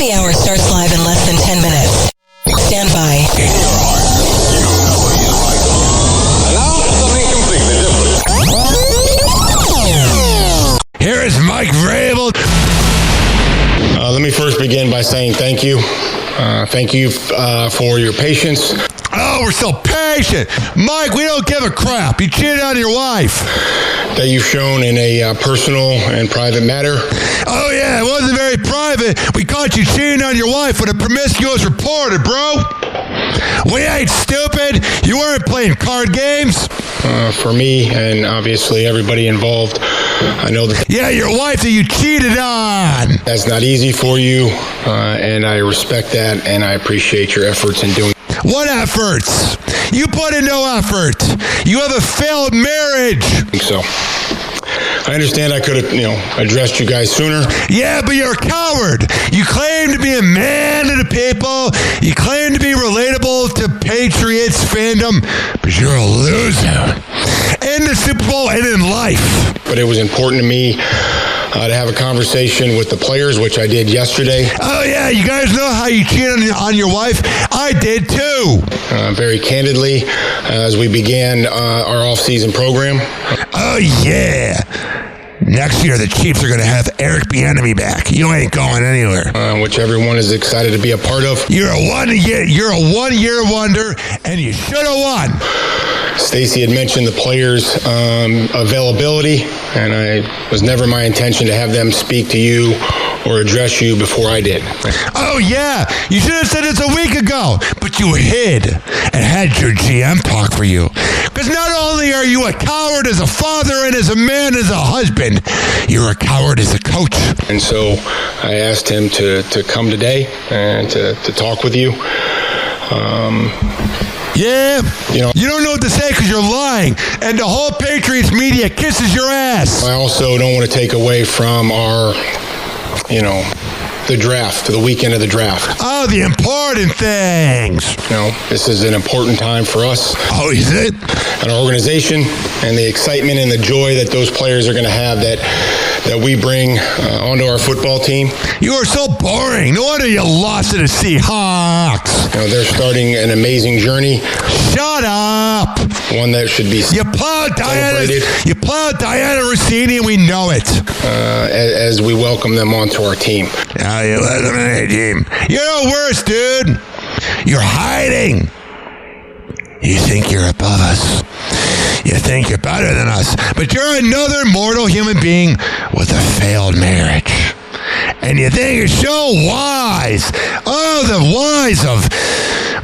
Happy Hour starts live in less than 10 minutes. Stand by. In your heart, you know you like them. And now for something completely different. Here is Mike Vrabel. Let me first begin by saying thank you. Thank you for your patience. Oh, we're so patient. Mike, we don't give a crap. You cheated on your wife. That you've shown in a personal and private matter. Oh, yeah, it wasn't very private. We caught you cheating on your wife with a promiscuous reporter, bro. We ain't stupid. You weren't playing card games. For me and obviously everybody involved, I know that. Yeah, your wife that you cheated on. That's not easy for you, and I respect that, and I appreciate your efforts in doing. What efforts? You put in no effort. You have a failed marriage. So, I understand I could have, addressed you guys sooner. Yeah, but you're a coward. You claim to be a man of the people. You claim to be relatable to Patriots fandom, but you're a loser. In the Super Bowl and in life. But it was important to me to have a conversation with the players, which I did yesterday. Oh, yeah, you guys know how you cheated on your wife? I did, too. Very candidly, as we began our off-season program. Oh, yeah. Next year, the Chiefs are going to have Eric Bieniemy back. You ain't going anywhere. Which everyone is excited to be a part of. You're a one-year wonder, and you should have won. Stacy had mentioned the players' availability, and it was never my intention to have them speak to you or address you before I did. Oh, yeah. You should have said this a week ago, but you hid and had your GM talk for you. Because not only are you a coward as a father and as a man, as a husband, you're a coward as a coach. And so I asked him to come today and to talk with you. Yeah, you don't know what to say because you're lying, and the whole Patriots media kisses your ass. I also don't want to take away from our, the draft, the weekend of the draft. Oh, the important things. This is an important time for us. Oh, is it? An organization, and the excitement and the joy that those players are going to have that we bring onto our football team. You are so boring. No wonder you lost to the Seahawks. They're starting an amazing journey. Shut up. One that should be You plowed Diana Rossini, and we know it. As we welcome them onto our team. Oh, you let them in the team. You're the worst, dude. You're hiding. You think you're above us. You think you're better than us. But you're another mortal human being with a failed marriage. And you think you're so wise. Oh, the wise of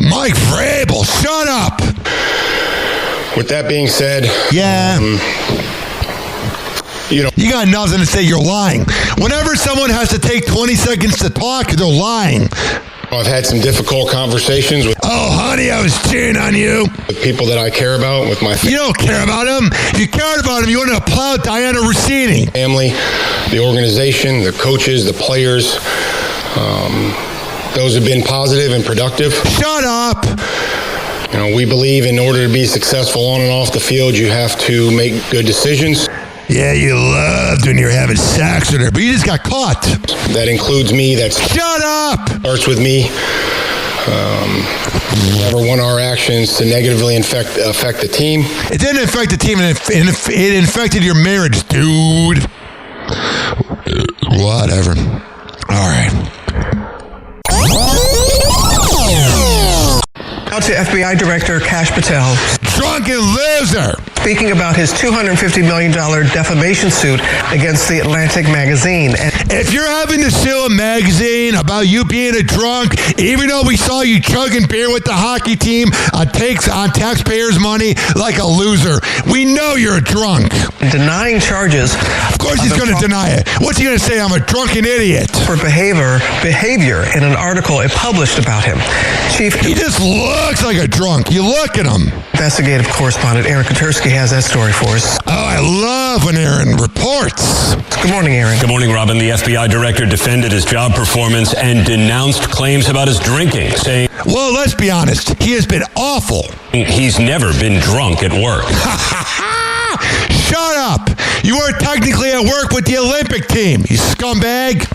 Mike Vrabel. Shut up. With that being said... Yeah. You got nothing to say. You're lying. Whenever someone has to take 20 seconds to talk, they're lying. I've had some difficult conversations with... Oh, honey, I was cheating on you. With people that I care about, with my family. You don't care about them. If you cared about them, you wouldn't have plowed Diana Rossini. Family, the organization, the coaches, the players. Those have been positive and productive. Shut up. We believe in order to be successful on and off the field, you have to make good decisions. Yeah, you loved when you were having sex with her, but you just got caught. That includes me. Shut up! Starts with me. Never want our actions to negatively affect the team. It didn't affect the team, it infected your marriage, dude. Whatever. All right. Now to FBI Director Kash Patel. Drunken loser! Speaking about his $250 million defamation suit against the Atlantic magazine. If you're having to sue a magazine about you being a drunk, even though we saw you chugging beer with the hockey team on taxpayers' money like a loser, we know you're a drunk. Denying charges. Of course he's going to deny it. What's he going to say? I'm a drunken idiot. For behavior in an article it published about him. He just looks like a drunk. You look at him. Investigative correspondent Aaron Kotursky has that story for us. Oh, I love when Aaron reports. Good morning, Aaron. Good morning, Robin. The FBI director defended his job performance and denounced claims about his drinking, saying, well, let's be honest. He has been awful. He's never been drunk at work. Shut up. You were technically at work with the Olympic team, you scumbag.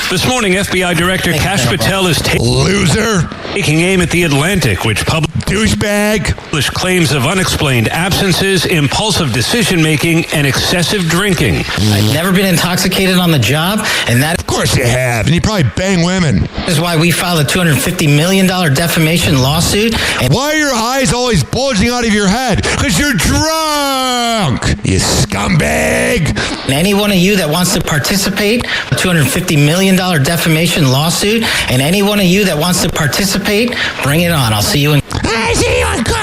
This morning, FBI Director Kash Patel is Loser. taking aim at The Atlantic, which Douchebag. published claims of unexplained absences, impulsive decision-making, and excessive drinking. I've never been intoxicated on the job, and that Of course you have. And you probably bang women. is why we filed a $250 million defamation lawsuit. And Why are your eyes always bulging out of your head? Because you're drunk, you scumbag. any one of you that wants to participate, a $250 million defamation lawsuit, and any one of you that wants to participate, bring it on. I'll see you in I see you in court.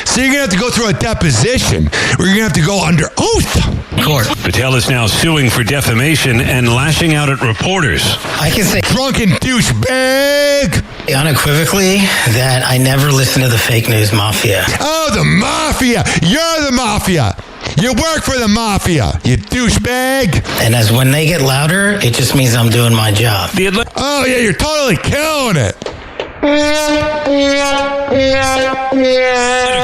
So you're going to have to go through a deposition where you're going to have to go under oath. court. Patel is now suing for defamation and lashing out at reporters. I can say Drunken douchebag. unequivocally that I never listen to the fake news mafia. Oh, the mafia. You're the mafia. You work for the mafia, you douchebag. And as when they get louder, it just means I'm doing my job. The Atlantic Oh, yeah, you're totally killing it.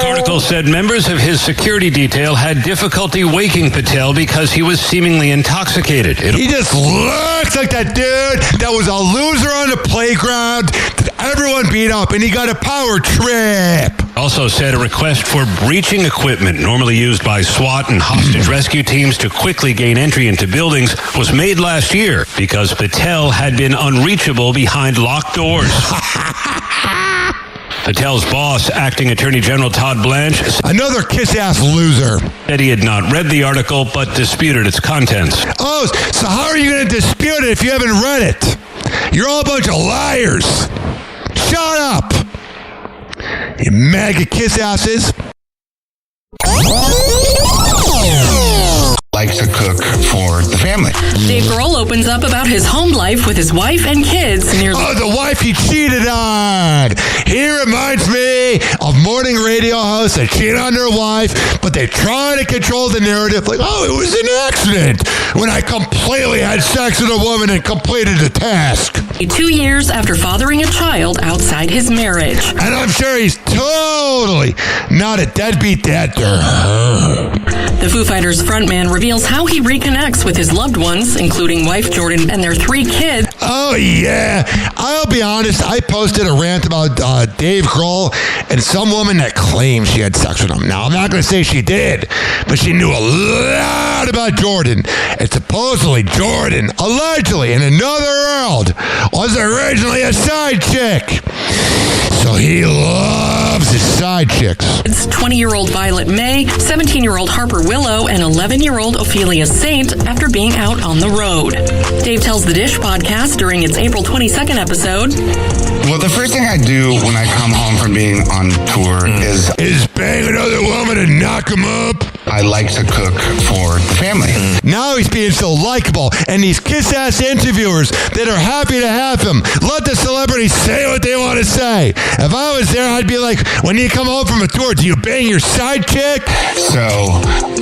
article said members of his security detail had difficulty waking Patel because he was seemingly intoxicated. He just looks like that dude that was a loser on the playground that everyone beat up, and he got a power trip. Also said a request for breaching equipment normally used by SWAT and hostage rescue teams to quickly gain entry into buildings was made last year because Patel had been unreachable behind locked doors. Patel's boss, Acting Attorney General Todd Blanche, Another kiss-ass loser. said he had not read the article but disputed its contents. Oh, so how are you going to dispute it if you haven't read it? You're all a bunch of liars. Shut up. You mega kiss-asses. Likes to cook for the family. Dave Grohl opens up about his home life with his wife and kids near Oh, the wife he cheated on. He reminds me of morning radio hosts that cheat on their wife, but they try to control the narrative like, oh, it was an accident when I completely had sex with a woman and completed the task. 2 years after fathering a child outside his marriage. And I'm sure he's totally not a deadbeat dad to her. The Foo Fighters frontman reveals how he reconnects with his loved ones, including wife Jordan and their 3 kids. Oh, yeah. I'll be honest. I posted a rant about Dave Grohl and some woman that claims she had sex with him. Now, I'm not going to say she did, but she knew a lot about Jordan. And supposedly Jordan, allegedly, in another world, was originally a side chick. So he loves his side chicks. It's 20-year-old Violet May, 17-year-old Harper Willow, and 11-year-old Ophelia Saint after being out on the road. Dave Tells the Dish podcast during its April 22nd episode. Well, the first thing I do when I come home from being on tour is bang another woman and knock him up. I like to cook for the family. Now he's being so likable, and these kiss-ass interviewers that are happy to have him, let the celebrities say what they want to say. If I was there, I'd be like, when you come home from a tour, do you bang your side chick? So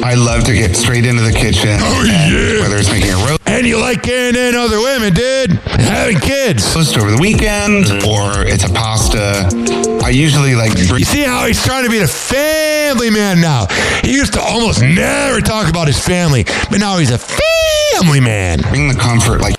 I love to get straight into the kitchen. Oh, yeah. Whether it's making a roast And you like getting in other women, dude. Having kids. over the weekend, or it's a pasta. I usually You see how he's trying to be the family man now? He used to almost never talk about his family, but now he's a family man. bring the comfort, like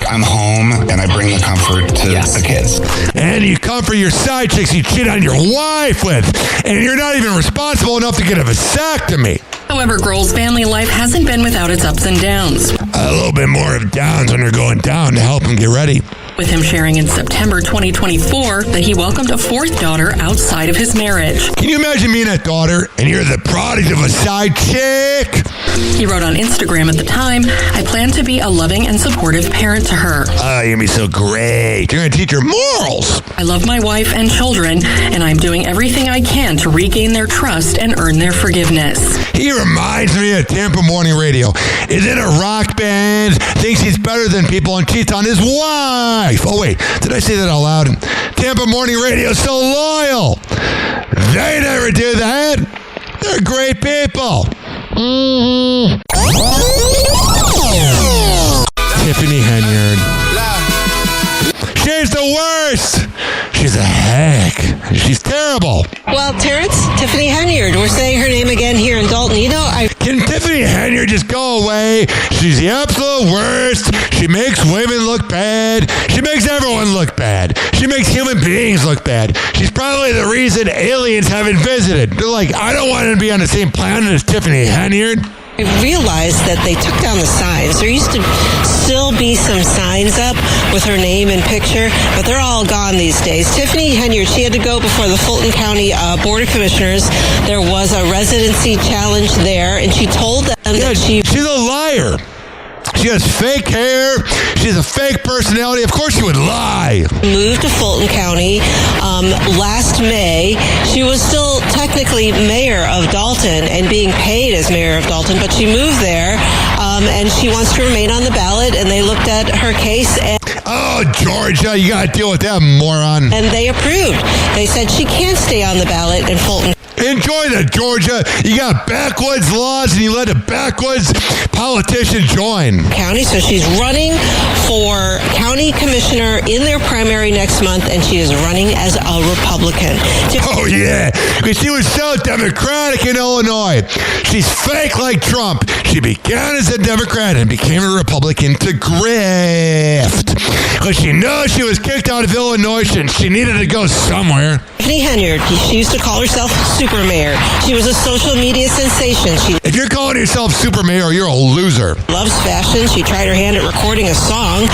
I'm home and I bring the comfort to the kids. And you comfort your side chicks you cheat on your wife with, and you're not even responsible enough to get a vasectomy. However, Grohl's family life hasn't been without its ups and downs, A little bit more of downs when they're going down to help him get ready. with him sharing in September 2024 that he welcomed a 4th daughter outside of his marriage. Can you imagine being a daughter and you're the product of a side chick? He wrote on Instagram at the time, "I plan to be a loving and supportive parent to her. Oh, you're going to be so great. You're going to teach her morals. I love my wife and children, and I'm doing everything I can to regain their trust and earn their forgiveness." He reminds me of Tampa Morning Radio. Is in a rock band, thinks he's better than people, and cheats on his wife. Oh, wait, did I say that out loud? Tampa Morning Radio is so loyal. They never do that. They're great people. Tiffany Henyard. She's the worst. She's a back. She's terrible. Well, Terrence, Tiffany Henyard. We're saying her name again here in Dalton. You know, Can Tiffany Henyard just go away? She's the absolute worst. She makes women look bad. She makes everyone look bad. She makes human beings look bad. She's probably the reason aliens haven't visited. They're like, I don't want to be on the same planet as Tiffany Henyard. I realized that they took down the signs. There used to still be some signs up with her name and picture, but they're all gone these days. Tiffany Henyard, she had to go before the Fulton County Board of Commissioners. There was a residency challenge there, and she told them that she's a liar. She has fake hair. She has a fake personality. Of course she would lie. Moved to Fulton County last May. She was still technically mayor of Dalton and being paid as mayor of Dalton, but she moved there and she wants to remain on the ballot, and they looked at her case and... Oh, Georgia, you got to deal with that moron. And they approved. They said she can't stay on the ballot in Fulton. Enjoy that, Georgia. You got backwoods laws and you let a backwoods politician join. County, so she's running for county commissioner in their primary next month, and she is running as a Republican. Oh, yeah, because she was so Democratic in Illinois. She's fake like Trump. She began as a Democrat and became a Republican to grift. Because she knows she was kicked out of Illinois and she needed to go somewhere. Tiffany Henyard, she used to call herself Super Mayor. She was a social media sensation. If you're calling yourself Super Mayor, you're a loser. Loves fashion. She tried her hand at recording a song.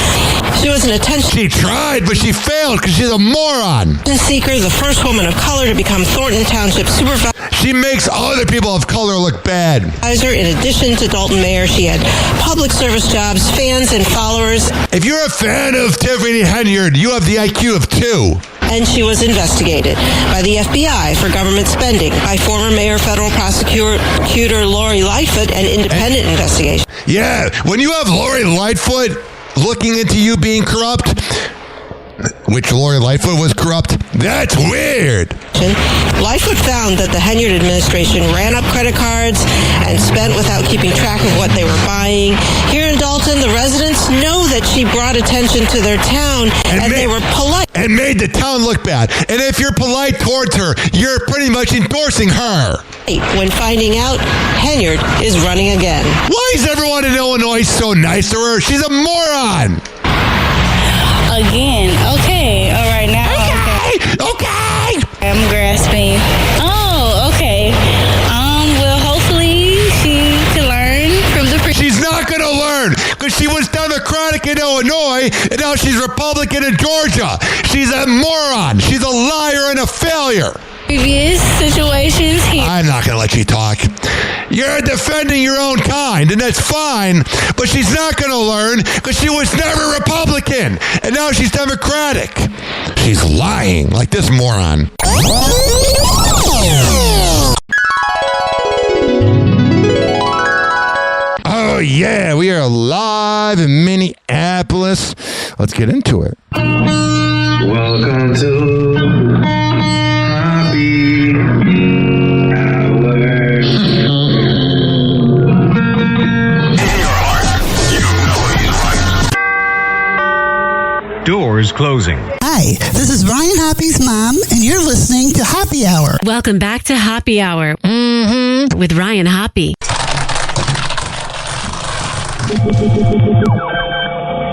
She was an attention... She tried, but she failed because she's a moron. Seeker, the first woman of color to become Thornton Township Supervisor. She makes other people of color look bad. In addition to Dalton Mayor, she had public service jobs, fans, and followers. If you're a fan of Tiffany Henyard, you have the IQ of 2. And she was investigated by the FBI for government spending, by former mayor, federal prosecutor Lori Lightfoot, and independent investigation. Yeah, when you have Lori Lightfoot looking into you being corrupt, which Lori Lightfoot was corrupt, that's weird. Lightfoot found that the Henyard administration ran up credit cards and spent without keeping track of what they were buying. Here in Dalton, the residents know that she brought attention to their town and they were polite. And made the town look bad. And if you're polite towards her, you're pretty much endorsing her. When finding out, Henyard is running again. Why is everyone in Illinois so nice to her? She's a moron. Again. Okay. All right. Now. Okay. I'm grasping. Oh, okay. Well, hopefully she can learn from the... She's not going to learn because she was Democratic in Illinois and now she's Republican in Georgia. She's a moron. She's a liar and a failure. Previous situations here. I'm not going to let you talk. You're defending your own kind, and that's fine, but she's not going to learn because she was never Republican, and now she's Democratic. She's lying like this moron. Oh, yeah, we are live in Minneapolis. Let's get into it. Welcome to Happy Hour. Doors closing. Hi, this is Ryan Hoppy's mom, and you're listening to Happy Hour. Welcome back to Happy Hour with Ryan Hoppe.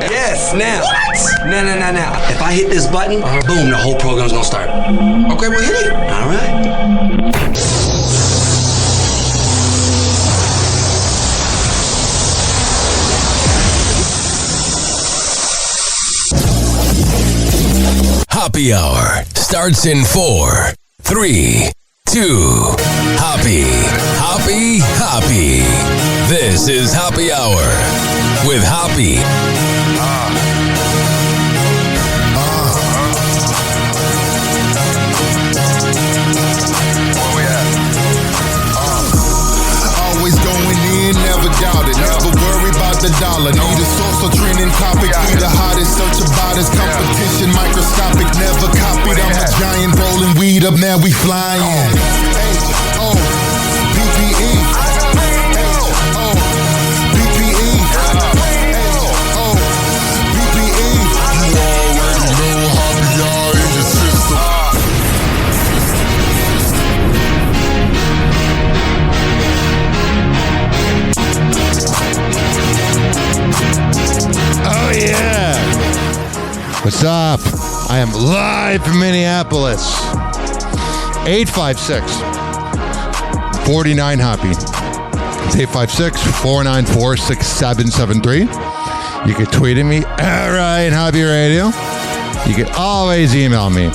Yes, now. What? Now. If I hit this button, boom, the whole program's gonna start. Okay, well, hit it. All right. Happy Hour starts in 4, 3, 2. Happy. This is Happy Hour with Hoppe. Where we at? Always going in, never doubt it. Never worry about the dollar. Need a source or trending topic. Be the hottest, search about his competition. Microscopic, never copied. I'm a giant rolling weed up, now we flying. H-O, PPE. H-O, PPE. H-O, PPE. You already know Happy Hour in the system. What's up? I am live from Minneapolis. 856-49-HOPPY. It's 856-494-6773. You can tweet at me at Ryan Hoppe Radio. You can always email me,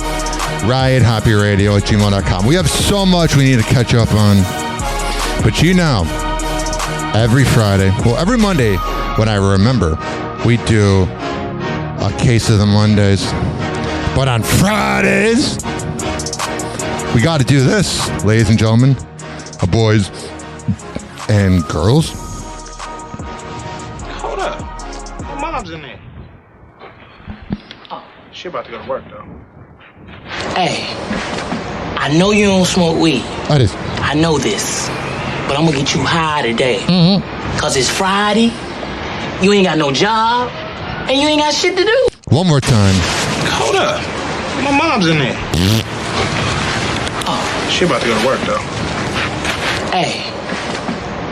RyanHoppeRadio@gmail.com. We have so much we need to catch up on. But every Friday, every Monday when I remember, we do a case of the Mondays. But on Fridays, we got to do this, ladies and gentlemen, boys and girls. Hold up. My mom's in there. Oh, she about to go to work, though. Hey, I know you don't smoke weed. I know this. But I'm going to get you high today. Because it's Friday, you ain't got no job, and you ain't got shit to do. One more time. Hold up. My mom's in there. Oh, she about to go to work, though. Hey,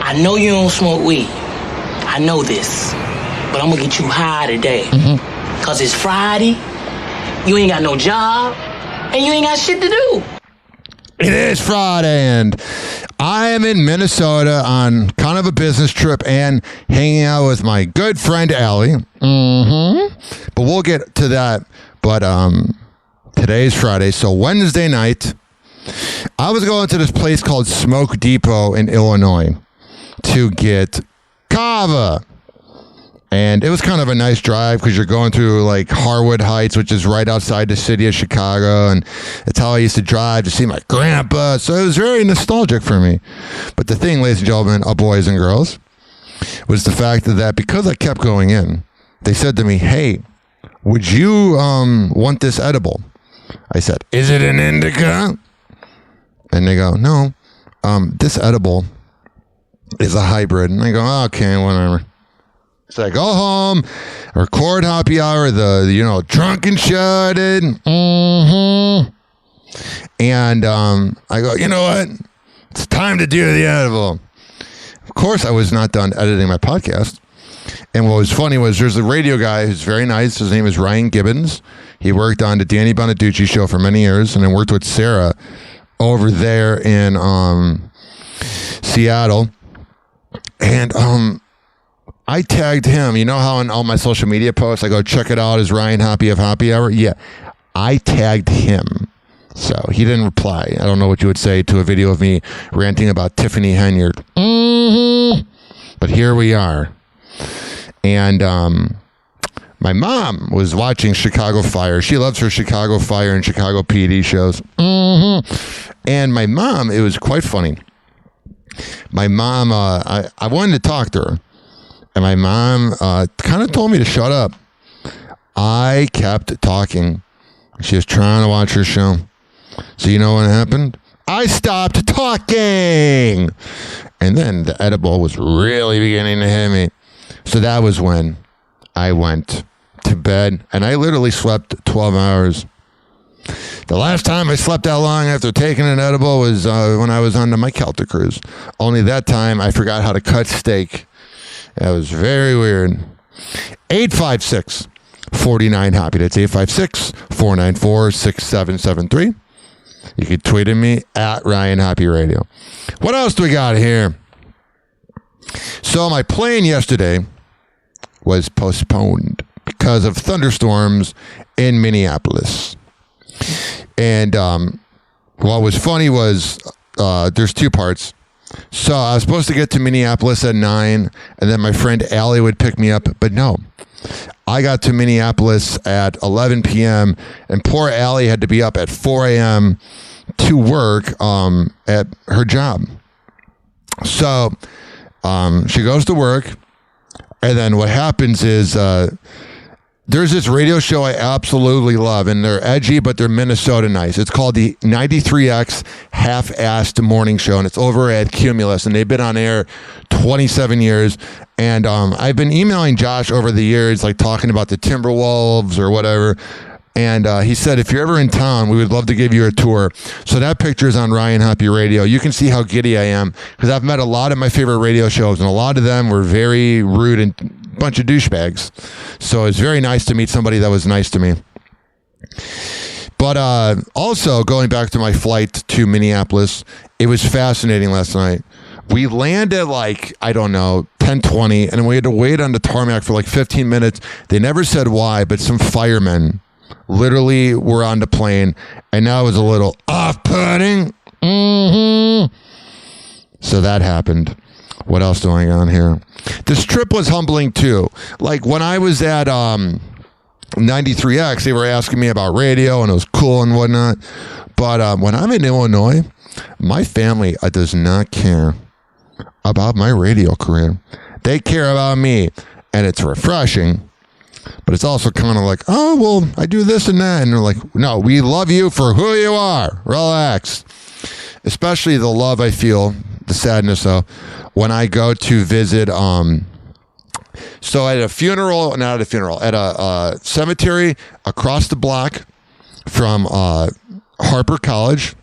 I know you don't smoke weed. I know this. But I'm going to get you high today. Because it's Friday, you ain't got no job, and you ain't got shit to do. It is Friday, and I am in Minnesota on kind of a business trip and hanging out with my good friend, Allie. But we'll get to that. But today's Friday, so Wednesday night, I was going to this place called Smoke Depot in Illinois to get kava. And it was kind of a nice drive because you're going through like Harwood Heights, which is right outside the city of Chicago. And it's how I used to drive to see my grandpa. So it was very nostalgic for me. But the thing, ladies and gentlemen, boys and girls, was the fact that because I kept going in, they said to me, hey, would you want this edible? I said, is it an indica? And they go, no, this edible is a hybrid. And I go, okay, whatever. So I go home, record Happy Hour, drunk and shouted. And I go, you know what? It's time to do the edible. Of course, I was not done editing my podcast. And what was funny was there's a radio guy who's very nice. His name is Ryan Gibbons. He worked on the Danny Bonaducci show for many years and then worked with Sarah over there in Seattle. And I tagged him. You know how on all my social media posts, I go, check it out as Ryan Hoppe of Happy Hour? Yeah, I tagged him. So he didn't reply. I don't know what you would say to a video of me ranting about Tiffany Henyard. But here we are. And my mom was watching Chicago Fire. She loves her Chicago Fire and Chicago PD shows. And my mom, it was quite funny. My mom, I wanted to talk to her. And my mom kind of told me to shut up. I kept talking. She was trying to watch her show. So you know what happened? I stopped talking. And then the edible was really beginning to hit me. So that was when I went to bed. And I literally slept 12 hours. The last time I slept that long after taking an edible was when I was on the Mike Kelter cruise. Only that time I forgot how to cut steak. That was very weird. 856-49-HOPPY. That's 856-494-6773. You can tweet at me at Ryan Hoppe Radio. What else do we got here? So my plane yesterday was postponed because of thunderstorms in Minneapolis. And what was funny was there's two parts. So I was supposed to get to Minneapolis at 9, and then my friend Allie would pick me up, but no. I got to Minneapolis at 11 p.m., and poor Allie had to be up at 4 a.m. to work at her job. So she goes to work, and then what happens is there's this radio show I absolutely love, and they're edgy, but they're Minnesota nice. It's called the 93X Half-Assed Morning Show, and it's over at Cumulus, and they've been on air 27 years. And I've been emailing Josh over the years, like talking about the Timberwolves or whatever. And he said, if you're ever in town, we would love to give you a tour. So that picture is on Ryan Hoppe Radio. You can see how giddy I am because I've met a lot of my favorite radio shows, and a lot of them were very rude and bunch of douchebags. So it's very nice to meet somebody that was nice to me. But also, going back to my flight to Minneapolis, it was fascinating last night. We landed like, I don't know, 10:20, and we had to wait on the tarmac for like 15 minutes. They never said why, but some firemen literally were on the plane, and that was a little off-putting. So that happened. What else going on here? This trip was humbling too. Like when I was at 93X, they were asking me about radio, and it was cool and whatnot. But when I'm in Illinois, my family does not care about my radio career. They care about me, and it's refreshing. But it's also kind of like, oh, well, I do this and that. And they're like, no, we love you for who you are. Relax. Especially the love I feel, the sadness, though, when I go to visit. So at a funeral, not at a funeral, at a cemetery across the block from Harper College,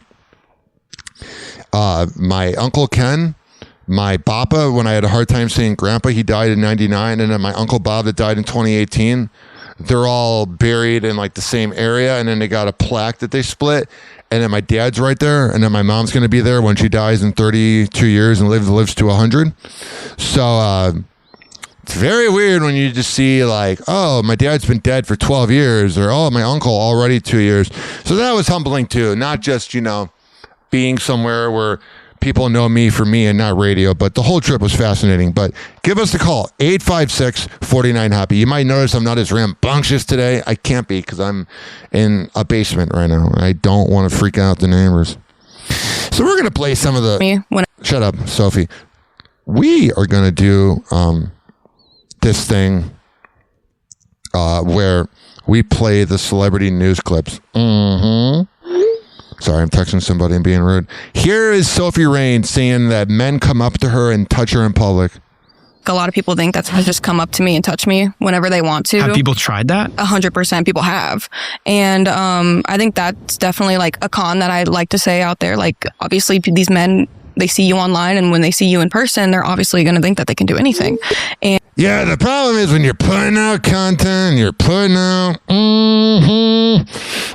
my Uncle Ken, my Papa, when I had a hard time saying Grandpa, he died in 99, and then my Uncle Bob that died in 2018, they're all buried in like the same area, and then they got a plaque that they split, and then my dad's right there, and then my mom's going to be there when she dies in 32 years and lives to 100. So it's very weird when you just see like, oh, my dad's been dead for 12 years, or oh, my uncle already 2 years. So that was humbling too, not just, being somewhere where people know me for me and not radio, but the whole trip was fascinating. But give us a call, 856-49-HAPPY. You might notice I'm not as rambunctious today. I can't be because I'm in a basement right now. I don't want to freak out the neighbors. So we're going to play some of the... Shut up, Sophie. We are going to do this thing where we play the celebrity news clips. Sorry, I'm texting somebody and being rude. Here is Sophie Rain saying that men come up to her and touch her in public. A lot of people think that's just come up to me and touch me whenever they want to. Have people tried that? 100% people have. And I think that's definitely like a con that I like to say out there. Like, obviously, these men, they see you online, and when they see you in person, they're obviously going to think that they can do anything. And yeah, the problem is when you're putting out content, you're putting out,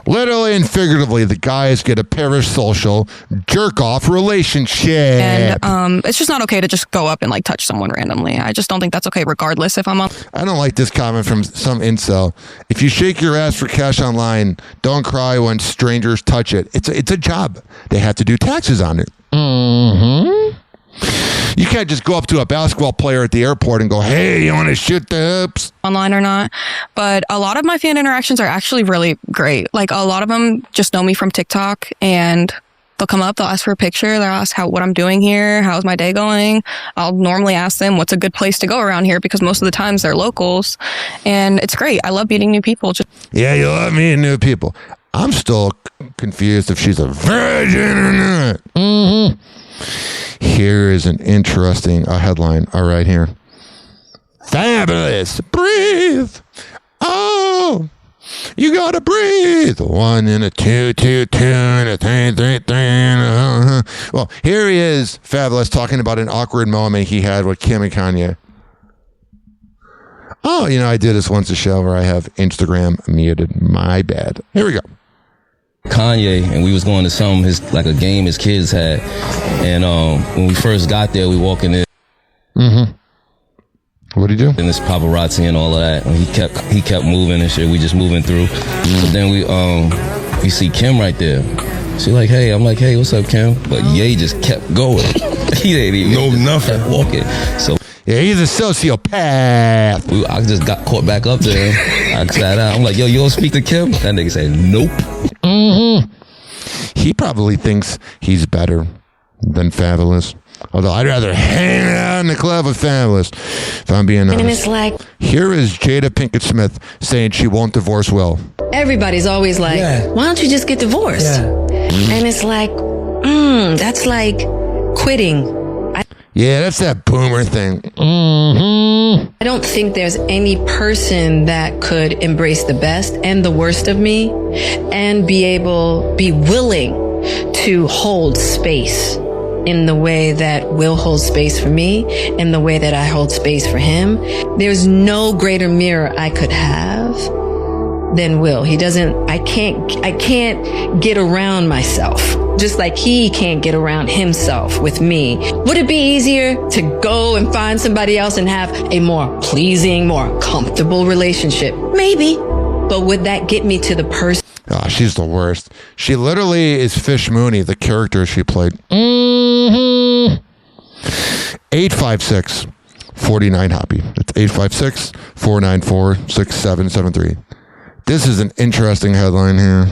literally and figuratively, the guys get a parasocial jerk-off relationship. And it's just not okay to just go up and like touch someone randomly. I just don't think that's okay, regardless if I'm up. I don't like this comment from some incel. If you shake your ass for cash online, don't cry when strangers touch it. It's a job. They have to do taxes on it. You can't just go up to a basketball player at the airport and go, hey, you want to shoot the hoops? Online or not. But a lot of my fan interactions are actually really great. Like, a lot of them just know me from TikTok, and they'll come up, they'll ask for a picture, they'll ask what I'm doing here, how's my day going. I'll normally ask them what's a good place to go around here, because most of the times they're locals, and it's great. I love meeting new people. Yeah, you love meeting new people. I'm still confused if she's a virgin or not. Here is an interesting headline. All right, here. Fabulous. Breathe. Oh, you gotta breathe. 1 and a 2, 2, 2 and a 3, 3, 3. Well, here he is, Fabulous, talking about an awkward moment he had with Kim and Kanye. Oh, I did this once a show where I have Instagram muted. My bad. Here we go. Kanye, and we was going to a game his kids had, and when we first got there, we walking in. What'd he do? And this paparazzi and all of that, and he kept moving and shit. We just moving through, but then we see Kim right there. She like, hey, I'm like, hey, what's up, Kim? But Ye just kept going. He didn't even know nothing. Walking. So yeah, he's a sociopath. I just got caught back up there. I sat out. I'm like, yo, you don't speak to Kim? That nigga said, nope. He probably thinks he's better than Fabulous. Although I'd rather hang out in the club with Fabulous, if I'm being honest. And it's like, here is Jada Pinkett Smith saying she won't divorce Will. Everybody's always like, why don't you just get divorced? And it's like, that's like quitting. Yeah, that's that boomer thing. I don't think there's any person that could embrace the best and the worst of me and be willing to hold space in the way that Will holds space for me, in the way that I hold space for him. There's no greater mirror I could have than Will. I can't get around myself. Just like he can't get around himself with me. Would it be easier to go and find somebody else and have a more pleasing, more comfortable relationship? Maybe. But would that get me to the person? Oh, she's the worst. She literally is Fish Mooney, the character she played. 856-49-HOPPY. That's 856-494-6773. This is an interesting headline here.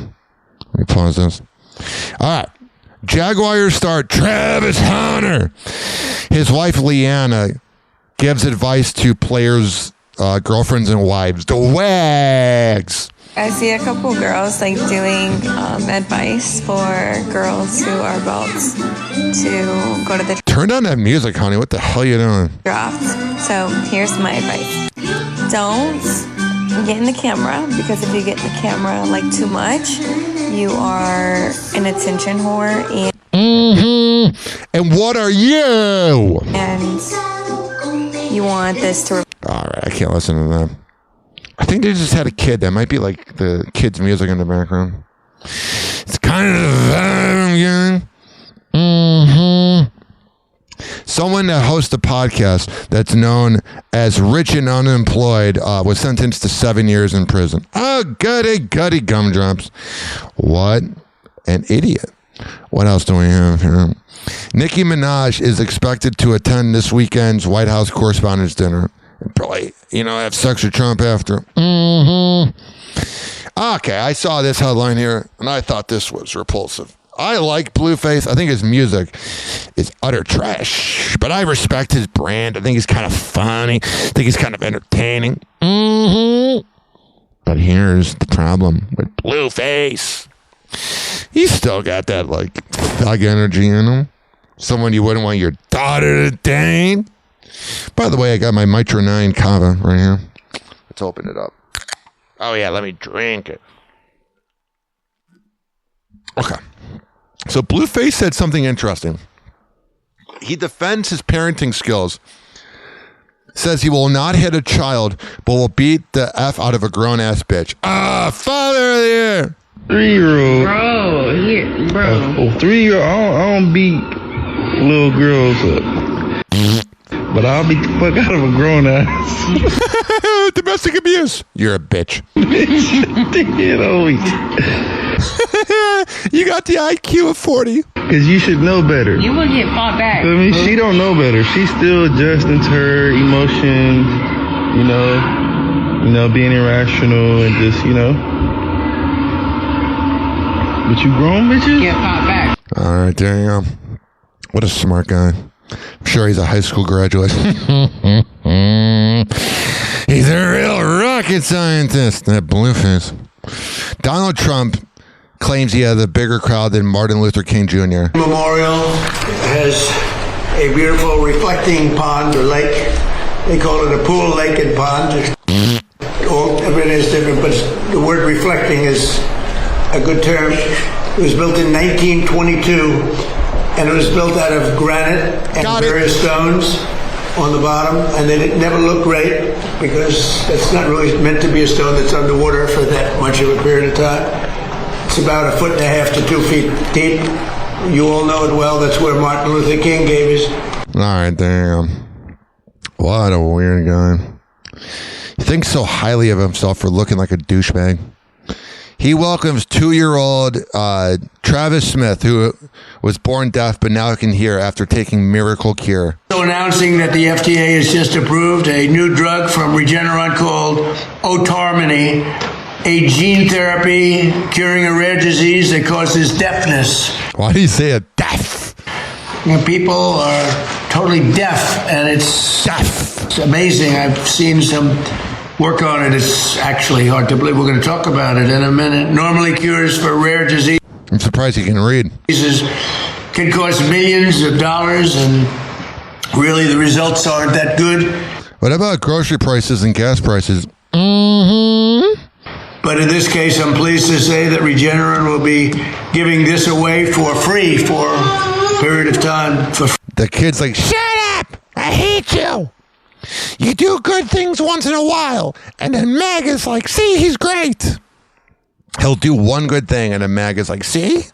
Let me pause this. All right. Jaguars star Travis Hunter. His wife, Leanna, gives advice to players' girlfriends and wives. The Wags. I see a couple girls like doing advice for girls who are about to go to the Turn down that music, honey. What the hell are you doing? draft. So here's my advice. Don't get in the camera, because if you get in the camera like too much, you are an attention whore. And what are you? And you want this to... All right, I can't listen to that. I think they just had a kid. That might be like the kid's music in the background. It's kind of the vibe I'm getting. Someone that hosts a podcast that's known as Rich and Unemployed was sentenced to 7 years in prison. Oh, goody gumdrops. What an idiot. What else do we have here? Nicki Minaj is expected to attend this weekend's White House Correspondents' Dinner. And probably, have sex with Trump after. Okay, I saw this headline here, and I thought this was repulsive. I like Blueface. I think his music is utter trash, but I respect his brand. I think he's kind of funny. I think he's kind of entertaining. But here's the problem with Blueface. He's still got that, thug energy in him. Someone you wouldn't want your daughter to date. By the way, I got my Mitra 9 Kava right here. Let's open it up. Oh, yeah, let me drink it. Okay. So Blueface said something interesting. He defends his parenting skills. Says he will not hit a child, but will beat the F out of a grown-ass bitch. Father of the year. 3-year-old. Bro. 3-year-old. I don't beat little girls up. But I'll beat the fuck out of a grown ass. Domestic abuse. You're a bitch. You got the IQ of 40. Because you should know better. You will get fought back. I mean, she don't know better. She's still adjusting to her emotions, being irrational and just, But you grown bitches? Get fought back. All right, there you go. What a smart guy. I'm sure he's a high school graduate. He's a real rocket scientist. That Blueface. Donald Trump claims he has a bigger crowd than Martin Luther King Jr. Memorial has a beautiful reflecting pond or lake. They call it a pool, lake, and pond. Or everything is different, but the word reflecting is a good term. It was built in 1922. And it was built out of granite and various stones on the bottom, and they never look great because it's not really meant to be a stone that's underwater for that much of a period of time. It's about 1.5 to 2 feet deep. You all know it well. That's where Martin Luther King gave his. All right, damn. What a weird guy. He thinks so highly of himself for looking like a douchebag. He welcomes 2-year-old Travis Smith, who was born deaf but now can hear after taking Miracle Cure. So announcing that the FDA has just approved a new drug from Regeneron called Otarmany, a gene therapy curing a rare disease that causes deafness. Why do you say a deaf? People are totally deaf, and it's amazing. I've seen some work on it. It's actually hard to believe. We're going to talk about it in a minute. Normally cures for rare disease. I'm surprised you can read. Can cost millions of dollars, and really the results aren't that good. What about grocery prices and gas prices? But in this case, I'm pleased to say that Regeneron will be giving this away for free for a period of time. The kid's like, shut up! I hate you! You do good things once in a while, and then Meg is like, see, he's great. He'll do one good thing, and then Meg is like, see?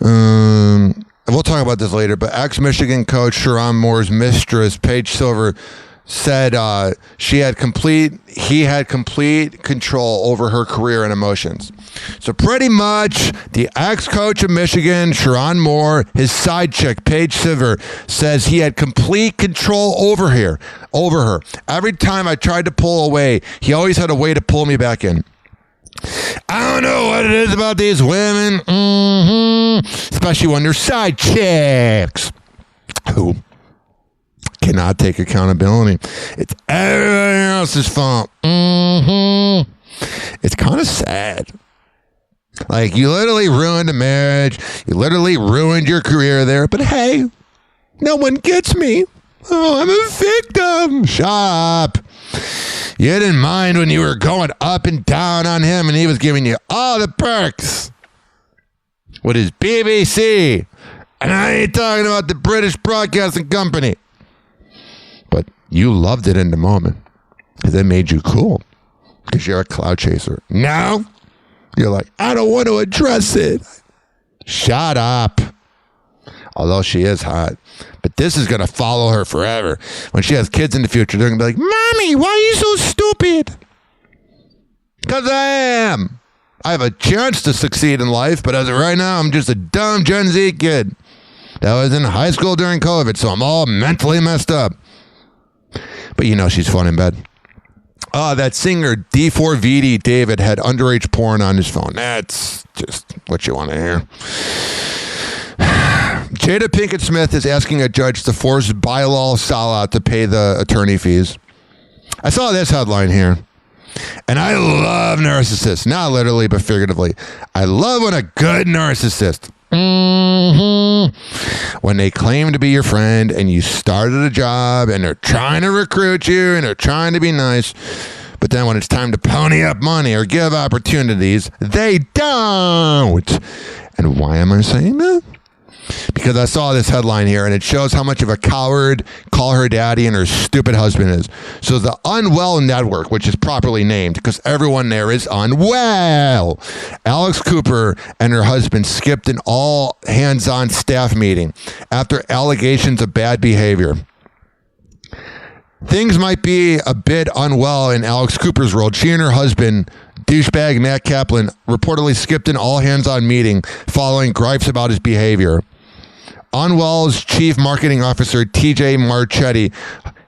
We'll talk about this later, but ex-Michigan coach Sharon Moore's mistress, Paige Silver, said he had complete control over her career and emotions. So pretty much the ex-coach of Michigan, Sharon Moore, his side chick, Paige Silver, says he had complete control over her. Every time I tried to pull away, he always had a way to pull me back in. I don't know what it is about these women, especially when they're side chicks who cannot take accountability. It's everybody else's fault. It's kind of sad. Like, you literally ruined a marriage. You literally ruined your career there. But hey, no one gets me. Oh, I'm a victim. Shut up. You didn't mind when you were going up and down on him and he was giving you all the perks with his BBC. And I ain't talking about the British Broadcasting Company. But you loved it in the moment because it made you cool because you're a cloud chaser. Now you're like, I don't want to address it. Shut up. Although she is hot. But this is going to follow her forever. When she has kids in the future, they're going to be like, Mommy, why are you so stupid? Because I am. I have a chance to succeed in life, but as of right now, I'm just a dumb Gen Z kid that was in high school during COVID, so I'm all mentally messed up. But you know she's fun in bed. That singer D4VD David had underage porn on his phone. That's just what you want to hear. Jada Pinkett Smith is asking a judge to force Bilal Salah to pay the attorney fees. I saw this headline here. And I love narcissists. Not literally, but figuratively. I love when a good narcissist, when they claim to be your friend and you started a job and they're trying to recruit you and they're trying to be nice, but then when it's time to pony up money or give opportunities, they don't. And why am I saying that? Because I saw this headline here, and it shows how much of a coward Call Her Daddy and her stupid husband is. So the Unwell Network, which is properly named because everyone there is unwell. Alex Cooper and her husband skipped an all-hands-on staff meeting after allegations of bad behavior. Things might be a bit unwell in Alex Cooper's world. She and her husband, douchebag Matt Kaplan, reportedly skipped an all-hands-on meeting following gripes about his behavior. Unwell's chief marketing officer, TJ Marchetti,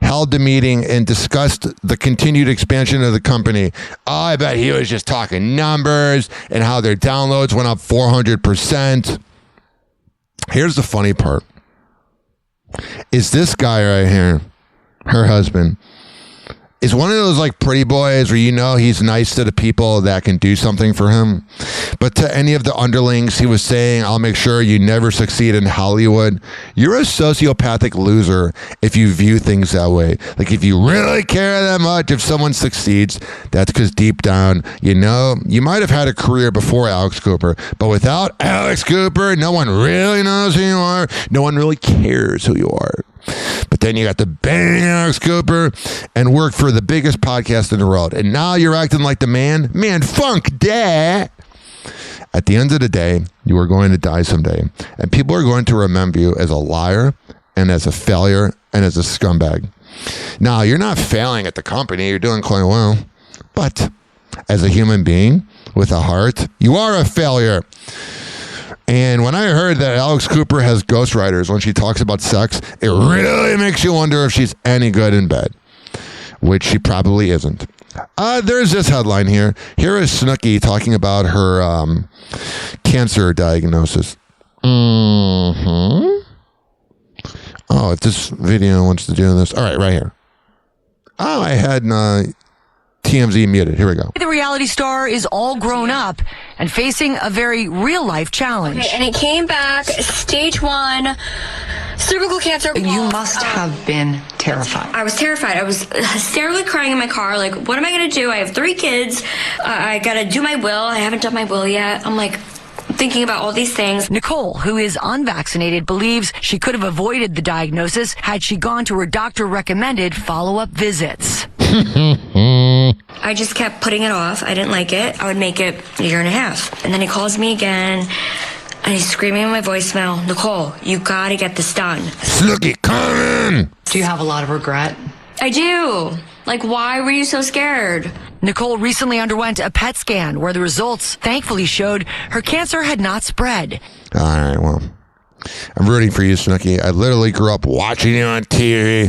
held the meeting and discussed the continued expansion of the company. I bet he was just talking numbers and how their downloads went up 400%. Here's the funny part. Is this guy right here, her husband, is one of those like pretty boys where you know he's nice to the people that can do something for him. But to any of the underlings, he was saying, I'll make sure you never succeed in Hollywood. You're a sociopathic loser if you view things that way. Like if you really care that much if someone succeeds, that's because deep down, you know, you might have had a career before Alex Cooper. But without Alex Cooper, no one really knows who you are. No one really cares who you are. But then you got to bang Alex Cooper and work for the biggest podcast in the world. And now you're acting like the man. Man, funk that. At the end of the day, you are going to die someday. And people are going to remember you as a liar and as a failure and as a scumbag. Now, you're not failing at the company. You're doing quite well. But as a human being with a heart, you are a failure. And when I heard that Alex Cooper has ghostwriters when she talks about sex, it really makes you wonder if she's any good in bed, which she probably isn't. There's this headline here. Here is Snooki talking about her cancer diagnosis. Oh, if this video wants to do this. All right, right here. Oh, I had TMZ muted. Here we go. The reality star is all grown up and facing a very real-life challenge. Okay, and it came back stage 1 cervical cancer. You must have been terrified. I was terrified. I was hysterically crying in my car. Like, what am I going to do? I have 3 kids. I got to do my will. I haven't done my will yet. I'm like, thinking about all these things. Nicole, who is unvaccinated, believes she could have avoided the diagnosis had she gone to her doctor-recommended follow-up visits. I just kept putting it off. I didn't like it. I would make it a year and a half. And then he calls me again, and he's screaming in my voicemail, Nicole, you gotta get this done. Snooki, come in! Do you have a lot of regret? I do. Like, why were you so scared? Nicole recently underwent a PET scan where the results thankfully showed her cancer had not spread. All right, well, I'm rooting for you, Snooki. I literally grew up watching you on TV.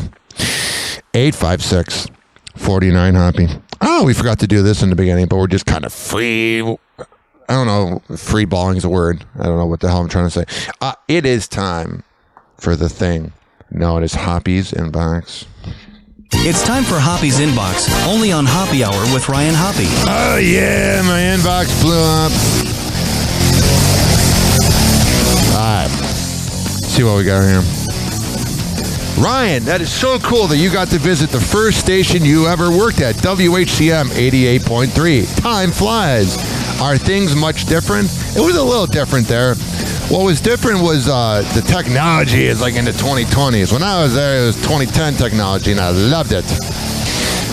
856-49 Hoppy. Oh, we forgot to do this in the beginning, but we're just kind of free. I don't know. Free balling is a word. I don't know what the hell I'm trying to say. It is time for the thing known as Hoppy's Inbox. It's time for Hoppy's Inbox, only on Happy Hour with Ryan Hoppe. Oh, yeah, my inbox blew up. All right, see what we got here. Ryan, that is so cool that you got to visit the first station you ever worked at, WHCM 88.3. Time flies. Are things much different? It was a little different there. What was different was the technology is like in the 2020s. When I was there, it was 2010 technology, and I loved it.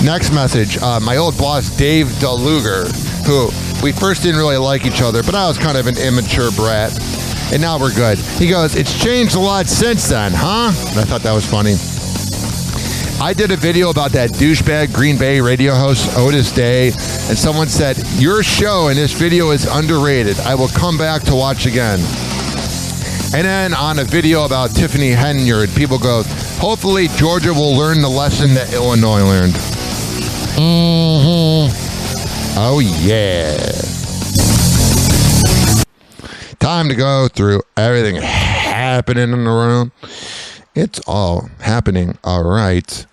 Next message. My old boss, Dave DeLuger, who we first didn't really like each other, but I was kind of an immature brat. And now we're good. He goes, it's changed a lot since then, huh? And I thought that was funny. I did a video about that douchebag Green Bay radio host, Otis Day, and someone said, your show in this video is underrated. I will come back to watch again. And then on a video about Tiffany Henyard, people go, hopefully Georgia will learn the lesson that Illinois learned. Mm-hmm. Oh, yeah. Time to go through everything happening in the room. It's all happening all right.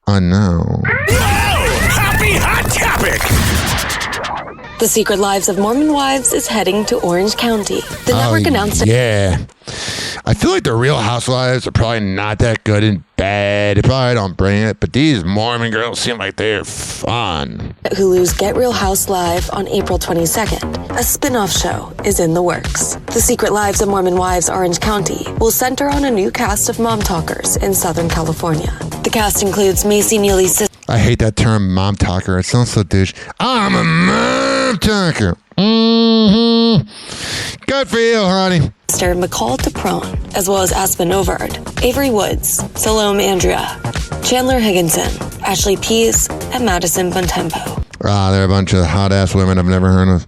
Now. Happy Hot Topic! The Secret Lives of Mormon Wives is heading to Orange County. The network announced it. Yeah. I feel like the Real Housewives are probably not that good in bed. They probably don't bring it, but these Mormon girls seem like they're fun. Hulu's Get Real House Live on April 22nd. A spin-off show is in the works. The Secret Lives of Mormon Wives Orange County will center on a new cast of mom talkers in Southern California. The cast includes Macy Neely's sister. I hate that term, mom talker. It sounds so douche. I'm a mom talker. Mm-hmm. Good for you, honey. McCall Taprone, as well as Aspen Ovard, Avery Woods, Salome Andrea, Chandler Higginson, Ashley Pease, and Madison Bontempo. They're a bunch of hot-ass women I've never heard of.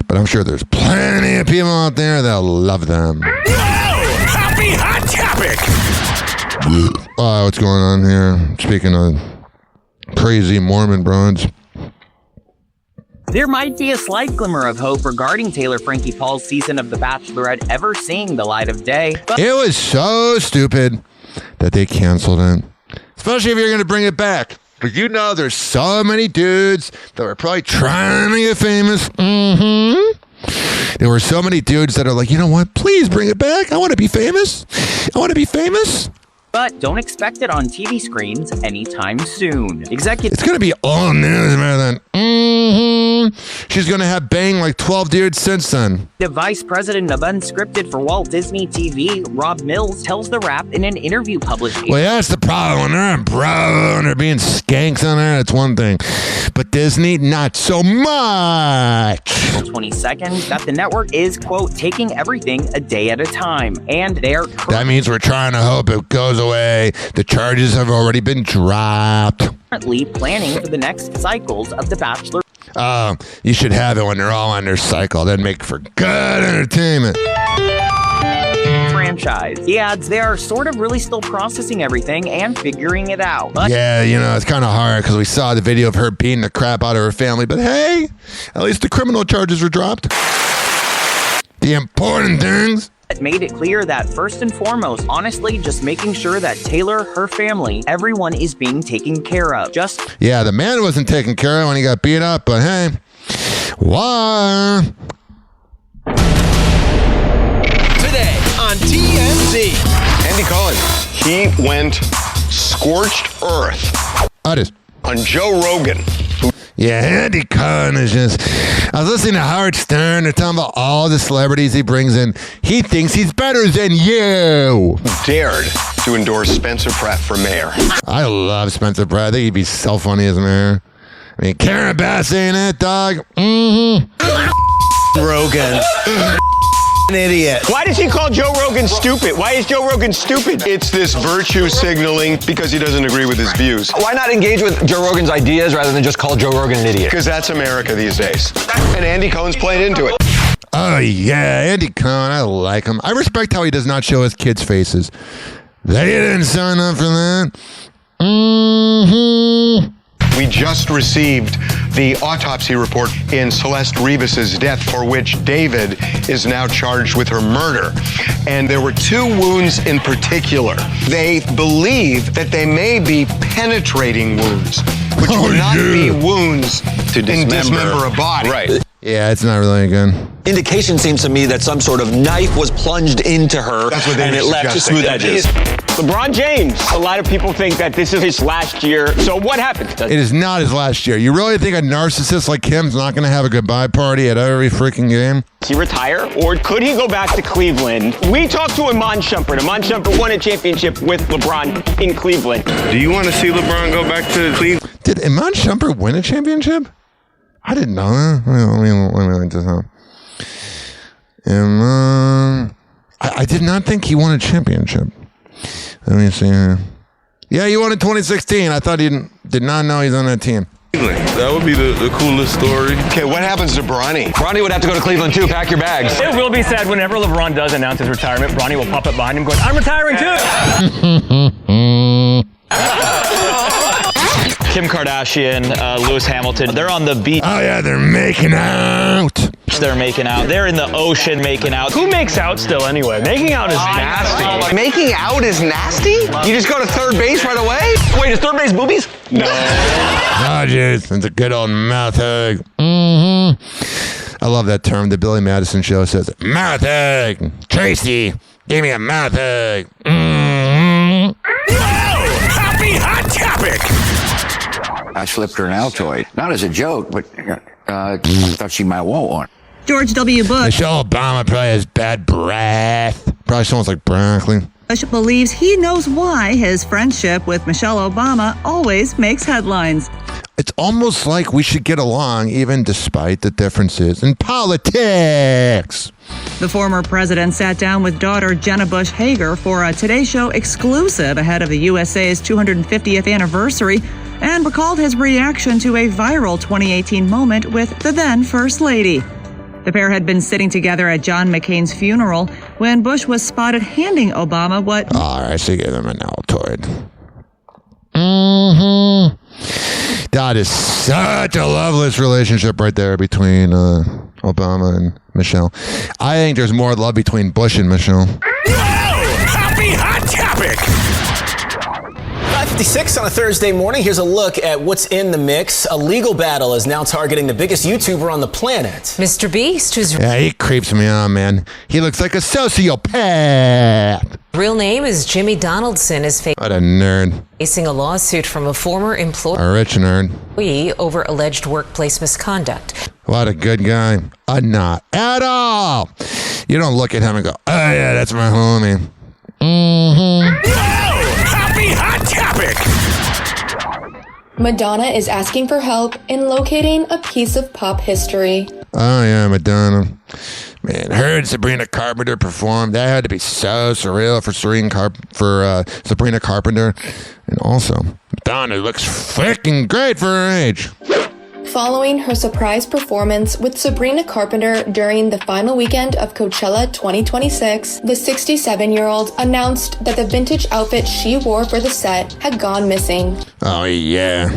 But I'm sure there's plenty of people out there that'll love them. Happy Hot Topic! What's going on here? Speaking of crazy Mormon broads. There might be a slight glimmer of hope regarding Taylor Frankie Paul's season of The Bachelorette ever seeing the light of day. But it was so stupid that they canceled it. Especially if you're going to bring it back. But you know there's so many dudes that are probably trying to get famous. Mm-hmm. There were so many dudes that are like, you know what? Please bring it back. I want to be famous. I want to be famous. But don't expect it on TV screens anytime soon. It's going to be all news, man. Mm-hmm. She's going to have banged like 12 dudes since then. The vice president of Unscripted for Walt Disney TV, Rob Mills, tells The Wrap in an interview published. Well, yeah, that's the problem. When they're on Bravo and they're being skanks on there, that's one thing. But Disney, not so much. 22nd, that the network is, quote, taking everything a day at a time. And they're... That means we're trying to hope it goes away. The charges have already been dropped. Currently planning for the next cycles of The Bachelor. You should have it when they're all on their cycle. That'd make for good entertainment. Franchise. He adds they are sort of really still processing everything and figuring it out. But yeah, you know, it's kind of hard because we saw the video of her beating the crap out of her family. But hey, at least the criminal charges were dropped. The important things. It made it clear that first and foremost, honestly, just making sure that Taylor, her family, everyone is being taken care of. Yeah, the man wasn't taken care of when he got beat up, but hey, why? Today on TMZ. Andy Cohen, he went scorched earth on Joe Rogan. Yeah, Andy Cohen is just... I was listening to Howard Stern. They're talking about all the celebrities he brings in. He thinks he's better than you. Dared to endorse Spencer Pratt for mayor. I love Spencer Pratt. I think he'd be so funny as mayor. I mean, Karen Bass ain't it, dog? Mm-hmm. Rogan. An idiot. Why does he call Joe Rogan stupid? Why is Joe Rogan stupid? It's this virtue signaling because he doesn't agree with his views. Why not engage with Joe Rogan's ideas rather than just call Joe Rogan an idiot? Because that's America these days. And Andy Cohen's played into it. Oh, yeah, Andy Cohen. I like him. I respect how he does not show his kids' faces. They didn't sign up for that. Mm-hmm. We just received the autopsy report in Celeste Rivas's death, for which David is now charged with her murder. And there were 2 wounds in particular. They believe that they may be penetrating wounds, which would not be wounds to dismember a body. Right. Yeah, it's not really good. Indication seems to me that some sort of knife was plunged into her and it left smooth edges. LeBron James. A lot of people think that this is his last year. So what happened? It is not his last year. You really think a narcissist like him's not going to have a goodbye party at every freaking game? Does he retire, or could he go back to Cleveland? We talked to Iman Shumpert. Iman Shumpert won a championship with LeBron in Cleveland. Do you want to see LeBron go back to Cleveland? Did Iman Shumpert win a championship? I didn't know that. Let me just know. I did not think he won a championship. Let me see here. Yeah, he won in 2016. I thought he did not know he's on that team. That would be the coolest story. Okay, what happens to Bronny? Bronny would have to go to Cleveland too. Pack your bags. It will be sad whenever LeBron does announce his retirement. Bronny will pop up behind him going, I'm retiring too. Kim Kardashian, Lewis Hamilton, they're on the beach. Oh, yeah, they're making out. They're making out. They're in the ocean making out. Who makes out still anyway? Making out is nasty. Making out is nasty? You just go to third base right away? Wait, is third base boobies? No. Oh, jeez. It's a good old mouth hug. Mm-hmm. I love that term. The Billy Madison Show says, mouth hug. Tracy, give me a mouth hug. Mm-hmm. Whoa! Happy Hot Topic! I slipped her an Altoid. Not as a joke, but I thought she might want one. George W. Bush. Michelle Obama probably has bad breath. Probably smells like broccoli. Bush believes he knows why his friendship with Michelle Obama always makes headlines. It's almost like we should get along even despite the differences in politics. The former president sat down with daughter Jenna Bush Hager for a Today Show exclusive ahead of the USA's 250th anniversary and recalled his reaction to a viral 2018 moment with the then First Lady. The pair had been sitting together at John McCain's funeral when Bush was spotted handing Obama what... All right, so give him an Altoid. Mm-hmm. That is such a loveless relationship right there between Obama and Michelle. I think there's more love between Bush and Michelle. Whoa! Happy Hot Topic! 5:56 on a Thursday morning. Here's a look at what's in the mix. A legal battle is now targeting the biggest YouTuber on the planet. Mr. Beast, whose he creeps me out, man. He looks like a sociopath. real name is Jimmy Donaldson, is What a nerd. facing a lawsuit from a former A employee rich nerd. over alleged workplace misconduct. What a good guy. Not at all. You don't look at him and go, oh yeah, that's my homie. Mm-hmm. Whoa! Happy Hot Topic! Madonna is asking for help in locating a piece of pop history. Oh yeah, Madonna. Man, heard Sabrina Carpenter perform. That had to be so surreal for Sabrina Carpenter. And also, Madonna looks freaking great for her age. Following her surprise performance with Sabrina Carpenter during the final weekend of Coachella 2026, the 67-year-old announced that the vintage outfit she wore for the set had gone missing. Oh yeah.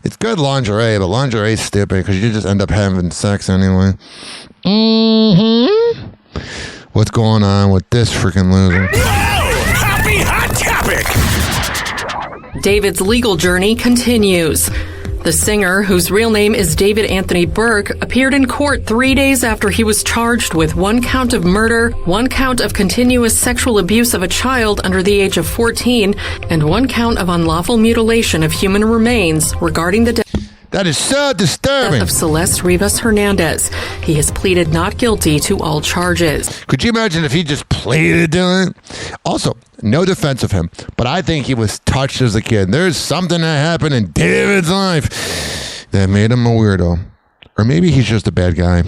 It's good lingerie, but lingerie's stupid because you just end up having sex anyway. Mm-hmm. What's going on with this freaking loser? Whoa! Happy Hot Topic! David's legal journey continues. The singer, whose real name is David Anthony Burke, appeared in court 3 days after he was charged with 1 count of murder, 1 count of continuous sexual abuse of a child under the age of 14, and 1 count of unlawful mutilation of human remains regarding the death. That is so disturbing. Death of Celeste Rivas Hernandez. He has pleaded not guilty to all charges. Could you imagine if he just pleaded to it? Also, no defense of him, but I think he was touched as a kid. There's something that happened in David's life that made him a weirdo. Or maybe he's just a bad guy.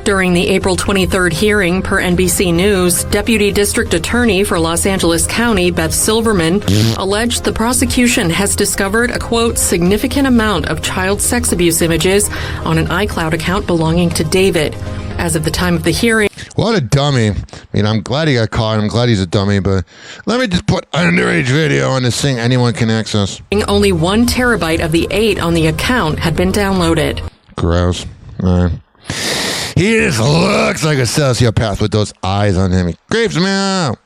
During the April 23rd hearing, per NBC News, Deputy District Attorney for Los Angeles County, Beth Silverman, alleged the prosecution has discovered a, quote, significant amount of child sex abuse images on an iCloud account belonging to David. As of the time of the hearing... What a dummy. I mean, I'm glad he got caught. I'm glad he's a dummy, but let me just put underage video on this thing anyone can access. Only 1 terabyte of the 8 on the account had been downloaded. Gross. All right. He just looks like a sociopath with those eyes on him. He creeps me out.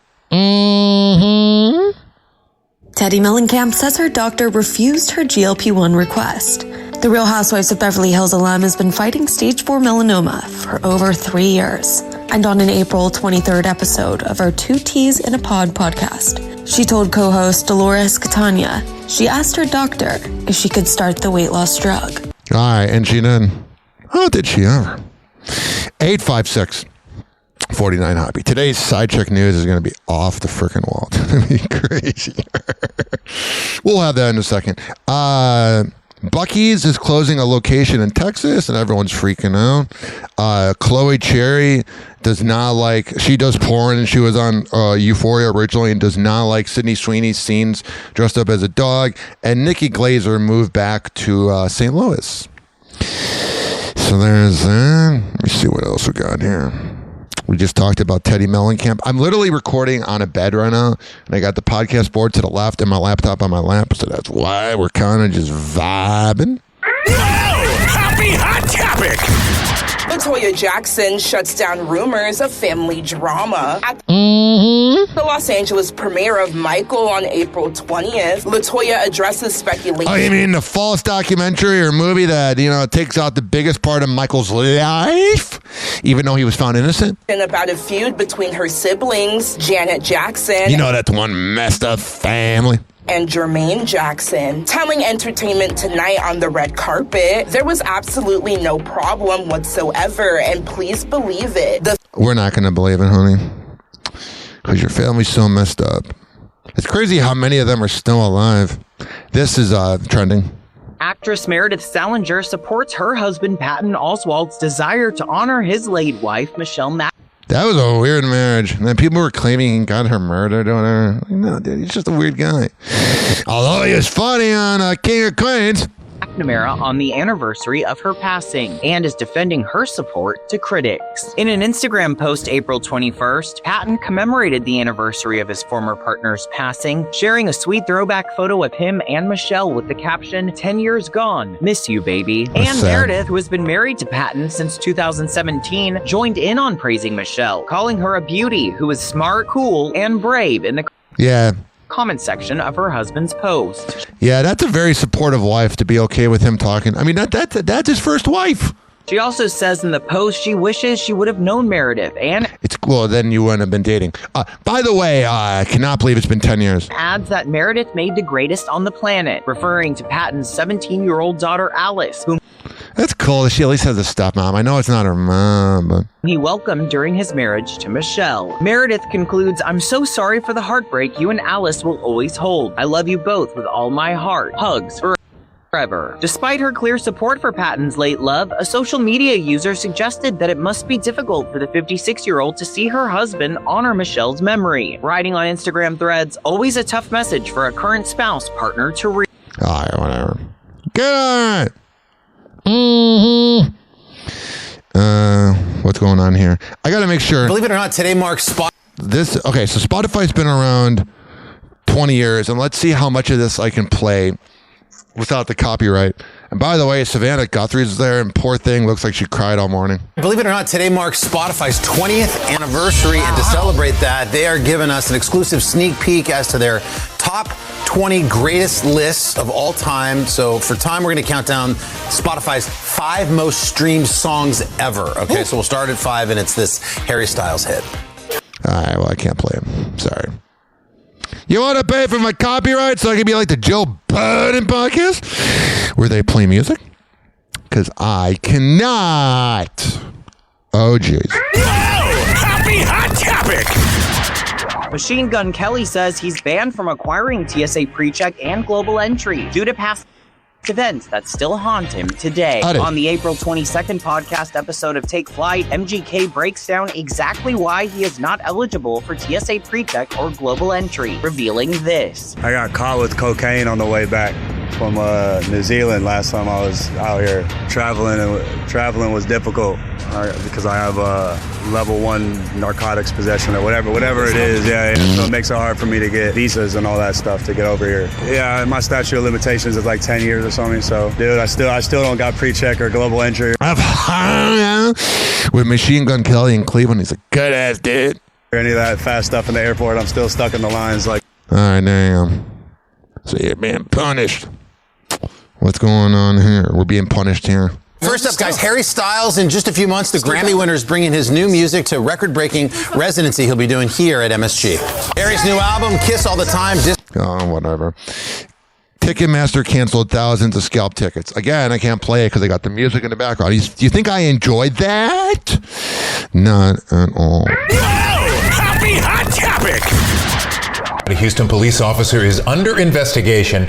Teddy Mellencamp says her doctor refused her GLP-1 request. The Real Housewives of Beverly Hills alum has been fighting stage 4 melanoma for over 3 years. And on an April 23rd episode of her 2 Teas in a Pod podcast, she told co-host Dolores Catania she asked her doctor if she could start the weight loss drug. All right, and she did. Oh, did she ever? 856-49 Hoppe. Today's side check news is going to be off the freaking wall. It's going to be crazy. We'll have that in a second. Buc-ee's is closing a location in Texas, and everyone's freaking out. Chloe Cherry does not like, she does porn, and she was on Euphoria originally, and does not like Sydney Sweeney's scenes dressed up as a dog. And Nikki Glazer moved back to St. Louis. So there's that. Let me see what else we got here. We just talked about Teddy Mellencamp. I'm literally recording on a bed right now, and I got the podcast board to the left and my laptop on my lap, so that's why we're kind of just vibing. Happy Hot Topic! LaToya Jackson shuts down rumors of family drama. At the Los Angeles premiere of Michael on April 20th, LaToya addresses speculation. Oh, you mean the false documentary or movie that, takes out the biggest part of Michael's life, even though he was found innocent? And about a feud between her siblings, Janet Jackson. That's one messed up family. And Jermaine Jackson. Telling Entertainment Tonight on the red carpet, there was absolutely no problem whatsoever, and please believe it. We're not going to believe it, honey, because your family's so messed up. It's crazy how many of them are still alive. This is trending. Actress Meredith Salinger supports her husband Patton Oswalt's desire to honor his late wife, Michelle Mack. That was a weird marriage. And then people were claiming he got her murdered or whatever. Like, no, dude, he's just a weird guy. Although he was funny on King of Queens. McNamara on the anniversary of her passing and is defending her support to critics. In an Instagram post April 21st, Patton commemorated the anniversary of his former partner's passing, sharing a sweet throwback photo of him and Michelle with the caption, 10 years gone, miss you, baby. That's and sad. Meredith, who has been married to Patton since 2017, joined in on praising Michelle, calling her a beauty who is smart, cool, and brave in the comment section of her husband's post. Yeah, that's a very supportive wife to be okay with him talking. I mean, that's his first wife. She also says in the post she wishes she would have known Meredith and it's cool, then you wouldn't have been dating. By the way, I cannot believe it's been 10 years. Adds that Meredith made the greatest on the planet, referring to Patton's 17-year-old daughter Alice, whom That's cool that she at least has a stepmom. I know it's not her mom, but he welcomed during his marriage to Michelle. Meredith concludes, I'm so sorry for the heartbreak you and Alice will always hold. I love you both with all my heart. Hugs forever. Despite her clear support for Patton's late love, a social media user suggested that it must be difficult for the 56-year-old to see her husband honor Michelle's memory. Writing on Instagram threads, always a tough message for a current spouse partner to read. Alright, whatever. Get on it! What's going on here? I gotta make sure. Believe it or not, today marks so Spotify's been around 20 years, and let's see how much of this I can play without the copyright. And by the way, Savannah Guthrie's there, and poor thing looks like she cried all morning. Believe it or not, today marks Spotify's 20th anniversary, and to celebrate that, they are giving us an exclusive sneak peek as to their top 20 greatest lists of all time. So for time, we're going to count down Spotify's 5 most streamed songs ever. Okay, so we'll start at 5, and it's this Harry Styles hit. All right, well, I can't play him. Sorry. You want to pay for my copyright so I can be like the Joe Biden podcast? where they play music? Because I cannot. Oh, jeez. Happy Hot Topic! Machine Gun Kelly says he's banned from acquiring TSA PreCheck and Global Entry due to past events that still haunt him today. On the April 22nd podcast episode of Take Flight, MGK breaks down exactly why he is not eligible for TSA PreCheck or Global Entry, revealing this. I got caught with cocaine on the way back from New Zealand last time I was out here traveling, and traveling was difficult because I have level 1 narcotics possession or whatever it is. Yeah, so it makes it hard for me to get visas and all that stuff to get over here. Yeah, my statute of limitations is like 10 years or something. So, dude, I still don't got pre-check or global entry. With Machine Gun Kelly in Cleveland, he's a good ass dude. Any of that fast stuff in the airport, I'm still stuck in the lines. Like, all right, damn. So you're being punished. What's going on here? We're being punished here. First up, guys, Harry Styles. In just a few months, the Grammy winner is bringing his new music to record-breaking residency he'll be doing here at MSG. Harry's new album, Kiss All the Time. Whatever. Ticketmaster canceled thousands of scalp tickets. Again, I can't play it because I got the music in the background. Do you think I enjoyed that? Not at all. Happy Hot Topic! A Houston police officer is under investigation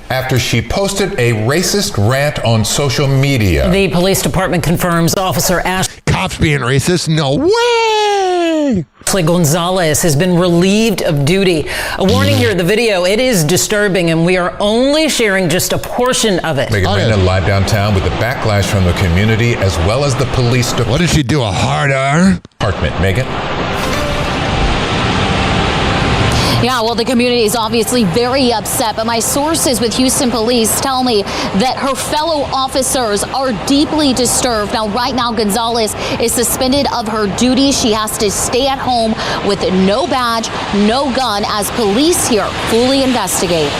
after she posted a racist rant on social media. The police department confirms Officer Cops being racist? No way! Ashley Gonzalez has been relieved of duty. A warning here, the video, it is disturbing, and we are only sharing just a portion of it. Megan Reyna live downtown with the backlash from the community as well as the police. What did she do, a hard R? Department, Megan? Yeah, well, the community is obviously very upset, but my sources with Houston police tell me that her fellow officers are deeply disturbed. Now, right now, Gonzalez is suspended of her duties. She has to stay at home with no badge, no gun, as police here fully investigate.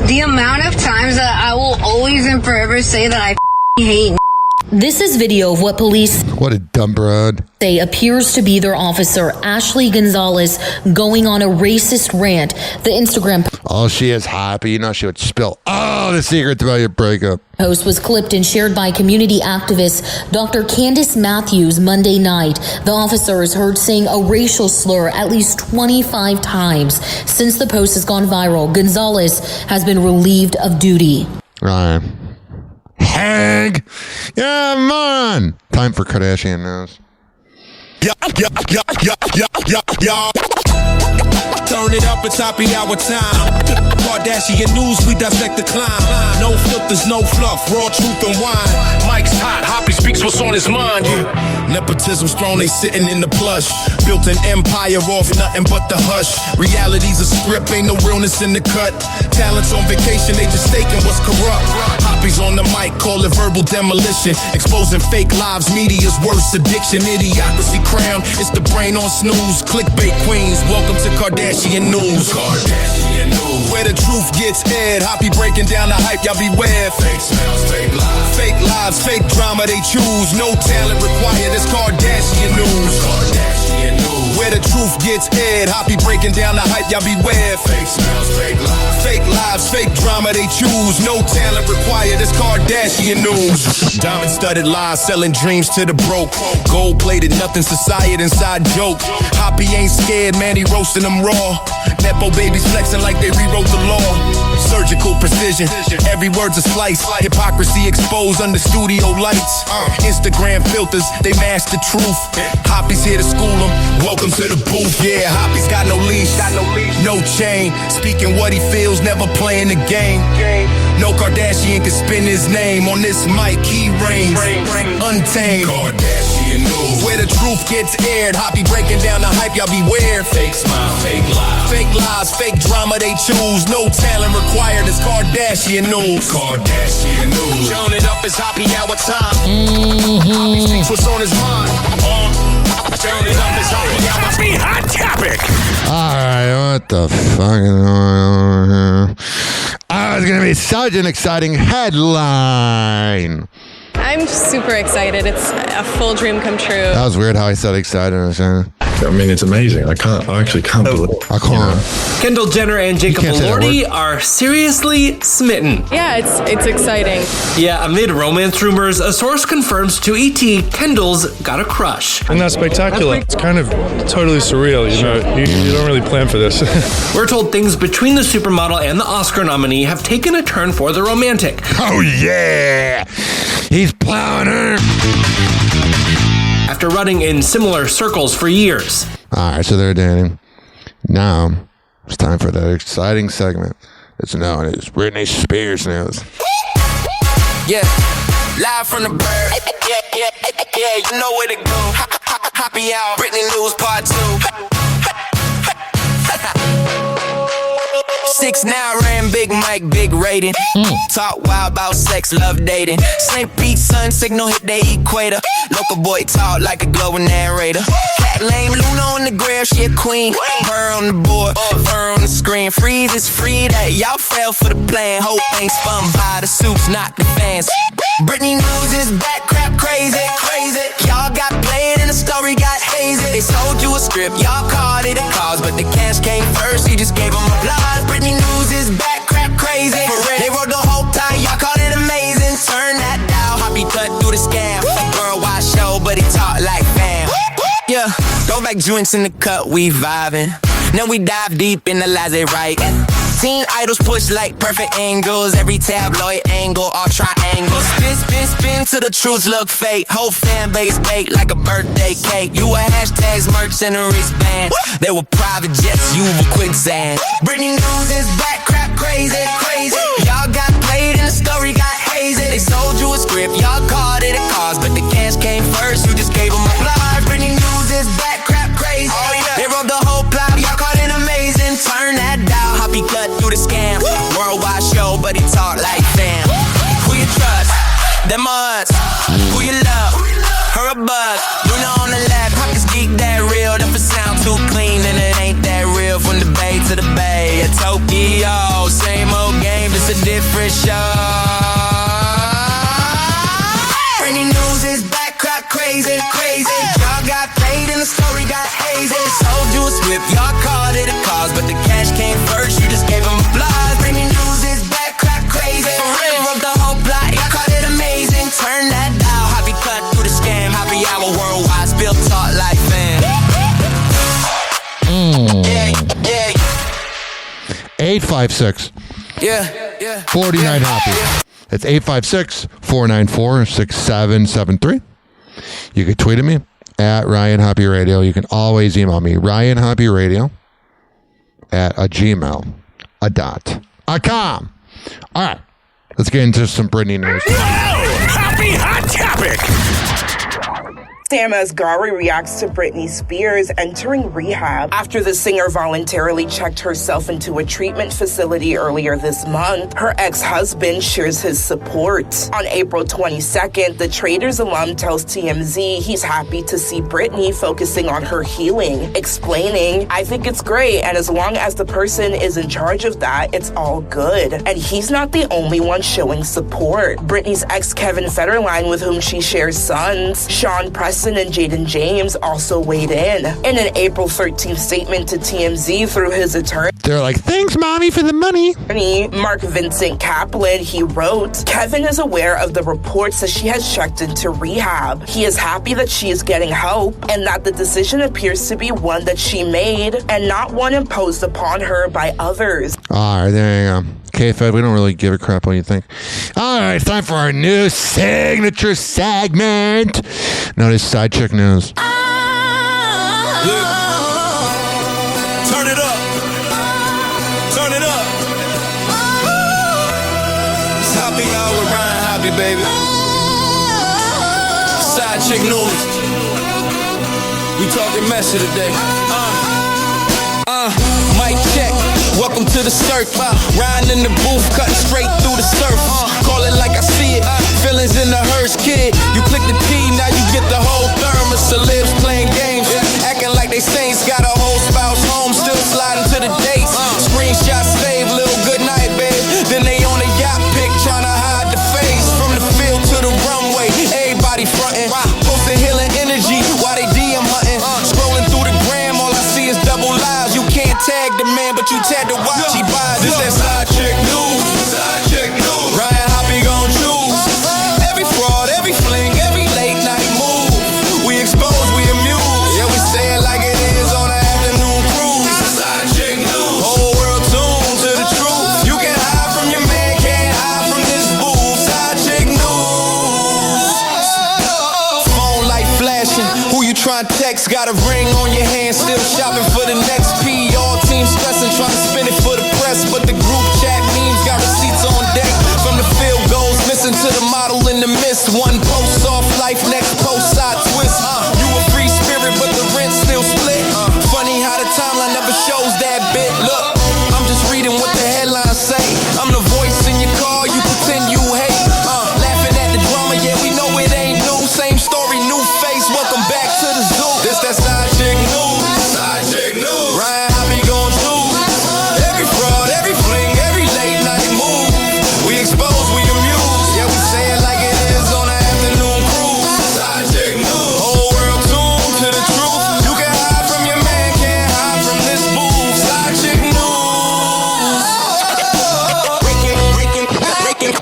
The amount of times that I will always and forever say that I hate. This is video of what police What a dumb broad. say appears to be their officer, Ashley Gonzalez, going on a racist rant. The Instagram Oh, she is happy. You know she would spill all the secrets about your breakup. post was clipped and shared by community activist Dr. Candace Matthews Monday night. The officer is heard saying a racial slur at least 25 times. Since the post has gone viral, Gonzalez has been relieved of duty. Right. Hag! Yeah, man! Time for Kardashian news. Turn it up, it's happy hour time. Kardashian news, we dissect the climb. No filters, no fluff, raw truth and wine. Mike's hot, Hoppe speaks what's on his mind. Nepotism's throne, they sitting in the plush. Built an empire off nothing but the hush. Reality's a script, ain't no realness in the cut. Talents on vacation, they just staking what's corrupt. Hoppe's on the mic, call it verbal demolition. Exposing fake lives, media's worst addiction. Idiocracy crown, it's the brain on snooze. Clickbait queens, welcome to Kardashian news. Kardashian news. Where the truth gets aired, Hoppe breaking down the hype, y'all beware. Fake smells, fake lies. Fake lives, fake drama they choose. No talent required, it's Kardashian news. Kardashian news. Where the truth gets aired, Hoppe breaking down the hype, y'all beware. Fake smells, fake lies. Fake lives, fake drama they choose. No talent required, it's Kardashian news. Diamond-studded lies, selling dreams to the broke. Gold-plated, nothing society inside joke. Hoppe ain't scared, man, he roasting them raw. Nepo babies flexing like they rewrote the law. Surgical precision, every word's a slice. Hypocrisy exposed under studio lights. Instagram filters, they mask the truth. Hoppe's here to school them. Welcome to the booth. Yeah, Hoppe's got no leash, no chain. Speaking what he feels, never playing the game. No Kardashian can spin his name. On this mic, he reigns untamed. Kardashian news. Where the truth gets aired, Hoppe breaking down the hype, y'all beware. Fake smile, fake lies. Fake lies, fake drama they choose. No talent required, it's Kardashian news. Kardashian news. Turn it up, it's Hoppe hour time. Hoppe speaks what's on his mind. Turn it up, it's Hoppe hour. Happy Hot Topic! Alright, what the fuck is going on here? Oh, it's going to be such an exciting headline. I I'm super excited. It's a full dream come true. That was weird how I said excited. I mean, it's amazing. I actually can't believe it. I can't. Kendall Jenner and Jacob Elordi are seriously smitten. Yeah, it's exciting. Yeah, amid romance rumors, a source confirms to ET Kendall's got a crush. Isn't that spectacular? It's kind of totally surreal, you know. You don't really plan for this. We're told things between the supermodel and the Oscar nominee have taken a turn for the romantic. Oh, yeah! He's plowing her! After running in similar circles for years. All right, so they're dating. Now, it's time for that exciting segment. It's known as Britney Spears News. Yeah, live from the bird. Yeah, you know where to go. Hoppy out, Britney News Part 2. 6'9" ran Big Mike, big rating. Talk wild about sex, love dating. St. Pete, sun signal hit the equator. Local boy talk like a glowing narrator. Cat lame, Luna on the grill, she a queen. Her on the board, her on the screen. Freeze is free, that y'all fell for the plan. Whole thing spun by the suits, not the fans. Britney News is back, crap crazy. Y'all got played and the story got hazy. They sold you a script, y'all called it a cause, but the cash came first, you just gave them applause. Britney News is back, crap crazy. They wrote the whole time, y'all called it amazing. Turn that dial, Hoppy cut through the scam. Worldwide show, but he talk like fam. Yeah, throwback joints in the cut, we vibing. Now we dive deep in the lies they write. Teen idols push like perfect angles. Every tabloid angle, all triangles. Spin till the truth look fake. Whole fan base baked like a birthday cake. You were hashtags, merch, and a wristband. They were private jets, you were quicksand. Britney News is back, crap crazy. Y'all got played and the story got hazy. They sold you a script, y'all called it a cause, but the cash came first, you just gave them applause. Britney News is back, crap crazy. Oh, yeah. They wrote the whole plot, y'all called it amazing. Turn that dial, Hoppy cut through the scam. Worldwide show, but he talk like fam. Who you trust? Them us. Who you love? Her a bug. Luna on the left, Pockets geek that real. If it sound too clean, then it ain't that real. From the Bay to the Bay, at Tokyo. Same old game, just a different show. Britney News is back, crap crazy. Y'all got played and the story got hazy. Sold you a script, y'all called it a cause, but the cash came first, you just gave them applause. Britney News is back, crap crazy. For real, wrote the whole plot, y'all called it amazing. Turn that dial, Hoppy cut through the scam. Happy hour worldwide, spill talk like fam. 856. Yeah. 49 Happy. It's 856-494-6773. You can tweet at me at Ryan Hoppe Radio. You can always email me, ryanhopperadio@gmail.com. All right, let's get into some Britney news. Happy Hot Topic. Sam Asghari reacts to Britney Spears entering rehab after the singer voluntarily checked herself into a treatment facility earlier this month. Her ex-husband shares his support. On April 22nd, the Traders alum tells TMZ he's happy to see Britney focusing on her healing, explaining, "I think it's great, and as long as the person is in charge of that, it's all good." And he's not the only one showing support. Britney's ex Kevin Federline, with whom she shares sons, Sean Preston and Jaden James, also weighed in. In an April 13th statement to TMZ through his attorney, they're like, "Thanks, Mommy, for the money." Mark Vincent Kaplan, he wrote, "Kevin is aware of the reports that she has checked into rehab. He is happy that she is getting help and that the decision appears to be one that she made and not one imposed upon her by others." All right, there you go. K-Fed, we don't really give a crap what you think. All right, it's time for our new signature segment. Notice Side Chick News. Turn it up. Turn it up. It's Hoppy Hour with Ryan Hoppy, baby. Side Chick News. We talking messy today. Mic check. Welcome to the circle. Riding in the booth, cutting straight through the surface. Call it like I see it. Feelings in the hearse, kid. You click the T, now you get the whole thermos. Celebs playing games, acting like they saints. Got a whole spouse home, still sliding to the dates. Screenshot save, little good night, babe. Then they on a yacht pic, trying to hide the face. From the field to the runway, but you tend to watch. She buys this that side chick news. Side chick news. Ryan Hoppe gon' choose. Every fraud, every fling, every late night move. We expose, we amuse. Yeah, we say it like it is on an afternoon cruise. Side chick news. Whole world tuned to the truth. You can hide from your man, can't hide from this booth. Side chick news. Phone light flashing. Who you trying to text? Got a ring on your hand, still shopping for the next P. All team stressing, trying to spin it for the press, but the group chat memes got receipts on deck. From the field goals, missing to the model in the mist. One post off life, next post side twist. You a free spirit, but the rent still split. Funny how the timeline never shows that bit. Look, I'm just reading what the headlines say. I'm the voice in your car, you pretend you hate. Laughing at the drama, yeah, we know it ain't new. Same story, new face, welcome back to the zoo. This that side chick news. Side chick news. Ryan Hoppe gon' choose. Every fraud, every fling, every late night move. We expose, we amuse. Yeah, we say it like it is on an afternoon cruise. Side chick news. Whole world tuned to the truth. You can hide from your man, can't hide from this booth. Side chick news. Breaking.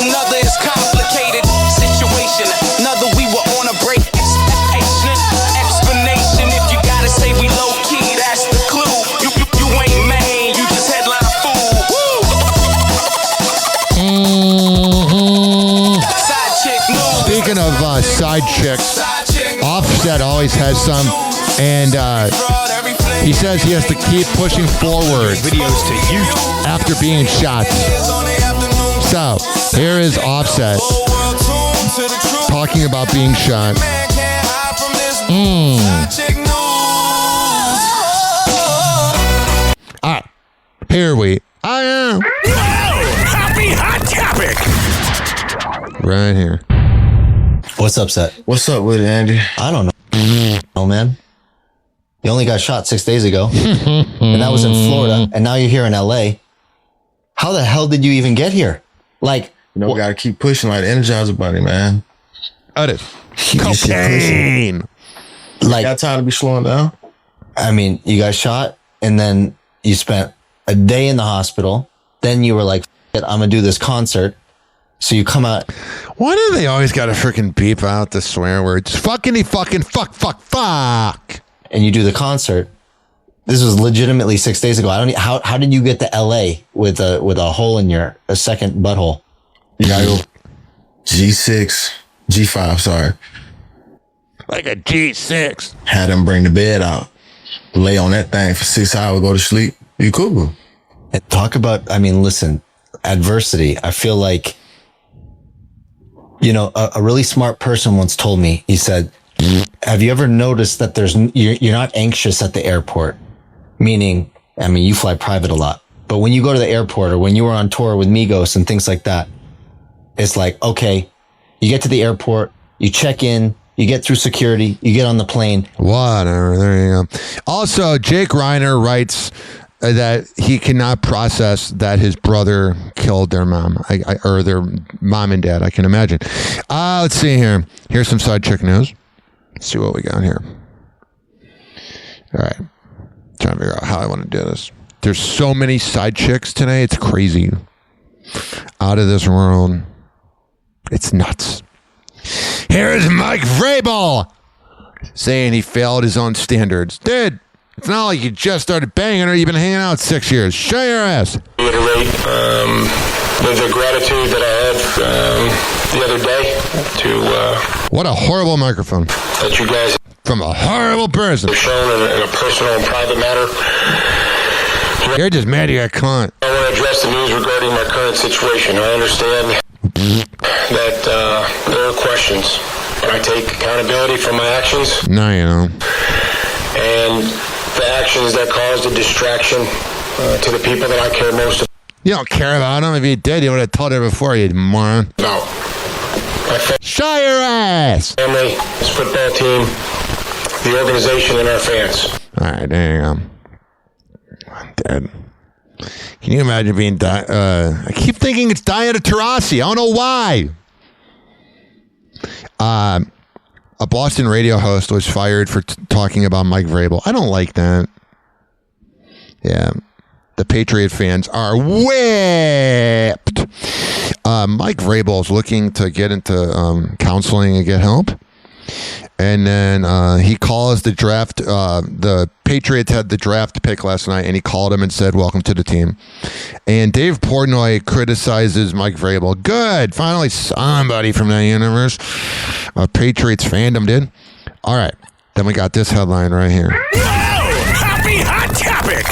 Another is complicated situation. Another we were on a break. Explanation. If you gotta say we low key, that's the clue. You ain't main, you just headline fool. Side chick news. Speaking of side chicks, Offset always has some, and he says he has to keep pushing forward Videos to YouTube. after being shot. So here is Offset talking about being shot. All right, here we are. Happy Hot Topic. Right here. What's upset? What's up with it, Andy? I don't know. Oh, man. You only got shot 6 days ago, and that was in Florida, and now you're here in LA. How the hell did you even get here? Like, we gotta keep pushing like the Energizer Bunny, man. That is cocaine. Like, got time to be slowing down. I mean, you got shot, and then you spent a day in the hospital. Then you were like, I'm gonna do this concert. So you come out. Why do they always gotta freaking beep out the swear words? Fuck. And you do the concert. This was legitimately 6 days ago. How did you get to LA with a hole in your second butthole? You gotta go G6, G5, sorry. Like a G6. Had him bring the bed out. Lay on that thing for 6 hours, go to sleep. You cool. And talk about, listen, adversity. I feel like, a really smart person once told me, he said, have you ever noticed that you're not anxious at the airport? Meaning, you fly private a lot, but when you go to the airport or when you were on tour with Migos and things like that, it's like, okay, you get to the airport, you check in, you get through security, you get on the plane. Whatever. There you go. Also, Jake Reiner writes that he cannot process that his brother killed their mom, or their mom and dad. I can imagine. Let's see here. Here's some side chick news. Let's see what we got here. All right. Trying to figure out how I want to do this. There's so many side chicks today. It's crazy. Out of this world. It's nuts. Here's Mike Vrabel saying he failed his own standards. Dude, it's not like you just started banging her. You've been hanging out 6 years. Show your ass. Reiterate the gratitude that I had the other day to... what a horrible microphone. That you guys... From a horrible person. ...shown in a personal and private matter. You're just mad you got caught. I want to address the news regarding my current situation. I understand that there are questions, but I take accountability for my actions. No, you don't. And the actions that caused a distraction to the people that I care most about. You don't care about them. If you did, you would have told her before, you moron. No. Shut your ass! Family, this football team, the organization, and our fans. All right, there you go. I'm dead. Can you imagine being I keep thinking it's Diana Taurasi. I don't know why. A Boston radio host was fired for talking about Mike Vrabel. I don't like that. Yeah. The Patriot fans are whipped. Mike Vrabel's looking to get into counseling and get help. And then he calls the draft. The Patriots had the draft pick last night, and he called him and said, "Welcome to the team." And Dave Portnoy criticizes Mike Vrabel. Good. Finally, somebody from that universe of Patriots fandom did. All right. Then we got this headline right here. Happy Hot Topic!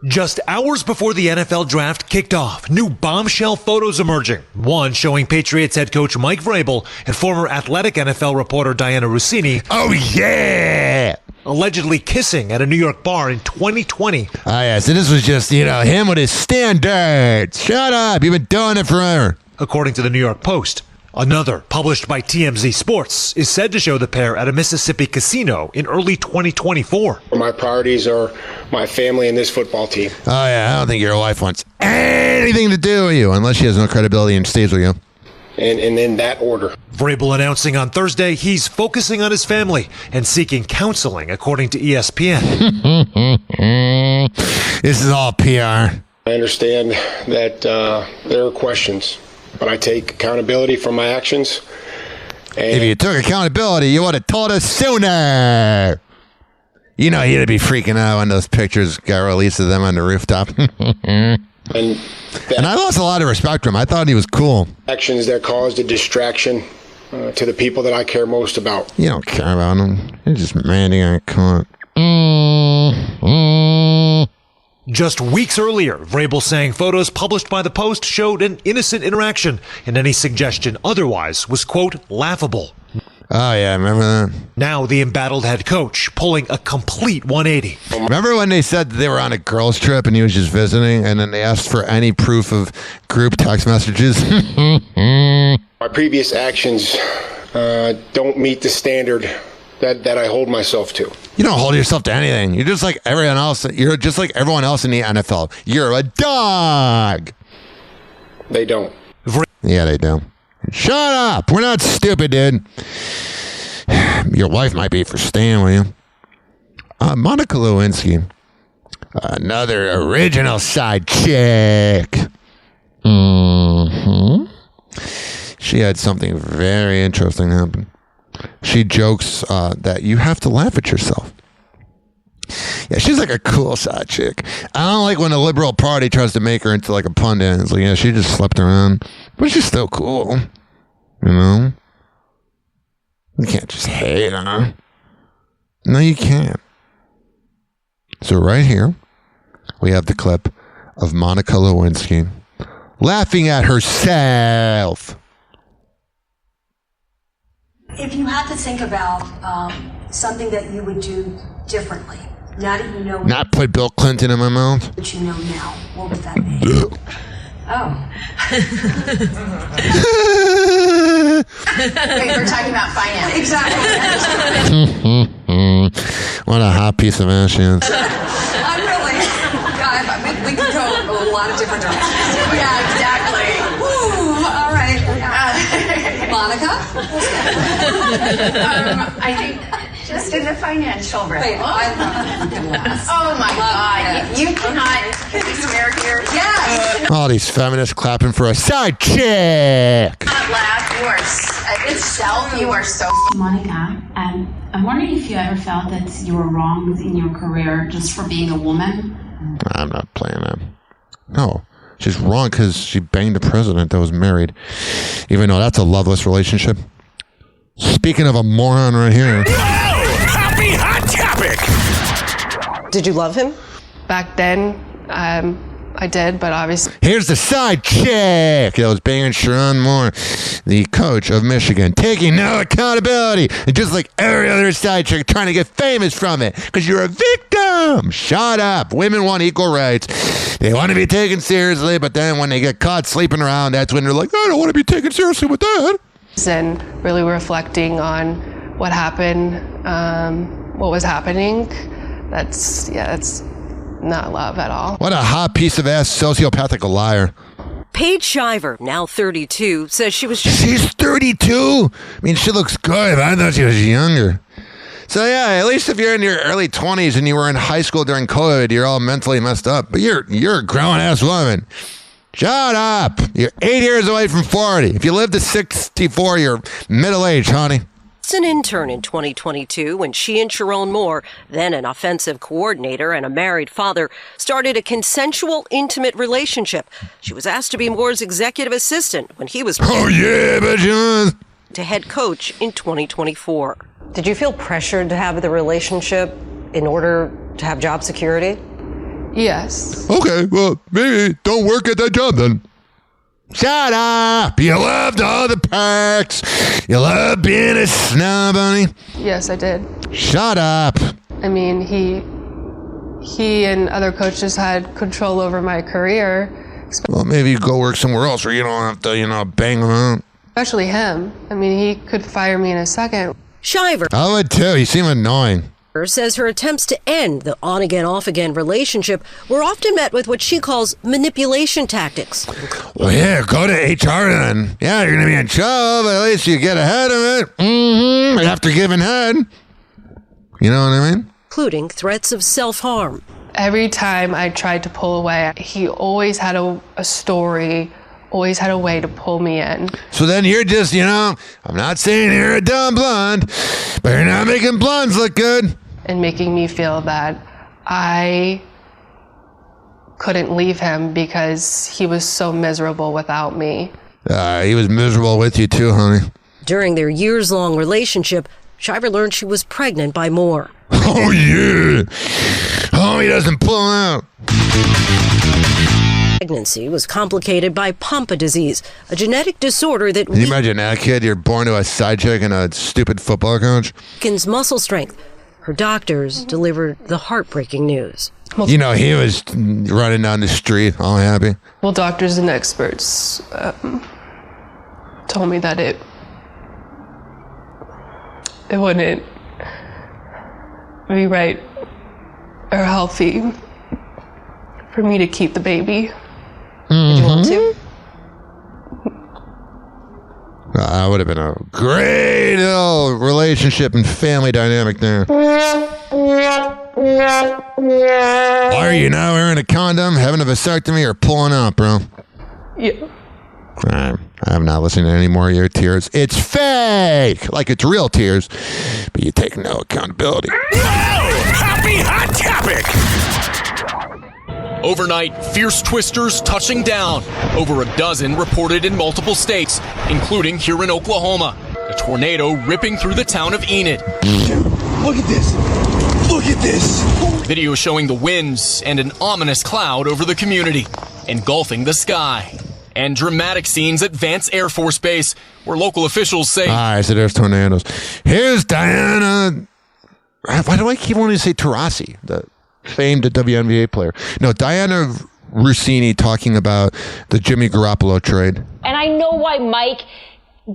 Just hours before the NFL draft kicked off, new bombshell photos emerging. One showing Patriots head coach Mike Vrabel and former Athletic NFL reporter Diana Rossini. Oh, yeah! Allegedly kissing at a New York bar in 2020. Oh, yeah. So this was just, him with his standards. Shut up. You've been doing it forever. According to the New York Post. Another, published by TMZ Sports, is said to show the pair at a Mississippi casino in early 2024. My priorities are my family and this football team. Oh, yeah, I don't think your wife wants anything to do with you unless she has no credibility and stays with you. And in that order. Vrabel announcing on Thursday he's focusing on his family and seeking counseling, according to ESPN. This is all PR. I understand that there are questions, but I take accountability for my actions. And if you took accountability, you would have told us sooner. You'd be freaking out when those pictures got released of them on the rooftop. And I lost a lot of respect for him. I thought he was cool. Actions that caused a distraction to the people that I care most about. You don't care about him. You're just mad he got caught. Just weeks earlier, Vrabel saying photos published by the Post showed an innocent interaction, and any suggestion otherwise was, quote, laughable. Oh, yeah, remember that? Now the embattled head coach pulling a complete 180. Remember when they said they were on a girls' trip and he was just visiting, and then they asked for any proof of group text messages? My previous actions don't meet the standard that I hold myself to. You don't hold yourself to anything. You're just like everyone else. You're just like everyone else in the NFL. You're a dog. They don't. Yeah, they do. Shut up. We're not stupid, dude. Your wife might be for staying with you. Monica Lewinsky. Another original side chick. She had something very interesting happen. She jokes that you have to laugh at yourself. Yeah, she's like a cool side chick. I don't like when the liberal party tries to make her into like a pundit. It's like, yeah, she just slept around. But she's still cool. You can't just hate on her. No, you can't. So right here, we have the clip of Monica Lewinsky laughing at herself. If you had to think about something that you would do differently, now that you know... Not put Bill Clinton in my mouth? What you know now, what would that be? Oh. Wait, we're talking about finance. Exactly. What a hot piece of ass she is. I'm really... we could go a lot of different directions. Yeah, exactly. Ooh, all right. Monica? I think just in the financial realm. Wait, I love Oh my God. You cannot swear here. Yes. All these feminists clapping for a side chick. Not laugh. You are itself. You are so. Monica, I'm wondering if you ever felt that you were wrong in your career just for being a woman? I'm not playing that. No. She's wrong because she banged a president that was married. Even though that's a loveless relationship. Speaking of a moron right here. Happy Hot Topic! Did you love him? Back then, I did, but obviously... Here's the side chick that was banging Sharon Moore, the coach of Michigan, taking no accountability. And just like every other side chick trying to get famous from it because you're a victim. Shut up. Women want equal rights. They want to be taken seriously, but then when they get caught sleeping around, that's when they're like, I don't want to be taken seriously with that. And really reflecting on what happened, what was happening. That's not love at all. What a hot piece of ass sociopathic liar. Paige Shiver, now 32, says she was just... She's 32? I mean, she looks good. I thought she was younger. So yeah, at least if you're in your early 20s and you were in high school during COVID, you're all mentally messed up. But you're a grown-ass woman. Shut up. You're 8 years away from 40. If you live to 64, you're middle-aged, honey. An intern in 2022 when she and Sharon Moore, then an offensive coordinator and a married father, started a consensual, intimate relationship. She was asked to be Moore's executive assistant when he was bitches, to head coach in 2024. Did you feel pressured to have the relationship in order to have job security? Yes. Okay, well, maybe don't work at that job then. Shut up! You loved all the perks. You love being a snob, honey. Yes, I did. Shut up. I mean, he and other coaches had control over my career. Well, maybe you go work somewhere else where you don't have to, bang them out. Especially him. I mean, he could fire me in a second. Shiver. I would too. You seem annoying. Says her attempts to end the on-again, off-again relationship were often met with what she calls manipulation tactics. Well, yeah, go to HR then. Yeah, you're going to be in trouble, but at least you get ahead of it. Mm-hmm. After giving head. You know what I mean? Including threats of self-harm. Every time I tried to pull away, he always had a story, always had a way to pull me in. So then you're just, I'm not saying you're a dumb blonde, but you're not making blondes look good. And making me feel that I couldn't leave him because he was so miserable without me. He was miserable with you too, honey. During their years-long relationship, Shiver learned she was pregnant by Moore. Oh, yeah. Oh, he doesn't pull out. Pregnancy was complicated by Pompe disease, a genetic disorder that Can you imagine that kid? You're born to a side chick and a stupid football coach. Weakens muscle strength. Her doctors delivered the heartbreaking news. He was running down the street all happy. Well, doctors and experts told me that it wouldn't be right or healthy for me to keep the baby. Did you want to? That would have been a great little relationship and family dynamic there. Why are you now wearing a condom, having a vasectomy, or pulling out, bro? Yeah. I'm not listening to any more of your tears. It's fake! Like it's real tears, but you take no accountability. Happy Hot Topic! Overnight, fierce twisters touching down. Over a dozen reported in multiple states, including here in Oklahoma. A tornado ripping through the town of Enid. Look at this! Look at this! Video showing the winds and an ominous cloud over the community, engulfing the sky. And dramatic scenes at Vance Air Force Base, where local officials say... All right, so there's tornadoes. Here's Diana... Why do I keep wanting to say Taurasi, the famed WNBA player? No, Diana Rossini talking about the Jimmy Garoppolo trade. And I know why Mike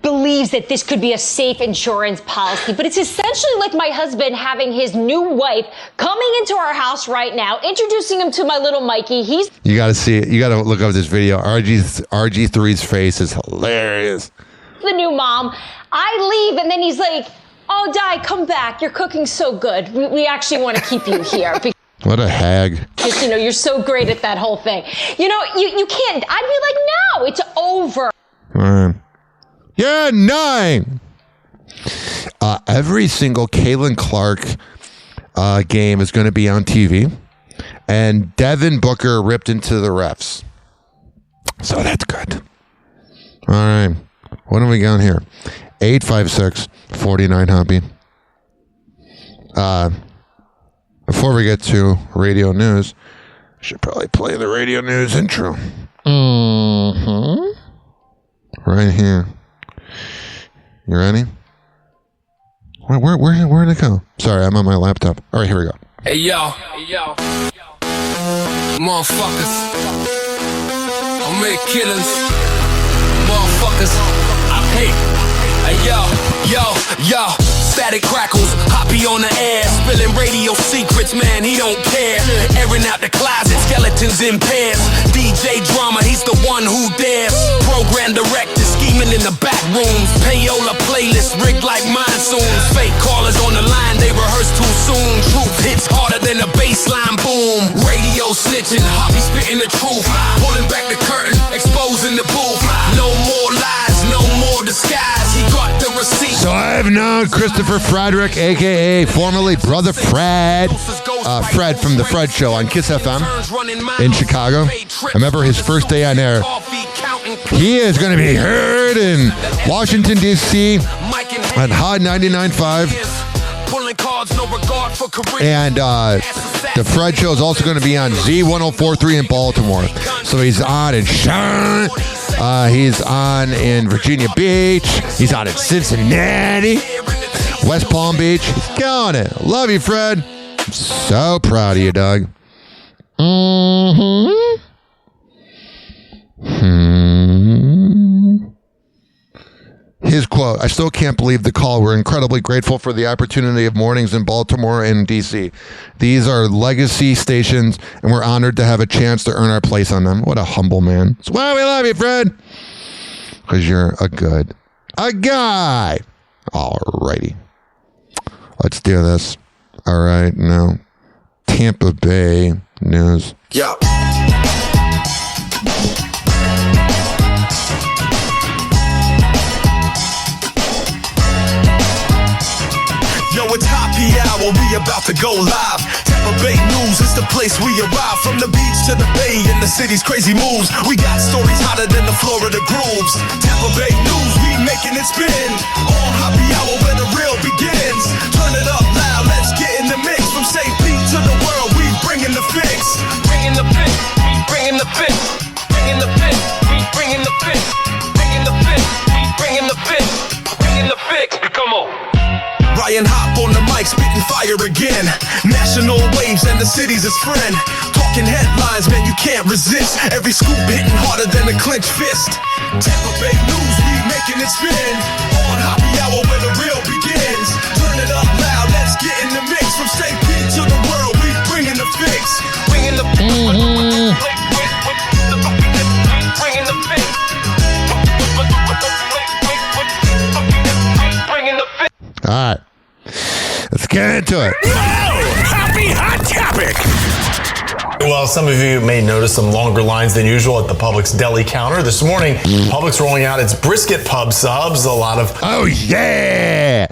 believes that this could be a safe insurance policy, but it's essentially like my husband having his new wife coming into our house right now, introducing him to my little Mikey. You got to see it. You got to look up this video. RG3's face is hilarious. The new mom. I leave and then he's like, "Oh, Di, come back. You're cooking so good. We actually want to keep you here." What a hag. Because, you're so great at that whole thing. You can't. I'd be like, no, it's over. Yeah, 9. Every single Caitlin Clark game is going to be on TV. And Devin Booker ripped into the refs. So that's good. All right. What do we got here? 856-49-HOPPY. Before we get to radio news, I should probably play the radio news intro. Right here. You ready? Where did it go? Sorry, I'm on my laptop. All right, here we go. Hey, yo. Motherfuckers. I'll make killers. Motherfuckers. I hate. Hey, yo. Static crackles, Hoppe on the air, spilling radio secrets, man, he don't care. Airing out the closet, skeletons in pairs. DJ drama, he's the one who dares. Program director, scheming in the back rooms. Payola playlist rigged like monsoons. Fake callers on the line, they rehearse too soon. Truth hits harder than a baseline boom. Radio snitching, Hoppe spitting the truth. Pulling back the curtain, exposing the booth. No more lies, no more disguise. He got the receipt. So I've known Christopher Frederick, a.k.a. formerly Brother Fred. Fred from The Fred Show on Kiss FM in Chicago. I remember his first day on air. He is going to be heard in Washington, D.C. on Hot 99.5. And The Fred Show is also going to be on Z1043 in Baltimore. So he's on in Sean. He's on in Virginia Beach. He's on in Cincinnati. West Palm Beach. He's killing it. Love you, Fred. I'm so proud of you, dog. His quote, I still can't believe the call. We're incredibly grateful for the opportunity of mornings in Baltimore and D.C. These are legacy stations, and we're honored to have a chance to earn our place on them. What a humble man. That's why we love you, Fred. Because you're a guy. Alrighty. Let's do this. All right, now, Tampa Bay news. Yeah. Yo, it's Hoppe Hour, we about to go live. Tampa Bay News is the place we arrive. From the beach to the bay and the city's crazy moves. We got stories hotter than the Florida grooves. Tampa Bay News, we making it spin. On Hoppe Hour where the real begins. Turn it up loud, let's get in the mix. From St. Pete to the world, we bringing the fix. Bringing the fix, we bringing the fix. Bringing the fix, we bringing the fix. Bringing the fix, we bringing the fix. Bringing the fix, come on. Ryan Hoppe on the mic, spitting fire again. National waves and the city's his friend. Talking headlines, man, you can't resist. Every scoop hitting harder than a clenched fist. Tampa Bay News, we making it spin. On Hoppe Hour where the real begins. Turn it up loud, let's get in the mix. From St. Pete to the world, we bringing the fix. Bringing the fix. Bringing the fix. Bringing the fix. All right. Let's get into it. Happy Hot Topic. Well, some of you may notice some longer lines than usual at the Publix deli counter. This morning, Publix rolling out its brisket pub subs. A lot of... Oh, yeah.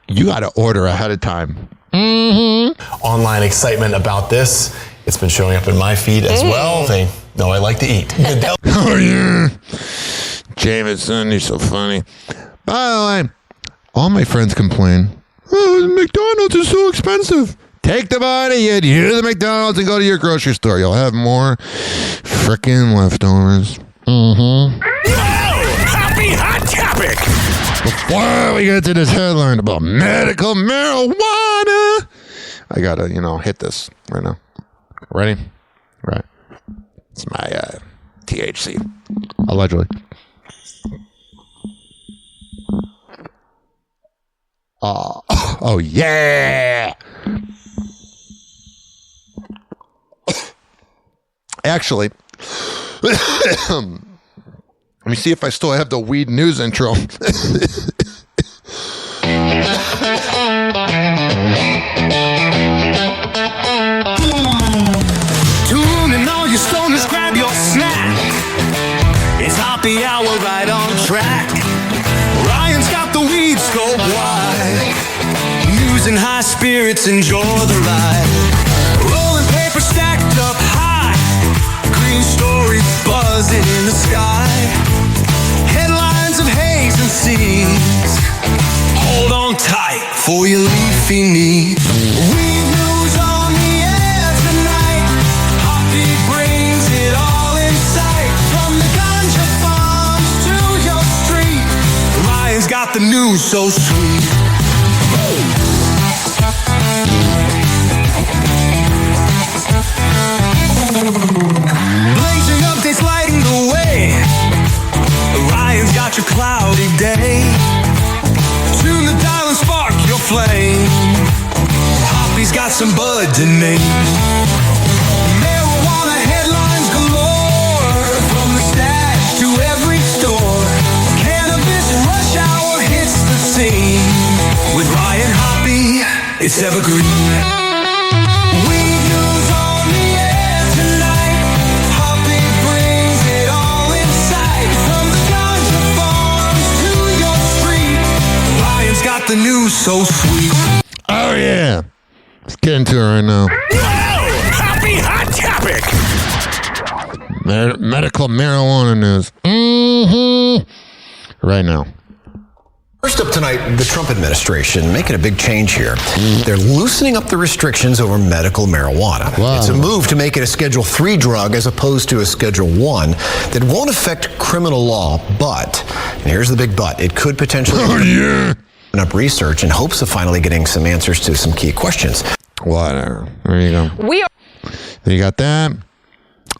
You got to order ahead of time. Online excitement about this. It's been showing up in my feed as well. They know I like to eat. Oh, yeah. Jameson, you're so funny. By the way, all my friends complain. Oh, McDonald's is so expensive. Take the money, get you to the McDonald's and go to your grocery store. You'll have more frickin' leftovers. Happy Hot Topic. Before we get to this headline about medical marijuana, I gotta, hit this right now. Ready? Right. It's my THC. Allegedly. Oh, yeah. Actually, let me see if I still have the weed news intro. Tune in, all you stoners, grab your snack. It's Hoppe Hour right on track. Ryan's got the weed scope wide. News and high spirits, enjoy the ride. Rolling paper stacked up high. Green stories buzzing in the sky. Headlines of haze and seas. Hold on tight for your leafy needs. Weed news on the air tonight. Hoppe brings it all in sight. From the ganja farms to your street. Ryan's got the news so sweet. Blazing updates lighting the way. Ryan's got your cloudy day. Tune the dial and spark your flame. Hoppe's got some bud to name. Marijuana headlines galore. From the stash to every store. Cannabis It's evergreen. News on the air tonight. Hoppe brings it all inside. From the Dodger farms to your street. The Lions got the news so sweet. Oh, yeah. Let's get into it right now. Happy hot topic. Medical marijuana news. Right now. First up tonight, the Trump administration making a big change here. They're loosening up the restrictions over medical marijuana. Wow. It's a move to make it a Schedule 3 drug as opposed to a Schedule 1 that won't affect criminal law, but, and here's the big but, it could potentially open up research in hopes of finally getting some answers to some key questions. Whatever. There you go. Then you got that.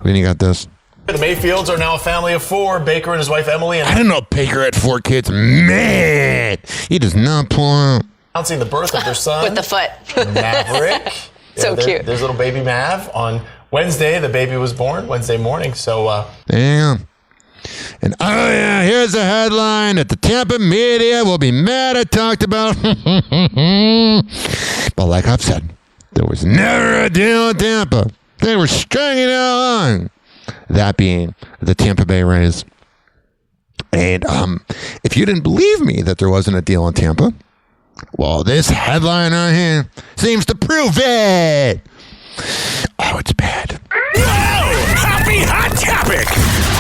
Then you got this. The Mayfields are now a family of 4. Baker and his wife Emily. And I didn't know Baker had 4 kids. Man, he does not pull out. announcing the birth of their son. With the foot. Maverick. So cute. There's little baby Mav. On Wednesday, the baby was born, Wednesday morning. So, Damn. And oh yeah, here's a headline that the Tampa media will be mad I talked about. But like I've said, there was never a deal in Tampa. They were stringing it along. That being the Tampa Bay Rays. And if you didn't believe me that there wasn't a deal in Tampa, well, this headline right here seems to prove it. Oh, it's bad. Happy hot topic.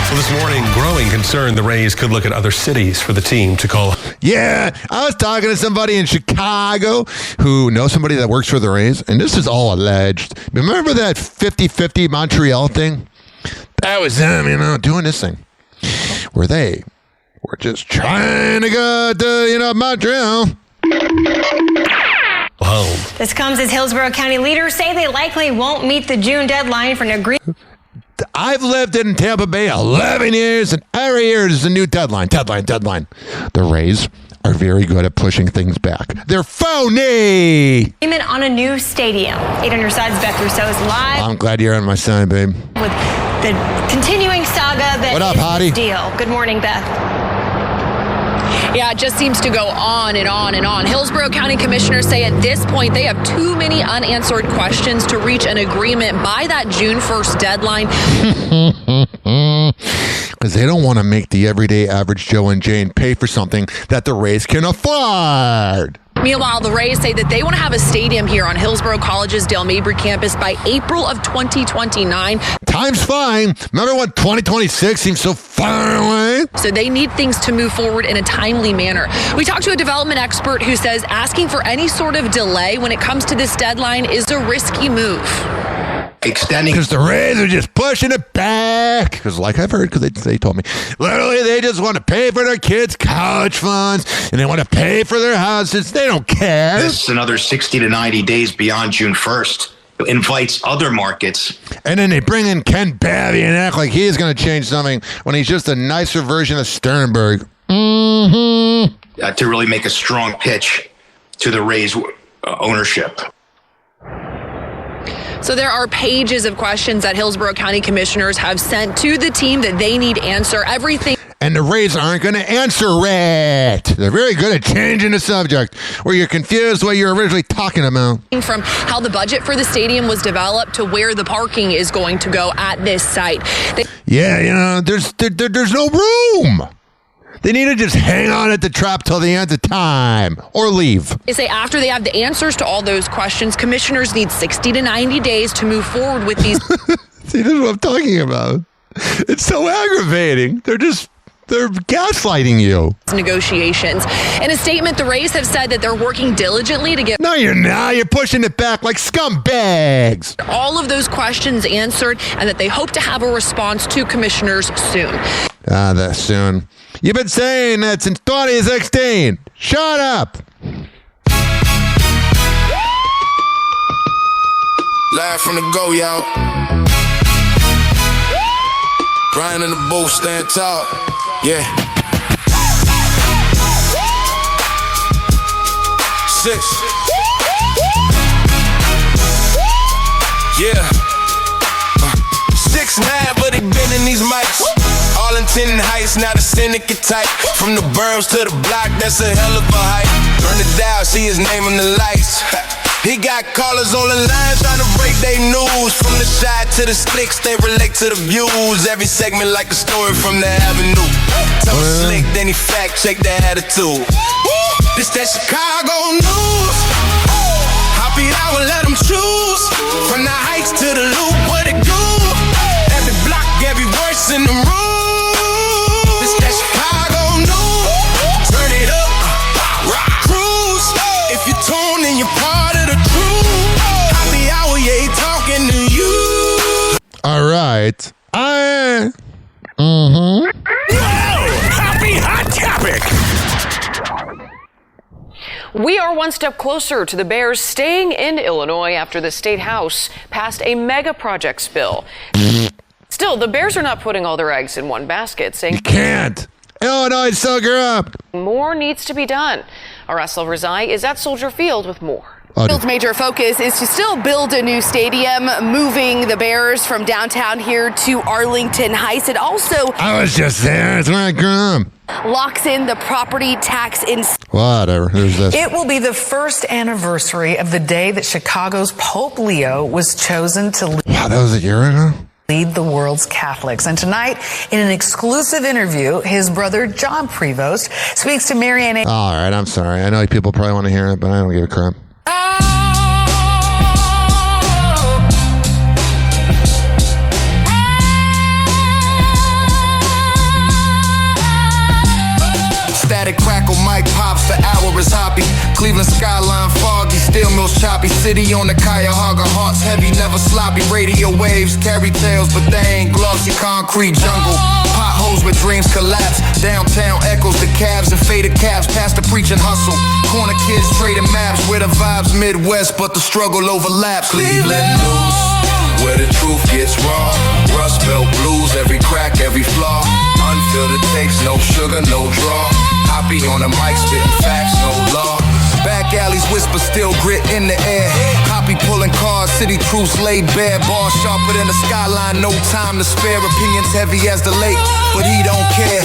Well, this morning, growing concern the Rays could look at other cities for the team to call. Yeah, I was talking to somebody in Chicago who knows somebody that works for the Rays, and this is all alleged. Remember that 50-50 Montreal thing? That was them, doing this thing. Where they were just trying to go to, Montreal. Home. This comes as Hillsborough County leaders say they likely won't meet the June deadline for an agreement. I've lived in Tampa Bay 11 years, and every year there's a new deadline. The Rays are very good at pushing things back. They're phony! Agreement on a new stadium. 8 on your side's Beth Rousseau is live. I'm glad you're on my side, babe. With the continuing saga that what up, is hottie? this deal. Good morning, Beth. Yeah, it just seems to go on and on and on. Hillsborough County commissioners say at this point they have too many unanswered questions to reach an agreement by that June 1st deadline. Because they don't want to make the everyday average Joe and Jane pay for something that the Rays can afford. Meanwhile, the Rays say that they want to have a stadium here on Hillsborough College's Dale Mabry campus by April of 2029. Time's fine. Remember when 2026 seems so far away? So they need things to move forward in a timely manner. We talked to a development expert who says asking for any sort of delay when it comes to this deadline is a risky move. Extending. Because the Rays are just pushing it back. Because like I've heard, because they told me, literally they just want to pay for their kids' college funds and they want to pay for their houses. They don't care. This is another 60 to 90 days beyond June 1st. It invites other markets. And then they bring in Ken Babby and act like he's going to change something when he's just a nicer version of Sternberg. To really make a strong pitch to the Rays ownership. So there are pages of questions that Hillsborough County commissioners have sent to the team that they need answer. Everything. And the Rays aren't going to answer it. They're very good at changing the subject where you're confused what you're originally talking about. From how the budget for the stadium was developed to where the parking is going to go at this site. There's no room. They need to just hang on at the trap till the end of time or leave. They say after they have the answers to all those questions, commissioners need 60 to 90 days to move forward with these. See, this is what I'm talking about. It's so aggravating. They're gaslighting you. Negotiations. In a statement, the Rays have said that they're working diligently to get. No, you're not. You're pushing it back like scumbags. All of those questions answered, and that they hope to have a response to commissioners soon. That soon. You've been saying that since 2016. Shut up. Live from the go, y'all. Brian in the booth, stand tall. Yeah. 6. Yeah. 6'9", but he been in these mics. All Arlington Heights, not a syndicate type. From the burbs to the block, that's a hell of a hike. Turn it down, see his name on the lights. He got callers on the line trying to break their news. From the shot to the sticks, they relate to the views. Every segment like a story from the avenue. Tough slick, then he fact check the attitude. This that Chicago news. Hop it out and let them choose. From the heights to the loop, what it do? Every block, every verse in the room. This that Chicago news. Turn it up, rock, cruise. If you tune in, you're part of the crew. Happy hour, yeah, he talking to you. All right. Happy hot topic. We are one step closer to the Bears staying in Illinois after the state house passed a mega projects bill. Still, the Bears are not putting all their eggs in one basket, saying You can't. Illinois suck her up. more needs to be done. Aracel Rezai is at Soldier Field with more. Field's major focus is to still build a new stadium, moving the Bears from downtown here to Arlington Heights. It also I was just there. It's where I grew up. locks in the property tax in. Whatever. There's this. It will be the first anniversary of the day that Chicago's Pope Leo was chosen to Wow, that was a year ago? lead the world's Catholics. And tonight, in an exclusive interview, his brother John Prevost speaks to Marianne. All right, I'm sorry. I know people probably want to hear it, but I don't give a crap. Static crackle, mic pops, the hour is hoppy. Cleveland skyline foggy, steel mills choppy. City on the Cuyahoga, hearts heavy, never sloppy. Radio waves carry tales, but they ain't glossy. Concrete jungle, potholes where dreams collapse. Downtown echoes the cabs and faded cabs past the preaching hustle. Corner kids trading maps where the vibes Midwest, but the struggle overlaps. Cleveland news, where the truth gets raw. Rust Belt blues, every crack, every flaw. Unfiltered tapes, no sugar, no draw. Hoppy on the mic, spitting facts, no law. Back alleys whisper, still grit in the air. Hoppy pulling cards, city truths laid bare. Bars sharper than the skyline, no time to spare. Opinions heavy as the lake, but he don't care.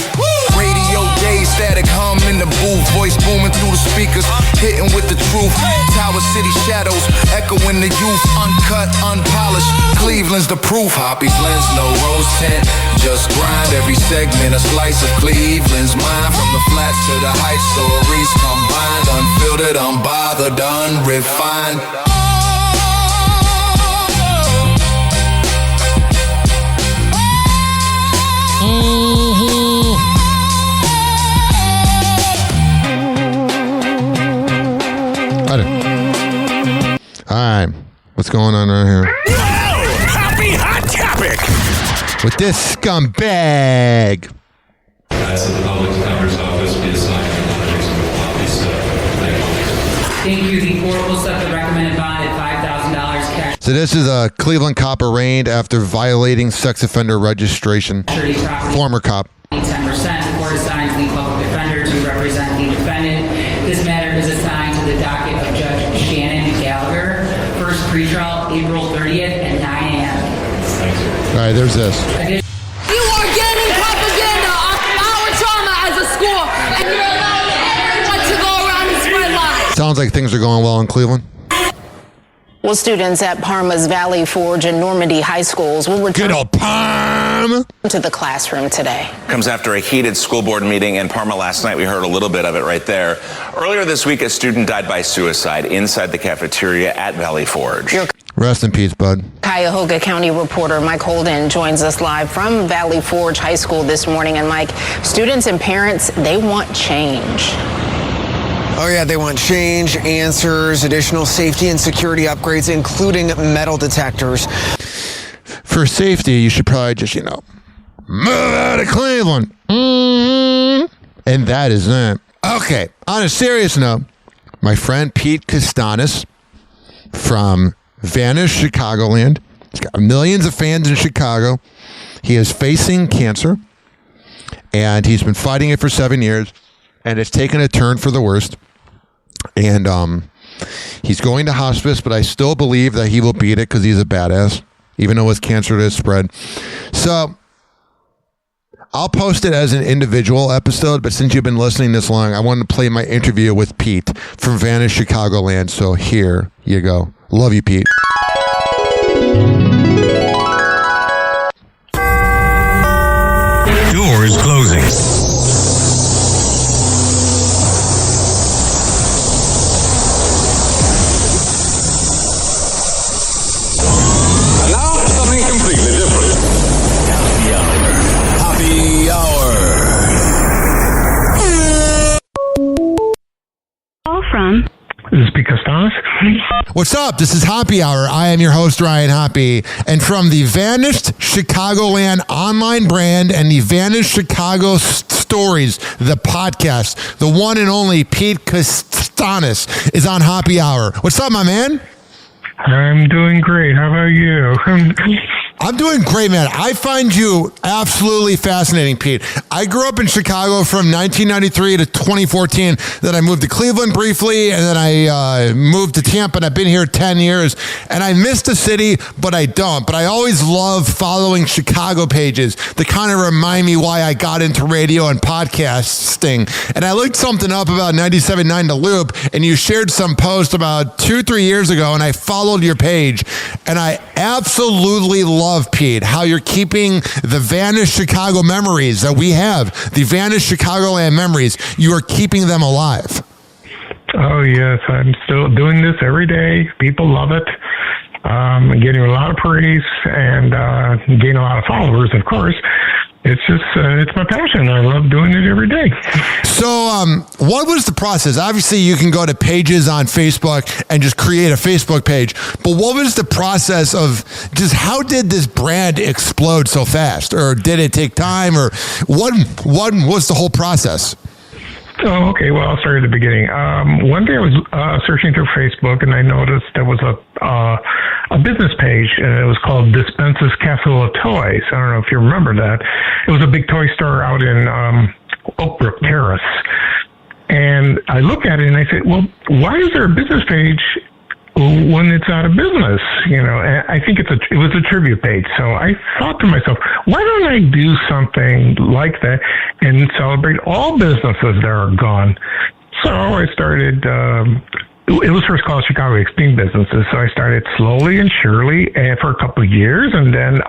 Radio days, static hum in the booth. Voice booming through the speakers, hitting with the truth. Tower City shadows, echoing the youth. Uncut, unpolished, Cleveland's the proof. Hoppy blends, no rose tint, just grind. Every segment a slice of Cleveland's mind. From the flats to the heights, stories combined. Unfiltered, unbothered, unrefined. All right, what's going on right here? Happy hot topic with this scumbag. That's the public defender's office be assigned to projects with copies. Thank you. The court will set the recommended bond at $5,000 cash. So this is a Cleveland cop arraigned after violating sex offender registration. Former cop. 10%. The court assigns the public defender to represent the defendant. This matter is assigned to the docket of Judge Shannon Gallagher. First pretrial, April 30th at 9 a.m. All right, there's this. You are getting propaganda of our trauma as a school, and you're allowing everyone to go around and spread lies. Sounds like things are going well in Cleveland. Well, students at Parma's Valley Forge and Normandy high schools will return to the classroom today. Comes after a heated school board meeting in Parma last night. We heard a little bit of it right there. Earlier this week, a student died by suicide inside the cafeteria at Valley Forge. Rest in peace, bud. Cuyahoga County reporter Mike Holden joins us live from Valley Forge High School this morning. And Mike, students and parents, they want change. Oh, yeah, they want change, answers, additional safety and security upgrades, including metal detectors. For safety, you should probably just, move out of Cleveland. And that is that. Okay, on a serious note, my friend Pete Costanis from Vanish, Chicagoland. He's got millions of fans in Chicago. He is facing cancer, and he's been fighting it for 7 years, and it's taken a turn for the worst. And he's going to hospice, but I still believe that he will beat it because he's a badass, even though his cancer has spread. So I'll post it as an individual episode, but since you've been listening this long, I wanted to play my interview with Pete from Vanished Chicagoland. So here you go. Love you, Pete. Doors closing. Now, something completely different. Happy hour. Call from. This is Pete Costanis. What's up? This is Hoppe Hour. I am your host, Ryan Hoppe. And from the Vanished Chicagoland online brand and the Vanished Chicago Stories, the podcast, the one and only Pete Costanis is on Hoppe Hour. What's up, my man? I'm doing great. How about you? I'm doing great, man. I find you absolutely fascinating, Pete. I grew up in Chicago from 1993 to 2014. Then I moved to Cleveland briefly, and then I moved to Tampa, and I've been here 10 years. And I miss the city, but I don't. But I always love following Chicago pages that kind of remind me why I got into radio and podcasting. And I looked something up about 97.9 The Loop, and you shared some post about 2-3 years ago, and I followed your page, and I absolutely love, Pete, how you're keeping the Vanished Chicago memories that we have, the Vanished Chicagoland memories. You are keeping them alive. Oh, yes. I'm still doing this every day. People love it. I'm getting a lot of praise and getting a lot of followers, of course. It's just, it's my passion. I love doing it every day. So what was the process? Obviously, you can go to pages on Facebook and just create a Facebook page. But what was the process of just how did this brand explode so fast? Or did it take time? Or what was the whole process? Oh, okay. Well, I'll start at the beginning. One day I was searching through Facebook, and I noticed there was a business page, and it was called Dispensa's Castle of Toys. I don't know if you remember that. It was a big toy store out in Oak Brook Terrace. And I look at it, and I say, well, why is there a business page when it's out of business? You know, and I think it was a tribute page. So I thought to myself, why don't I do something like that and celebrate all businesses that are gone? So I started, it was first called Chicago Extinct Businesses. So I started slowly and surely for a couple of years. And then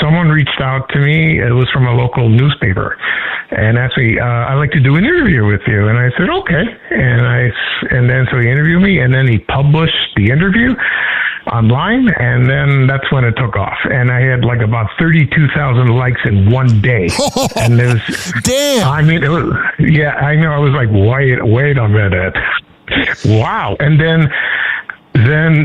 someone reached out to me. It was from a local newspaper. And asked me, I'd like to do an interview with you. And I said, okay. And then so he interviewed me, and then he published the interview online, and then that's when it took off. And I had like about 32,000 likes in one day. And it was, damn. I mean, it was, yeah, I know. I was like, wait a minute. Wow. And then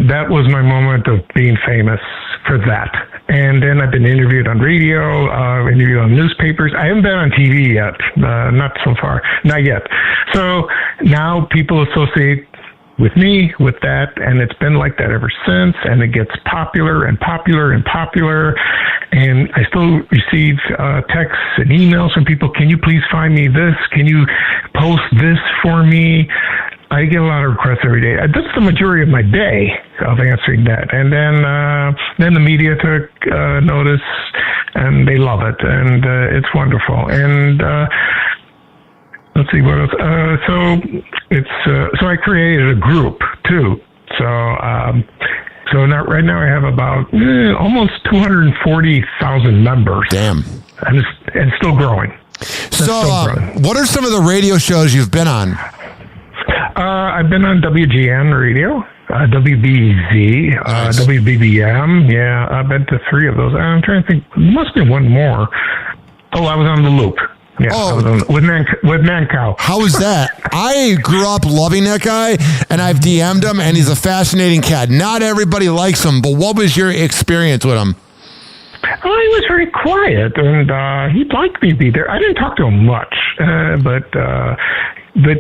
that was my moment of being famous for that. And then I've been interviewed on radio, interviewed on newspapers. I haven't been on TV yet, not so far, not yet. So now people associate with me with that, and it's been like that ever since, and it gets popular and popular and popular. And I still receive texts and emails from people, can you please find me this? Can you post this for me? I get a lot of requests every day. That's the majority of my day of answering that. And then the media took notice, and they love it, and it's wonderful. And let's see what else. So I created a group too. So now right now I have about almost 240,000 members. Damn, and it's still growing. What are some of the radio shows you've been on? I've been on WGN radio, WBZ, WBBM. Yeah, I've been to 3 of those. I'm trying to think. There must be one more. Oh, I was on The Loop. Yeah, I was on, with Mancow. How was that? I grew up loving that guy, and I've DM'd him, and he's a fascinating cat. Not everybody likes him, but what was your experience with him? Oh, he was very quiet, and he'd like me to be there. I didn't talk to him much, but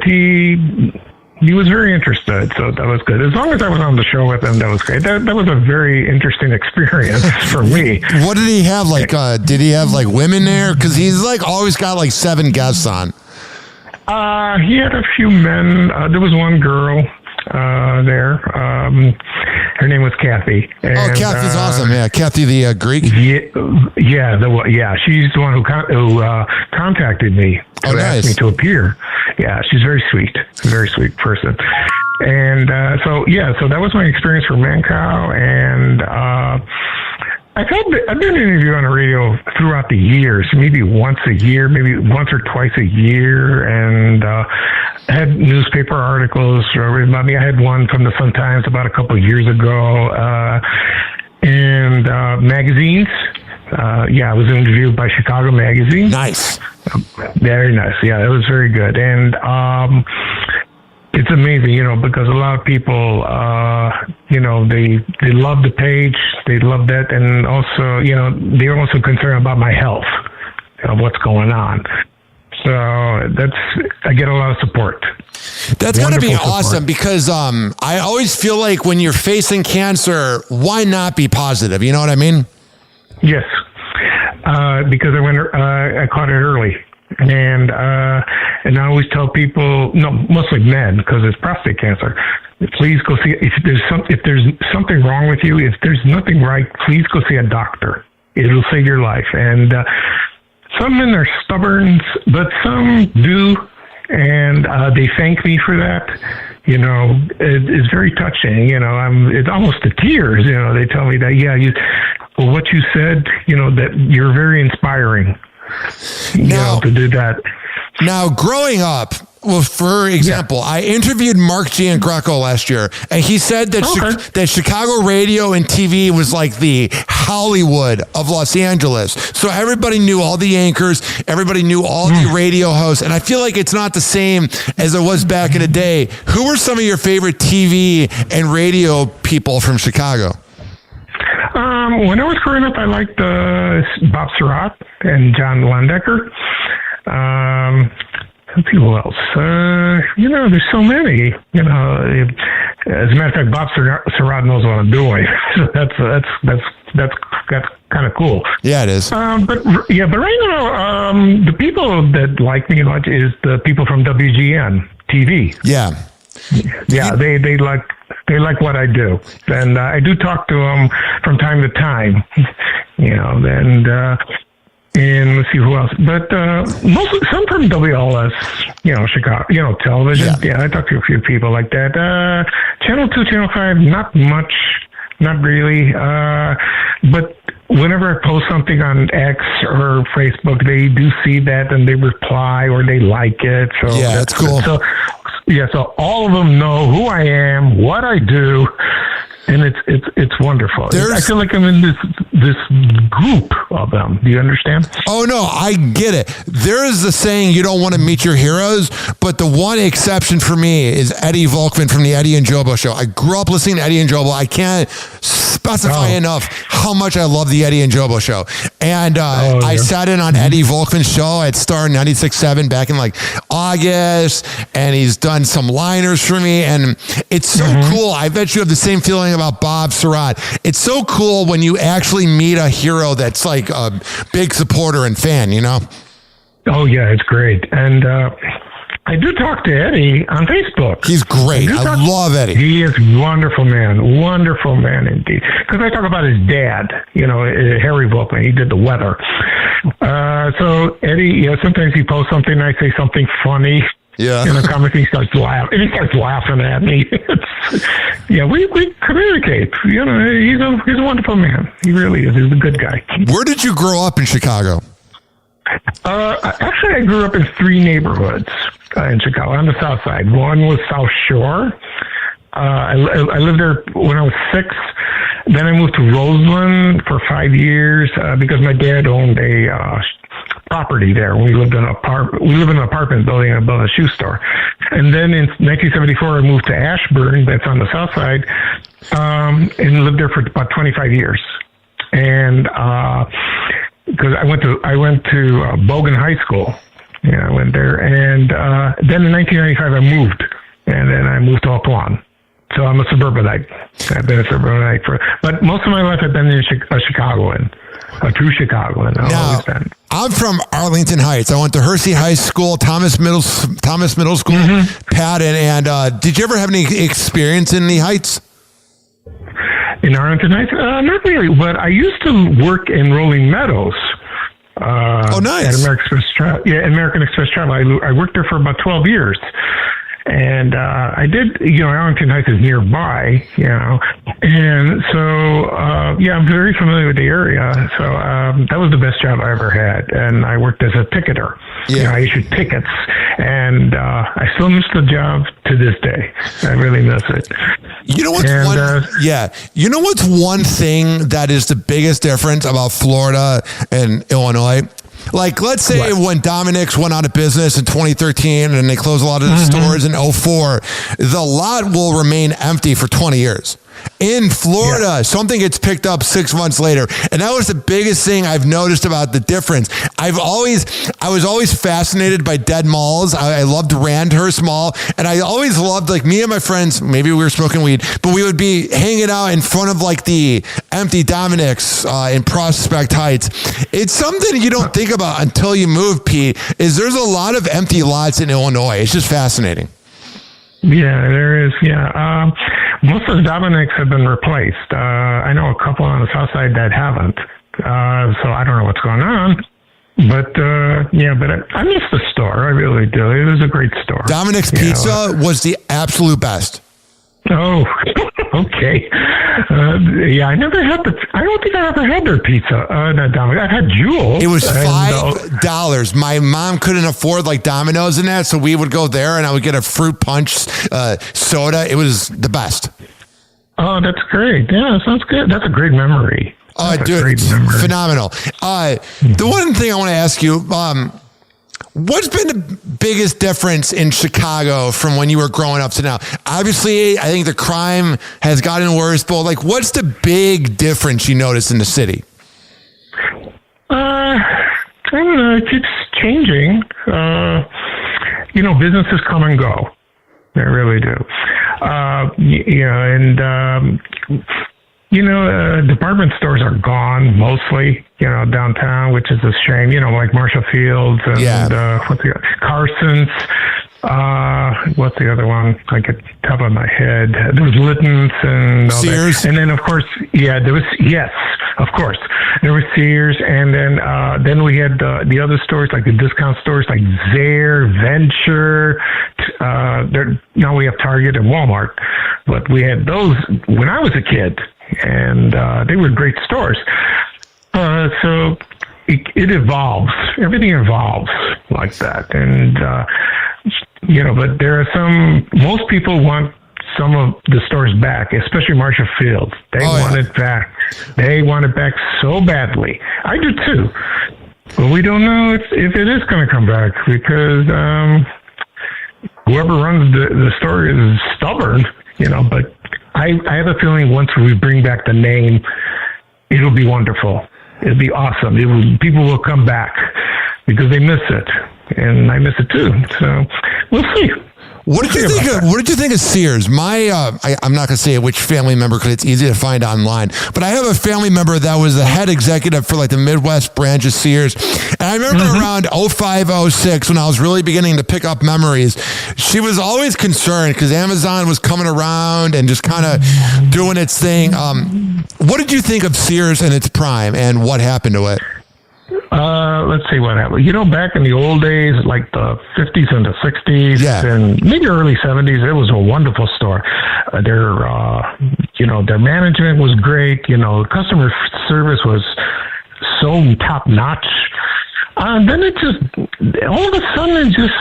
he was very interested, so that was good. As long as I was on the show with him, that was great. That was a very interesting experience for me. What did he have? Like, did he have like women there? Because he's like always got like 7 guests on. He had a few men. There was one girl there. Her name was Kathy. And, Kathy's awesome. Yeah, Kathy the Greek. Yeah, she's the one who contacted me to ask me to appear. Yeah, she's very sweet person. And so that was my experience for Mancow, and I've been interviewed on the radio throughout the years, maybe once a year, maybe once or twice a year, and I had newspaper articles about me. I had one from the Sun-Times about a couple of years ago, and magazines. I was interviewed by Chicago Magazine. Nice. Very nice. Yeah, it was very good. And it's amazing, because a lot of people, they love the page, they love that, and also, they're also concerned about my health, what's going on. So I get a lot of support. That's got to be awesome because I always feel like when you're facing cancer, why not be positive? You know what I mean? Yes, because I caught it early. And I always tell people, mostly men, because it's prostate cancer. Please go see if there's something wrong with you. If there's nothing right, please go see a doctor. It'll save your life. And some men are stubborn, but some do, and they thank me for that. It's very touching. It's almost to tears. They tell me that what you said. That you're very inspiring. To do that. Now, growing up, well, for example, I interviewed Mark Giangreco last year, and he said that that Chicago radio and TV was like the Hollywood of Los Angeles. So everybody knew all the anchors, everybody knew all the radio hosts, and I feel like it's not the same as it was back in the day. Who were some of your favorite TV and radio people from Chicago? When I was growing up, I liked Bob Surratt and John Landecker. Let's see who else. There's so many. As a matter of fact, Bob Surratt knows what I'm doing. So that's kind of cool. Yeah, it is. But right now, the people that like me much is the people from WGN TV. Yeah. Yeah, they like what I do, and I do talk to them from time to time, and let's see who else. But some from WLS, Chicago, television. Yeah, I talk to a few people like that. Channel 2, Channel 5, not much, not really. But whenever I post something on X or Facebook, they do see that and they reply or they like it. So that's cool. So all of them know who I am, what I do, and it's wonderful. I feel like I'm in this group of them. Do you understand? Oh, no, I get it. There is the saying, you don't want to meet your heroes, but the one exception for me is Eddie Volkman from the Eddie and Jobo Show. I grew up listening to Eddie and Jobo. I can't specify enough how much I love the Eddie and Jobo Show. And I sat in on Eddie Volkman's show at Star 96.7 back in like August, and he's done some liners for me, and it's so cool. I bet you have the same feeling about Bob Surratt. It's so cool when you actually meet a hero that's like a big supporter and fan, Oh, yeah, it's great. And I do talk to Eddie on Facebook. He's great. I love Eddie. He is wonderful man indeed. Because I talk about his dad, Harry Volkman. He did the weather. So Eddie, sometimes he posts something, I say something funny. Yeah. In the comments, he starts laughing at me. We communicate. He's a wonderful man. He really is. He's a good guy. Where did you grow up in Chicago? Actually, I grew up in 3 neighborhoods in Chicago on the south side. One was South Shore. I lived there when I was 6. Then I moved to Roseland for 5 years because my dad owned a property there. We lived in an apartment building above a shoe store. And then in 1974, I moved to Ashburn, that's on the south side, and lived there for about 25 years. And because I went to Bogan High School. Yeah, I went there. And then in 1995, I moved. And then I moved to Oakland. So I'm a suburbanite. I've been a suburbanite but most of my life I've been a Chicagoan, a true Chicagoan. Now, I'm from Arlington Heights. I went to Hersey High School, Thomas Middle School, Patton. And did you ever have any experience in the Heights? In Arlington Heights? Not really, but I used to work in Rolling Meadows. Nice. At American Express Travel. I worked there for about 12 years. And I did, Arlington Heights is nearby, and so, I'm very familiar with the area. So that was the best job I ever had. And I worked as a ticketer. I issued tickets, and I still miss the job to this day. I really miss it. You know what's You know what's one thing that is the biggest difference about Florida and Illinois? Like, let's say when Dominic's went out of business in 2013 and they closed a lot of the stores in 2004, the lot will remain empty for 20 years. In Florida, something gets picked up 6 months later. And that was the biggest thing I've noticed about the difference. I was always fascinated by dead malls. I loved Randhurst Mall. And I always loved, like, me and my friends, maybe we were smoking weed, but we would be hanging out in front of, like, the empty Dominic's in Prospect Heights. It's something you don't think about until you move, Pete, is there's a lot of empty lots in Illinois. It's just fascinating. Yeah, there is. Yeah. Most of the Dominics have been replaced. I know a couple on the south side that haven't. So I don't know what's going on. But, I miss the store. I really do. It was a great store. Dominic's Pizza was the absolute best. Oh, okay. I never had I don't think I ever had their pizza. Dominic. I had Jewel. It was $5. My mom couldn't afford like Domino's and that, so we would go there and I would get a fruit punch soda. It was the best. Oh, that's great. Yeah, sounds good. That's a great memory. Dude, phenomenal. The one thing I want to ask you, what's been the biggest difference in Chicago from when you were growing up to now? Obviously, I think the crime has gotten worse, but like, what's the big difference you notice in the city? I don't know. It keeps changing. Businesses come and go. They really do. Department stores are gone mostly, downtown, which is a shame, like Marshall Fields and Carson's. What's the other one? I could top of my head. There was Litton's and all Sears. That. And then, of course, there was, of course. There was Sears. And then we had the other stores, like the discount stores, like Zare, Venture. Now we have Target and Walmart. But we had those when I was a kid. And they were great stores. So it evolves. Everything evolves like that. And, but there are most people want some of the stores back, especially Marshall Fields. They want it back. They want it back so badly. I do too. But we don't know if it is going to come back because whoever runs the store is stubborn, but I have a feeling once we bring back the name, it'll be wonderful. It'll be awesome. People will come back because they miss it, and I miss it too. So we'll see. What did you think of Sears? I'm not going to say which family member because it's easy to find online, but I have a family member that was the head executive for like the Midwest branch of Sears. And I remember around 05, 06, when I was really beginning to pick up memories, she was always concerned because Amazon was coming around and just kind of doing its thing. What did you think of Sears in its prime and what happened to it? Let's see what happened. Back in the old days, like the 50s and the 60s and maybe early 70s, it was a wonderful store. Their management was great. Customer service was so top notch. Then it just, all of a sudden it just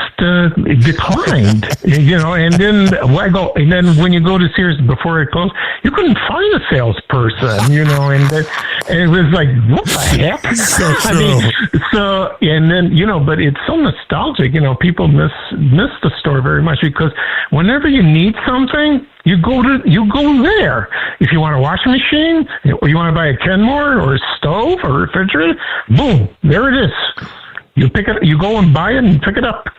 declined, and then when you go to Sears before it closed, you couldn't find a salesperson, and it was like, what the heck? So true. And then, but it's so nostalgic, people miss the store very much because whenever you need something, you go there. If you want a washing machine, or you want to buy a Kenmore or a stove or a refrigerator, boom, there it is. You pick it. You go and buy it and pick it up.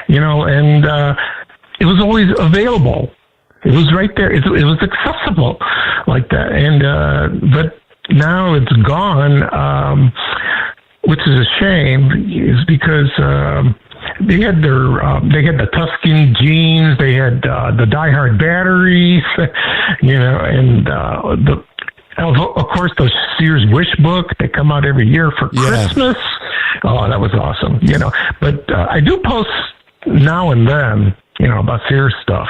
And it was always available. It was right there. It was accessible like that. And but now it's gone, which is a shame. Is because they had the Tuscan jeans, they had the Die Hard batteries, and Of course, the Sears Wish book, they come out every year for Christmas. Oh, that was awesome, But I do post now and then, about Sears stuff.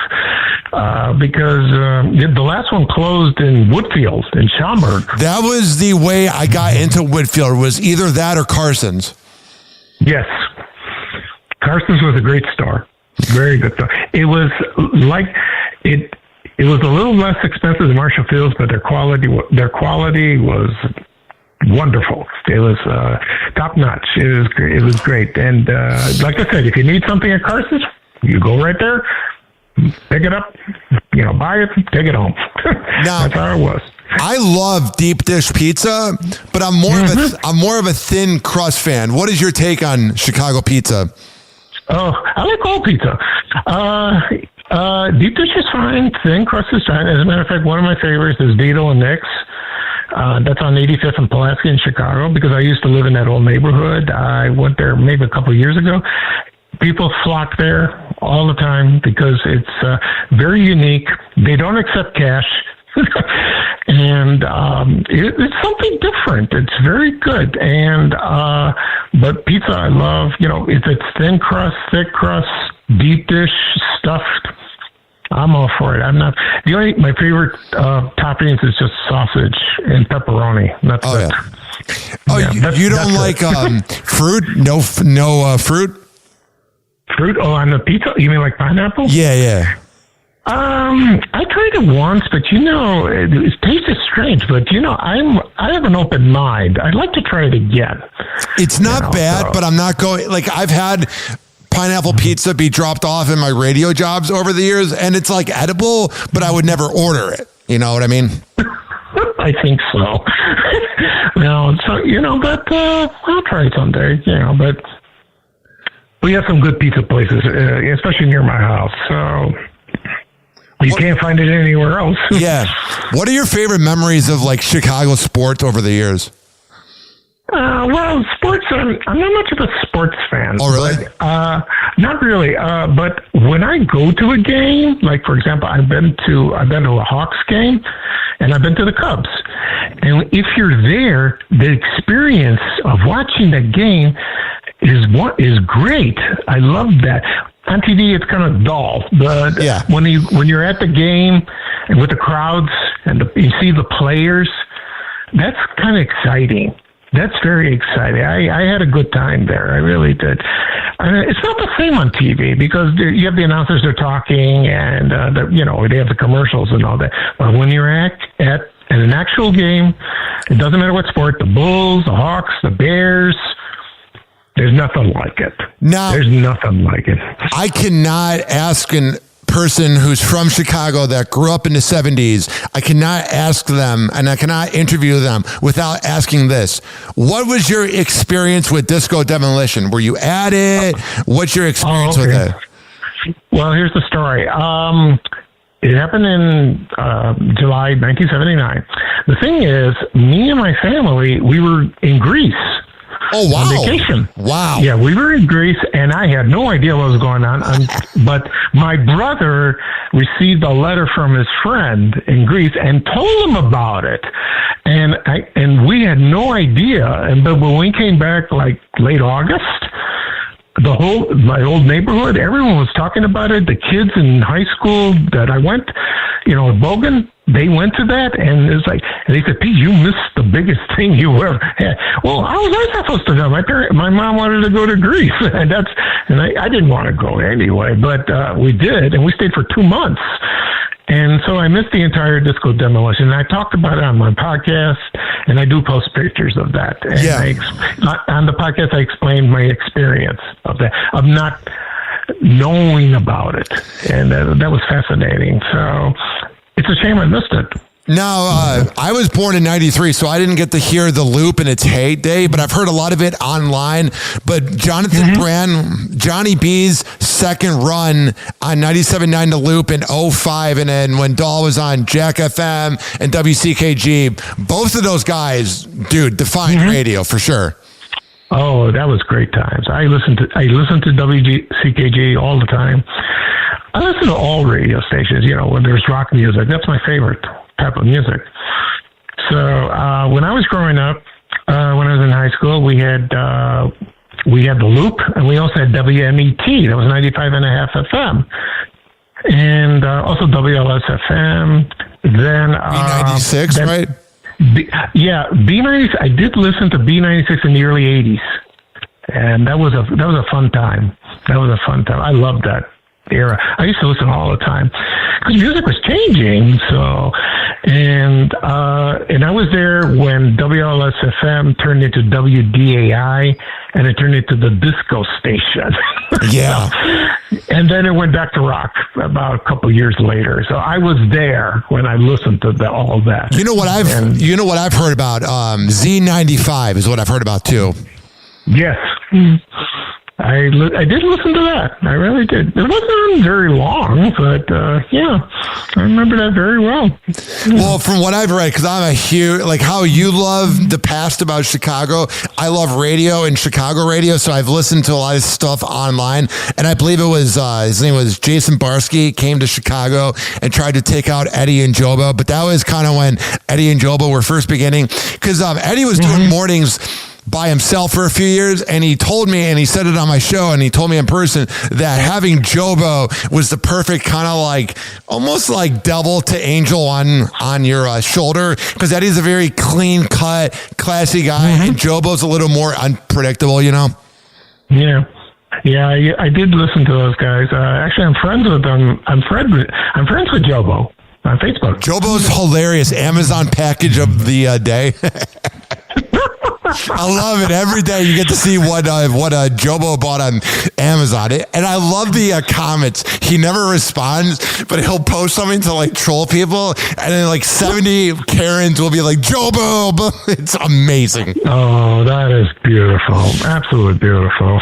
Because the last one closed in Woodfield in Schaumburg. That was the way I got into Woodfield, was either that or Carson's. Yes. Carson's was a great store. Very good store. It was like it was a little less expensive than Marshall Field's, but their quality was wonderful. It was top notch. It was great. And like I said, if you need something at Carson's, you go right there, pick it up, buy it, take it home. Now, that's how it was. I love deep dish pizza, but I'm more of a thin crust fan. What is your take on Chicago pizza? Oh, I like all pizza. Deep dish is fine. Thin crust is fine. As a matter of fact, one of my favorites is Vito and Nick's. That's on 85th and Pulaski in Chicago, because I used to live in that old neighborhood. I went there maybe a couple of years ago. People flock there all the time because it's very unique. They don't accept cash. And it's something different. It's very good. And but pizza I love, if it's thin crust, thick crust, deep dish, stuffed, I'm all for it. My favorite toppings is just sausage and pepperoni. That's it. Yeah. You don't like fruit? No fruit? Fruit? Oh, on the pizza? You mean like pineapple? Yeah. I tried it once, but it tasted strange. But I have an open mind. I'd like to try it again. It's not bad, but I'm not going. Like, I've had pineapple pizza be dropped off in my radio jobs over the years, and it's like edible, but I would never order it. You know what I mean? I think so. But I'll try it someday. But we have some good pizza places, especially near my house. So. You can't find it anywhere else. Yeah. What are your favorite memories of Chicago sports over the years? Well, sports. I'm not much of a sports fan. Oh, really? But, not really. But when I go to a game, like for example, I've been to a Hawks game, and I've been to the Cubs. And if you're there, the experience of watching the game is great. I love that. On TV, it's kind of dull, but when you're at the game and with the crowds and you see the players, that's kind of exciting. That's very exciting. I had a good time there. I really did. And it's not the same on TV because you have the announcers, they're talking, and they have the commercials and all that. But when you're at an actual game, it doesn't matter what sport, the Bulls, the Hawks, the Bears, there's nothing like it. No, there's nothing like it. I cannot ask a person who's from Chicago that grew up in the 70s. I cannot ask them, and I cannot interview them without asking this. What was your experience with Disco Demolition? Were you at it? What's your experience with it? Well, here's the story. It happened in July 1979. The thing is, me and my family, we were in Greece. Oh, wow. On vacation. Wow. Yeah, we were in Greece, and I had no idea what was going on. But my brother received a letter from his friend in Greece and told him about it. And we had no idea. But when we came back, late August, my old neighborhood, everyone was talking about it. The kids in high school that I went, at Bogan, they went to that, and it's and they said, "Pete, you missed the biggest thing you ever had." Well, how was I supposed to know? My mom wanted to go to Greece, and I didn't want to go anyway, but we did, and we stayed for 2 months. And so I missed the entire Disco Demolition. And I talked about it on my podcast, and I do post pictures of that. And on the podcast, I explained my experience of that, of not knowing about it. And that was fascinating. So it's a shame I missed it. No, I was born in 93, so I didn't get to hear the Loop in its heyday, but I've heard a lot of it online. But Jonathan Brand, Johnny B's second run on 97.9 The Loop in 05, and then when Dahl was on Jack FM and WCKG, both of those guys, dude, defined radio for sure. Oh, that was great times. I listened to WCKG all the time. I listen to all radio stations, when there's rock music. That's my favorite type of music. So when I was growing up, when I was in high school, we had the Loop, and we also had WMET. That was 95.5 FM, and also WLS FM. Then B96, right? B96. I did listen to B96 in the early '80s, and that was a fun time. I loved that era. I used to listen all the time because music was changing. So, and I was there when WLS FM turned into WDAI, and it turned into the disco station. Yeah. And then it went back to rock about a couple years later. So I was there when I listened to all that. You know what I've heard about? Z95 is what I've heard about too. Yes. I did listen to that. I really did. It wasn't very long, but yeah, I remember that very well. Well, from what I've read, because I'm a huge, like how you love the past about Chicago, I love radio and Chicago radio, so I've listened to a lot of stuff online, and I believe it was, his name was Jason Barsky, came to Chicago and tried to take out Eddie and Jobo, but that was kind of when Eddie and Jobo were first beginning, because Eddie was doing mornings by himself for a few years, and he told me, and he said it on my show, and he told me in person that having Jobo was the perfect kind of like, almost like devil to angel on your shoulder, because Eddie's a very clean cut, classy guy, and Jobo's a little more unpredictable, you know? Yeah. Yeah, I did listen to those guys. Actually, I'm friends with them. I'm friends with Jobo on Facebook. Jobo's hilarious. Amazon package of the day. I love it. Every day you get to see what Jobo bought on Amazon. And I love the comments. He never responds, but he'll post something to like troll people, and then like 70 Karens will be like, Jobo. It's amazing. Oh, that is beautiful. Absolutely beautiful.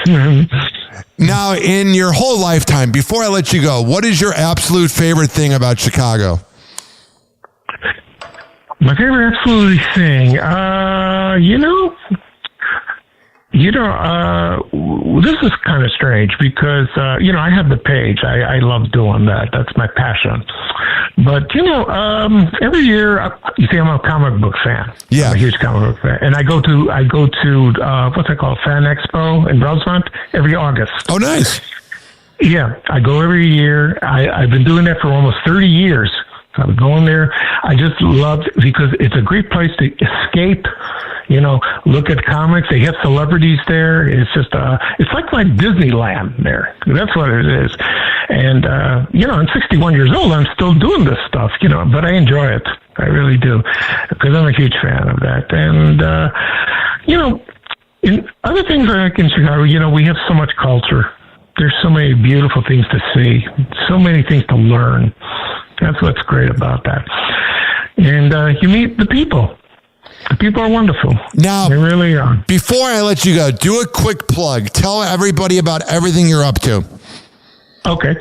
Now, in your whole lifetime, before I let you go, what is your absolute favorite thing about Chicago? My favorite absolutely thing, this is kind of strange because, I have the page. I love doing that. That's my passion. But, every year, you see, I'm a comic book fan. Yeah. I'm a huge comic book fan. And I go to what's it called? Fan Expo in Rosemont every August. Oh, nice. Yeah. I go every year. I've been doing that for almost 30 years. I'm going there. I just love it because it's a great place to escape, look at comics. They have celebrities there. It's just, it's like Disneyland there. That's what it is. And, I'm 61 years old. I'm still doing this stuff, but I enjoy it. I really do because I'm a huge fan of that. And, in other things like in Chicago, we have so much culture. There's so many beautiful things to see, so many things to learn. That's what's great about that. And you meet the people. The people are wonderful. Now, they really are. Before I let you go, do a quick plug. Tell everybody about everything you're up to. Okay.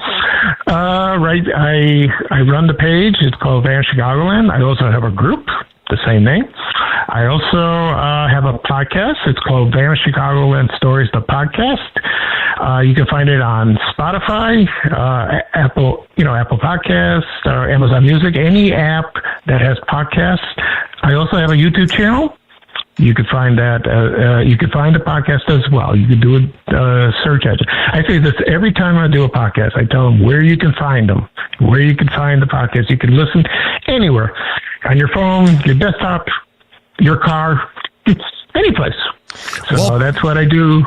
Right. I run the page. It's called Van Chicagoland. I also have a group, the same name. I also have a podcast. It's called Van Chicagoland Stories, the podcast. You can find it on Spotify, Apple Podcasts, Amazon Music, any app that has podcasts. I also have a YouTube channel. You could find that. You could find the podcast as well. You could do a search engine. I say this every time I do a podcast. I tell them where you can find them, where you can find the podcast. You can listen anywhere, on your phone, your desktop, your car, any place. So that's what I do.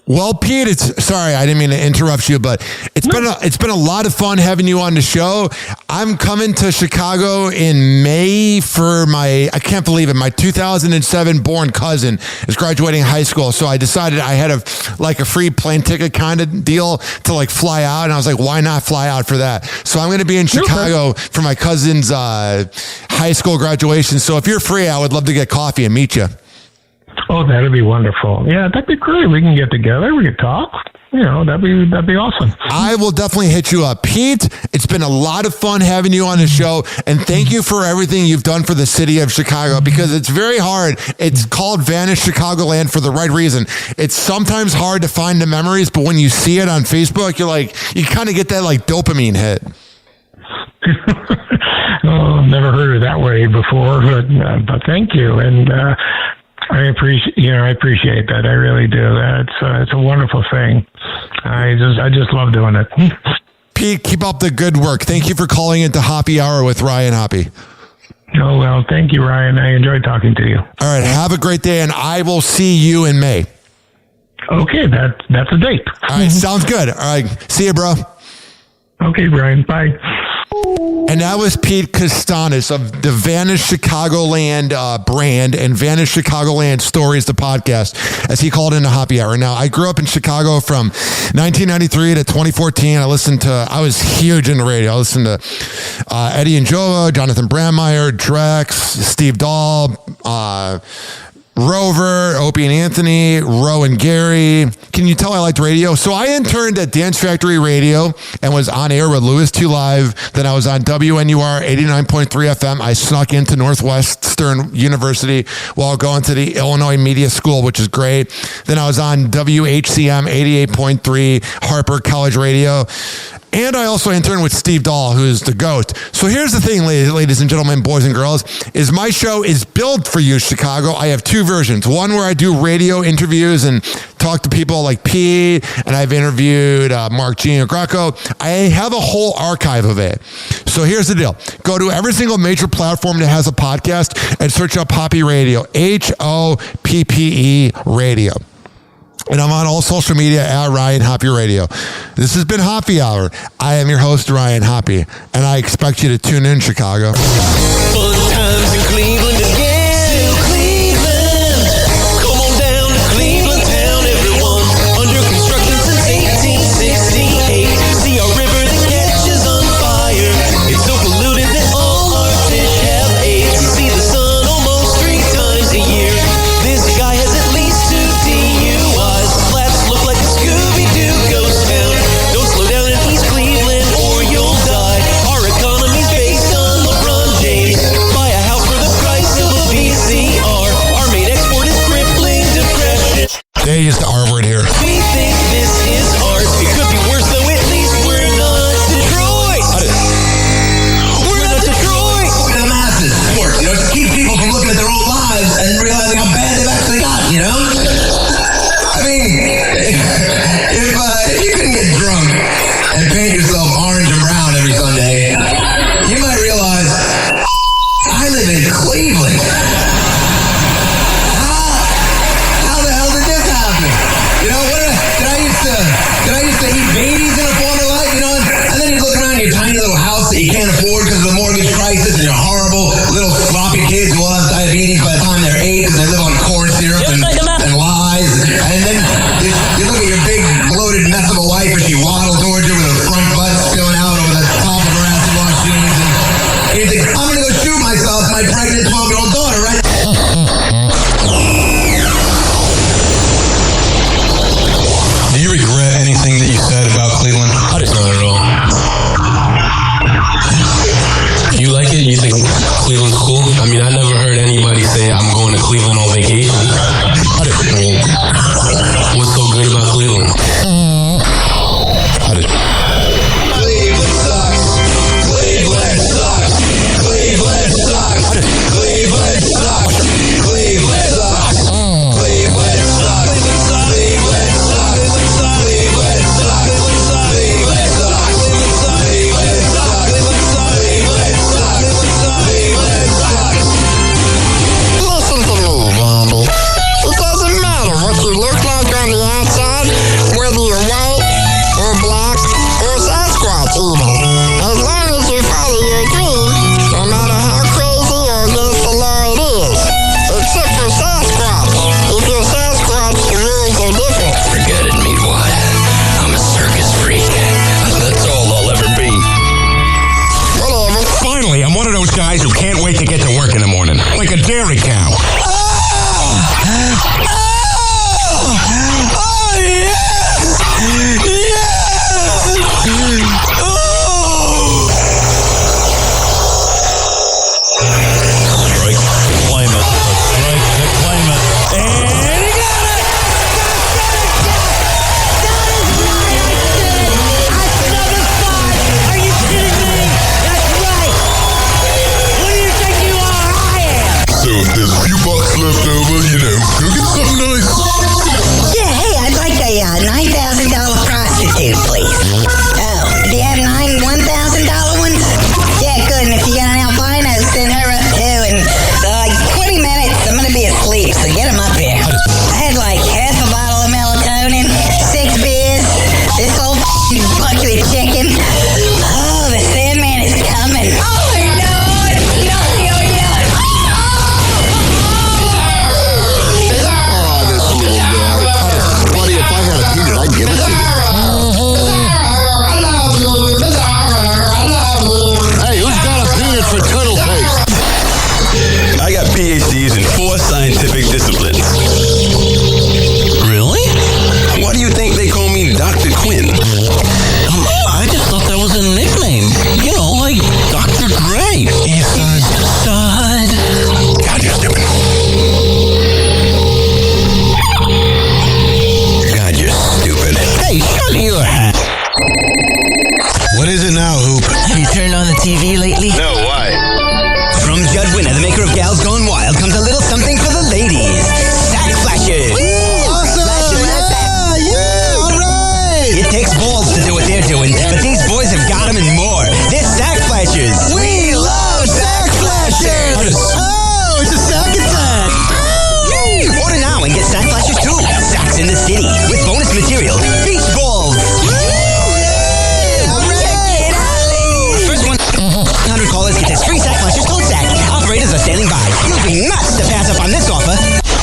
Well, Pete, sorry, I didn't mean to interrupt you, but it's been a lot of fun having you on the show. I'm coming to Chicago in May for I can't believe it, my 2007 born cousin is graduating high school. So I decided I had a free plane ticket kind of deal to fly out. And I was like, why not fly out for that? So I'm going to be in Chicago for my cousin's high school graduation. So if you're free, I would love to get coffee and meet you. Oh, that'd be wonderful. Yeah, that'd be great. We can get together. We could talk. That'd be awesome. I will definitely hit you up. Pete, it's been a lot of fun having you on the show. And thank you for everything you've done for the city of Chicago, because it's very hard. It's called Vanish Chicagoland for the right reason. It's sometimes hard to find the memories, but when you see it on Facebook, you kind of get that dopamine hit. Oh, I've never heard it that way before, but thank you. And I appreciate that. I really do. It's a wonderful thing. I just love doing it. Pete, keep up the good work. Thank you for calling into Hoppy Hour with Ryan Hoppe. Oh, well, thank you, Ryan. I enjoyed talking to you. All right, have a great day, and I will see you in May. Okay, that's a date. All right, sounds good. All right, see you, bro. Okay, Brian, bye. And that was Pete Costanis of the Vanished Chicagoland brand and Vanished Chicagoland Stories, the podcast, as he called into Hoppy Hour. Now, I grew up in Chicago from 1993 to 2014. I was huge into radio. I listened to Eddie and Joe, Jonathan Brandmeier, Drex, Steve Dahl, Rover, Opie and Anthony, Roe and Gary. Can you tell I liked radio? So I interned at Dance Factory Radio and was on air with Louis 2 Live. Then I was on WNUR 89.3 FM. I snuck into Northwestern University while going to the Illinois Media School, which is great. Then I was on WHCM 88.3 Harper College Radio. And I also interned with Steve Dahl, who is the GOAT. So here's the thing, ladies and gentlemen, boys and girls, is my show is built for you, Chicago. I have two versions. One where I do radio interviews and talk to people like Pete, and I've interviewed Mark Gino Greco. I have a whole archive of it. So here's the deal. Go to every single major platform that has a podcast and search up Hoppe Radio, HOPPE Radio. And I'm on all social media at Ryan Hoppe Radio. This has been Hoppy Hour. I am your host, Ryan Hoppe, and I expect you to tune in, Chicago. Fun times in Cleveland again. Still Cleveland. Come on down to Cleveland town, everyone. Under construction since 1868. See our river that catches on fire. It's so polluted that all our fish have AIDS. We see the sun almost 3 times a year. This guy has at least 2 DUIs. Flats look like a Scooby-Doo ghost town. Don't slow down in East Cleveland or you'll die. Our economy's based on LeBron James. Buy a house for the price of a VCR. Our main export is crippling depression. They used the R word here. We think this is art. It could be worse though, at least we're not Detroit. We're not Detroit. The masses, sports, to keep people from looking at their own lives and realizing how bad they've actually got, I mean, if you couldn't get drunk and paint yourself orange and brown every Sunday, you might realize, I live in Cleveland. How the hell did this happen? Did I used to eat babies in a former life, and then you look around your tiny little house that you can't afford because of the mortgage crisis and your horrible little sloppy kids who will have diabetes by the time they're 8 because they live on corn syrup and lies. And then you look at your big bloated mess of a wife as she waddles towards you with her front butt spilling out over the top of her acid wash jeans. And you think, I'm going to go shoot myself, my pregnant 12-year-old daughter, right? Do you regret anything that you said about Cleveland? Not at all. You like it? You think Cleveland's cool? I mean, I never heard anybody say I'm going to Cleveland on vacation. I mean, what's so good about Cleveland? Cleveland sucks. Cleveland sucks. Cleveland sucks. Cleveland sucks. Cleveland sucks. Cleveland sucks. Cleveland sucks. Cleveland sucks. Cleveland sucks. Cleveland sucks. Cleveland sucks. Cleveland sucks. Listen to me, Randy. It doesn't matter what you look like on the outside, whether you're white or black or Sasquatch even. As long as you follow your dream, no matter how crazy or against the law it is. Except for Sasquatch. If you're Sasquatch, the rules are different. Forget it, Meatwad. I'm a circus freak. That's all I'll ever be. Whatever. Finally, I'm one of those guys who can't wait to get to work in the morning. Like a dairy cow. Strike the claimant. Strike the claimant. And he got it! Are you kidding me? That's right. is it now, Hoop? Have you turned on the TV lately? No, why? From Judd Winner, the maker of Gals Gone Wild, comes a little something for the ladies. Sack Flashes. Awesome! Yeah, all right! It takes balls to do what they're doing, but these boys have got them and more. They're Sack Flashes. We love Sack Flashes! Oh, it's a sack attack! Order now and get Sack Flashes too. Sacks in the city with bonus material. Beach balls. First 100 callers get this free Sack Flashes tote sack. Operators are standing by. You'll be nuts to pass up on this offer.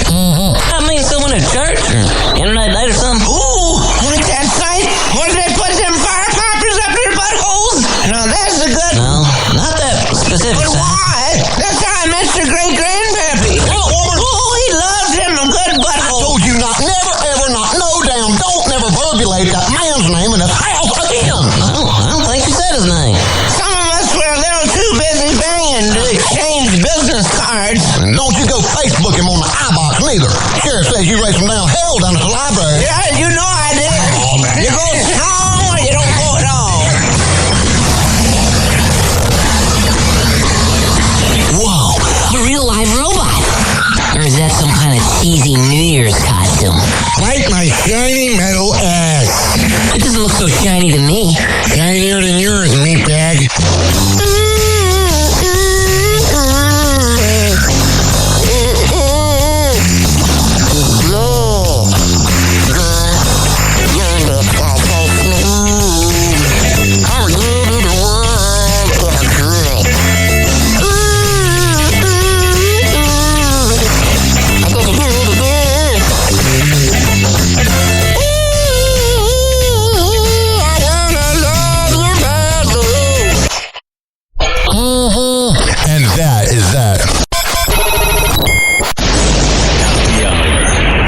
I mean, someone at church or internet night or something. Ooh, like that site where they put them fire poppers up your buttholes? Now that's a good... No, not that specific. But why? That's how I met your great-grandpappy. Oh, he loves him a good butthole. I told you not, never, ever, not, no damn, don't never verbulate that man's name in his house again. I don't think you said his name. Some of us were a little too busy banging to exchange business cards. And don't you go Facebook him on the iBox neither. Sheriff says you raised him down hell down at the library. Yeah, you know I did. Oh, man. You go strong or you don't go at all. Whoa, a real live robot. Or is that some kind of cheesy New Year's costume? Like my shiny metal ass. It doesn't look so shiny to me. Shinier than yours, meatbag. And that is that.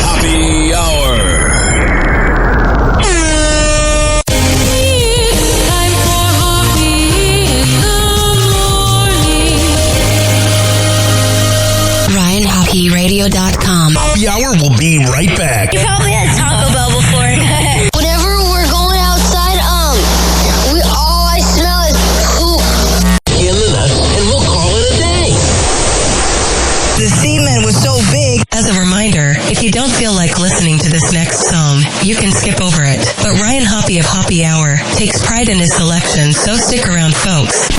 Happy hour. RyanHockeyRadio.com. Happy hour will be right back. You probably had Taco Bell before. Whenever we're going outside, all I smell is poop. And we'll call it a day. The semen was so big. As a reminder, if you don't feel like listening to this next song, you can skip over it. But Ryan Hoppe of Hoppe Hour takes pride in his selection, so stick around, folks.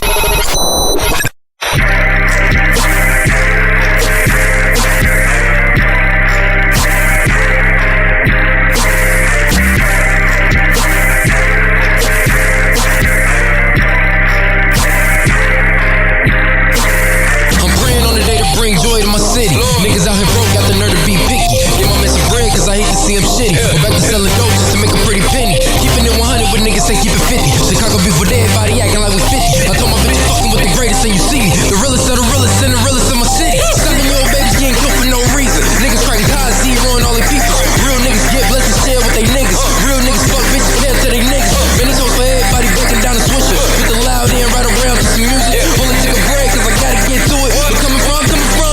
I'm praying on the day to bring joy to my city. Niggas out here broke, got the nerve to be picky. Give my man some bread, cause I hate to see him shitty. Go back to selling dope just to make a pretty penny. Keeping it 100, but niggas say keep it 50. Chicago before everybody acting like we 50. I told my bitch fucking with the greatest and you see me. The realest of the realest and the realest of my city. 7-year-old babies getting killed for no reason. Niggas cracking ties, zeroing all their people. Real niggas get blessed and share with they niggas. Real niggas fuck bitches, care to they niggas. Many toes for everybody breaking down the swisher. Get the loud in, right around to some music. Pulling take a break, cause I gotta get to it. But coming from,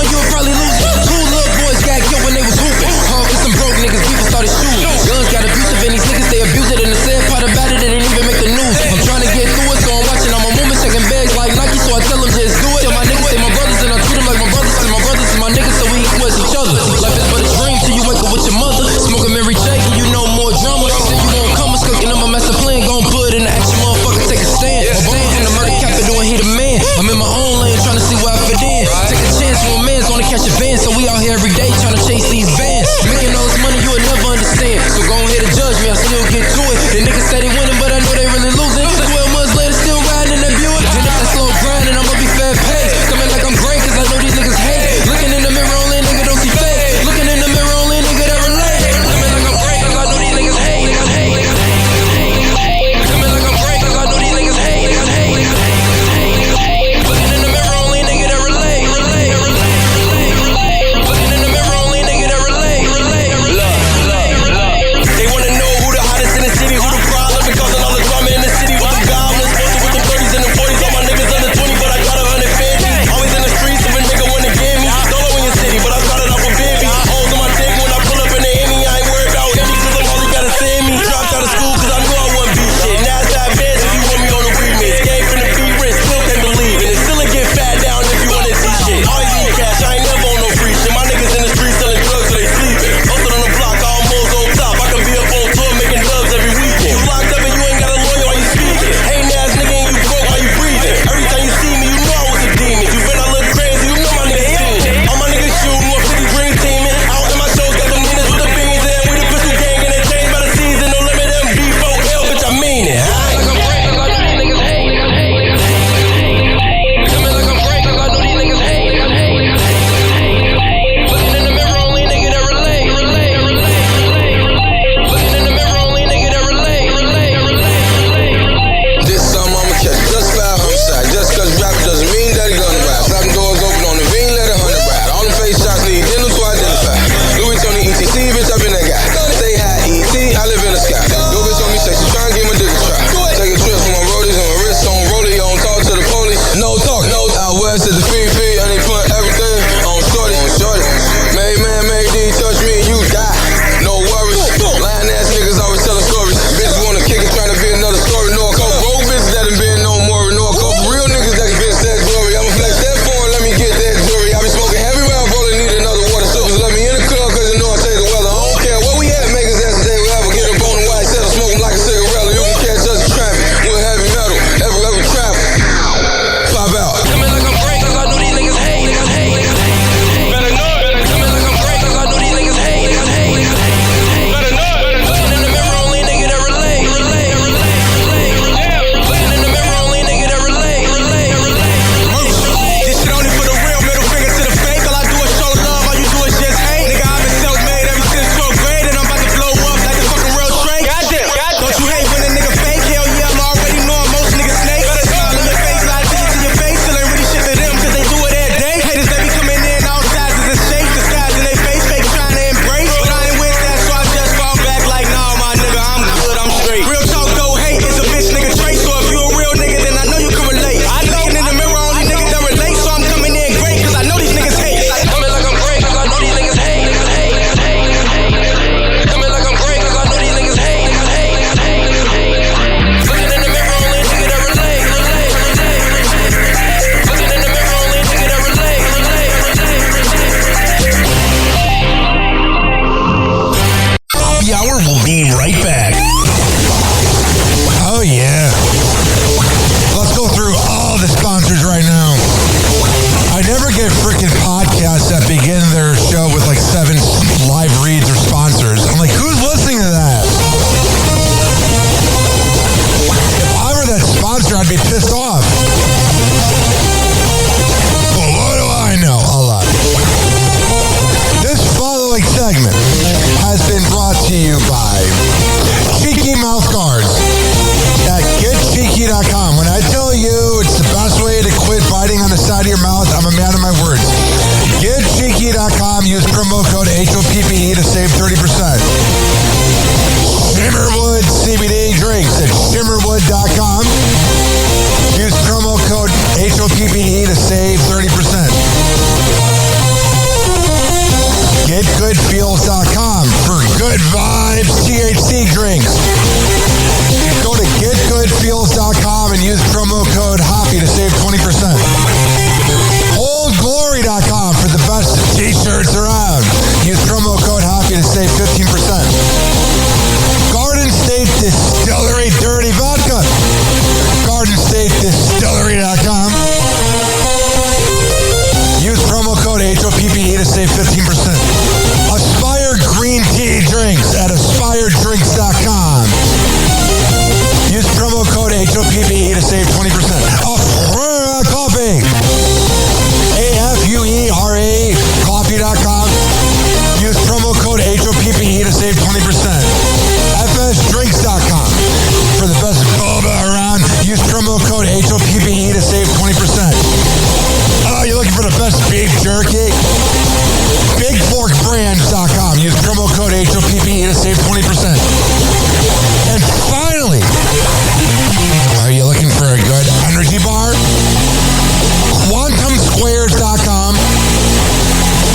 you'll probably lose it. 2 little boys got killed when they was hooping. Hard with some broke niggas, people started shooting. Guns got abusive and these niggas, they abuse it. And the sad part about it, it didn't even make the news. I'm trying to get through it, so I'm watching all my movements, checking bags like Nike, so I tell them just do it. Tell my niggas, they my brothers, and I treat them like my brothers, cause my brothers is my niggas, so we equal as each other. Life is but a dream till you wake up with your mother. Smoking Mary Jake, and you know more drama. Say you won't come, it's cooking up my master plan. Gon' put it in the action, motherfucker, take a stand. My brother from the murder capital, and he the man. I'm in my own lane, trying to see where I fit in. Take a chance for a man's gonna catch a van, so we out here every day trying to chase these bands. Making all this money, you would never understand. So go ahead and judge me, I still get to it. The niggas say they winning, but I know they really losing. 12 months later, still riding in that Buick. And if that slow grinding, I'ma be fast paced. Coming like I'm great, cause I know these niggas hate. Looking in the mirror, only nigga don't see fake. Looking in the mirror, only nigga that relate. Coming like I'm great, cause I know these niggas hate. Coming like I'm great, cause I know these niggas hate. Looking in the get freaking podcasts that begin their show with like 7 live reads or sponsors. I'm like, who's listening to that? If I were that sponsor, I'd be pissed off. Well, what do I know? A lot. This following segment has been brought to you by Cheeky Mouth Guards at GetCheeky.com. When I tell you it's the best way to quit biting on the side of your mouth, I'm a man of my words. GetCheeky.com. Use promo code HOPPE to save 30%. Shimmerwood CBD drinks at Shimmerwood.com. Use promo code HOPPE to save 30%. GetGoodFeels.com for good vibes THC drinks. Go to GetGoodFeels.com and use promo code HOPPY to save 20%. OldGlory.com for the best t-shirts around. Use promo code HOPPY to save 15%. Garden State Distillery Dirty Vodka. GardenStateDistillery.com. Use promo code HOPPE to save 15%. Aspire Green Tea Drinks at AspireDrinks.com. Use promo code HOPPE to save 20%. Afuera Coffee. AFUERA Coffee.com. Use promo code HOPPE to save 20%. FSDrinks.com. For the best boba around, use promo code HOPPE to save 20%. Oh, you're looking for the best beef jerky? BigForkBrands.com. Use promo code HOPPE to save 20%. And finally, are you looking for a good energy bar? QuantumSquares.com.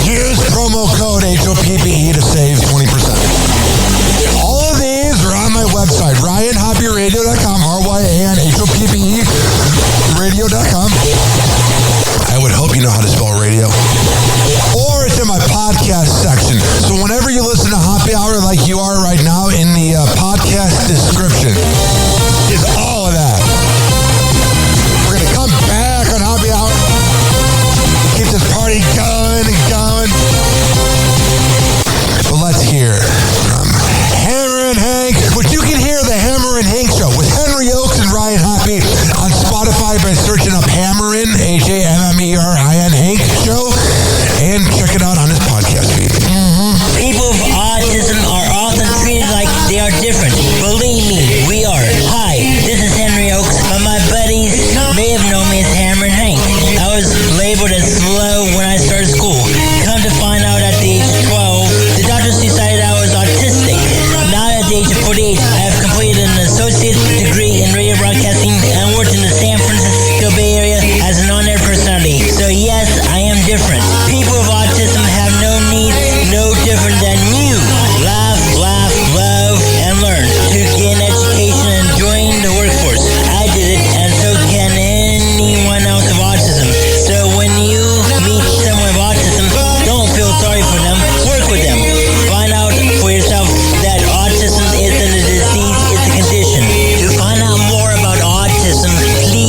Use promo code HOPPE to save 20%. All of these are on my website, RyanHoppyRadio.com, RyanHoppe Radio.com. I would hope you know how to spell radio. Or it's in my podcast section. So whenever you listen to Happy Hour like you are right now, in the podcast description is all of that. We're going to come back on Happy Hour. Keep this party going and going. But let's hear from Hammer and Hank, which you can hear the Hammer and Hank Show with Henry Oakes and Ryan Hoppe on Spotify by searching up Hammerin, HAMMERIN Hank Show, and check it out on his podcast feed. People with autism are often treated like they are different. Believe me, we are. Hi, this is Henry Oakes, but my buddies may have known me as Hammer and Hank. I was labeled as slow when I started school. Come to find out at the age of 12, the doctors decided I was autistic. Now at the age of 48, I have completed an associate degree in radio broadcasting and worked in the San Francisco Bay Area as an on-air personality. So yes, I am different. People with autism have no needs, no different than you. Laugh, love, and learn to get an education and join the workforce. I did it, and so can anyone else with autism. So when you meet someone with autism, don't feel sorry for them. Work with them. Find out for yourself that autism isn't a disease, it's a condition. To find out more about autism, please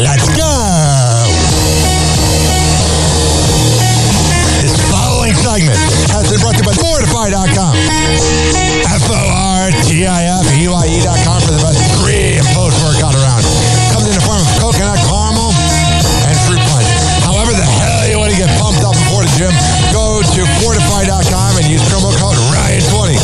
Let's go! This following segment has been brought to you by Fortify.com. FORTIFEYE.com for the best pre and post workout around. Comes in the form of coconut caramel and fruit punch. However the hell you want to get pumped up before the gym, go to Fortify.com and use promo code Ryan20.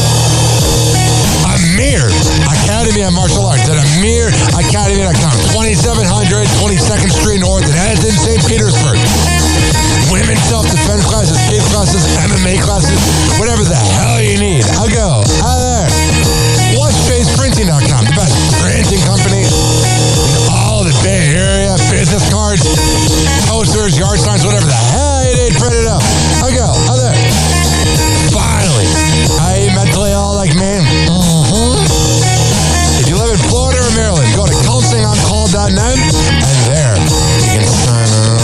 Amir Academy of Martial Arts at AmirAcademy.com. 2700 22nd Street North in Edmonton, St. Petersburg. Women's self-defense classes, kids classes, MMA classes, whatever the hell you need. I'll go. There. WatchFacePrinting.com, the best printing company in all the Bay Area. Business cards, posters, yard signs, whatever the hell you need printed up. I'll go. There. Finally, are you mentally ill like me? If you live in Florida or Maryland, go to counselingoncall.net and there you can sign on.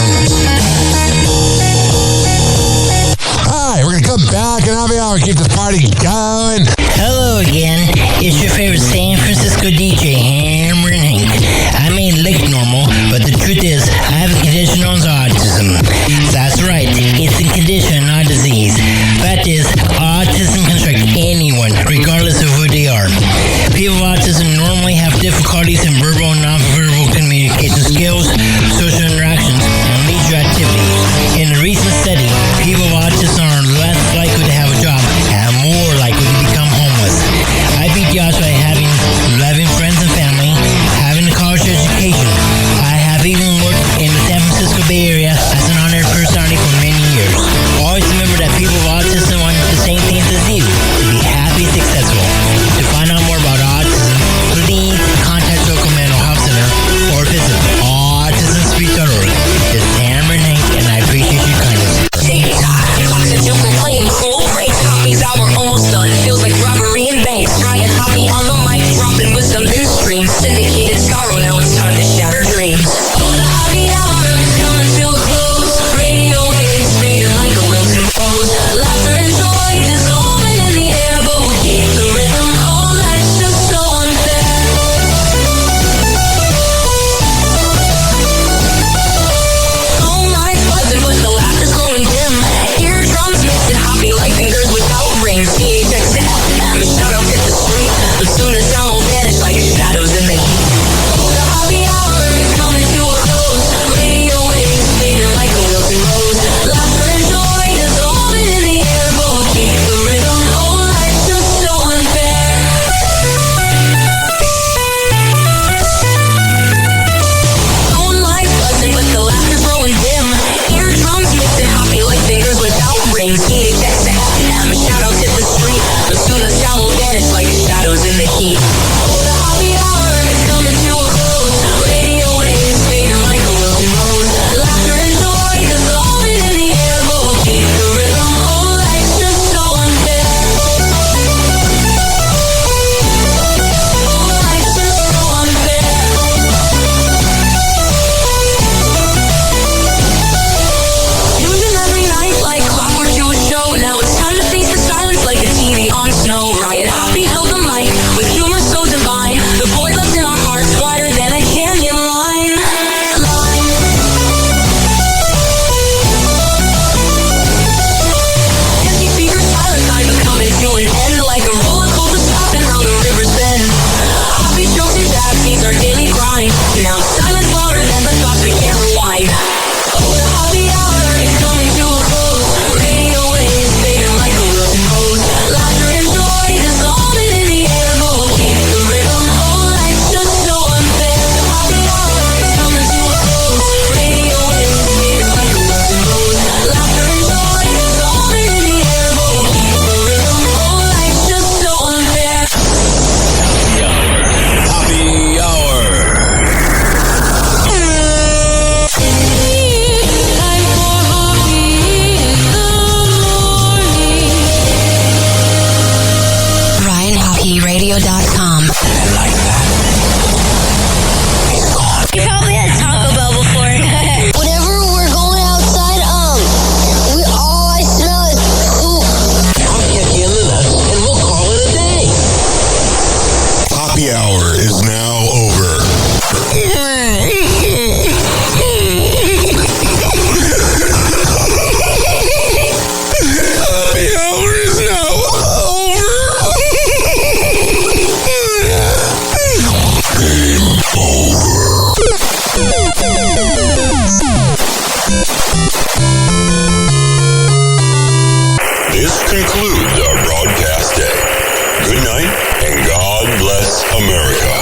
Hi, we're going to come back and happy hour, keep this party going. Hello again. It's your favorite San Francisco DJ, Hammer and Hank. I may look normal, but the truth is, I have a condition known as autism. That's right, it's a condition, not a disease. Fact is, autism can strike anyone, regardless of who they are. People with autism normally have difficulties in verbal and nonverbal communication skills, social interactions, and leisure activities. In a recent study, people with autism are less likely to have a job and more likely to become homeless. I beat the odds by having loving friends and family, having a college education. I have even worked in the San Francisco Bay Area as an honored personality for many years. Always remember that people with autism want the same things as you, to be happy and successful. To find out more about autism, please contact local mental health center or visit autismspeak.org. This is Hammer and Hank, and I appreciate your kindness. TikTok, oxygen playing cool breaks. Hobbies our almost done. Feels like robbery and banks. Ryan Hoppe on the mic, dropping with some new streams. Syndicated sorrow, now it's time to shatter dreams. The happy hour is coming to a close. This concludes our broadcast day. Good night, and God bless America.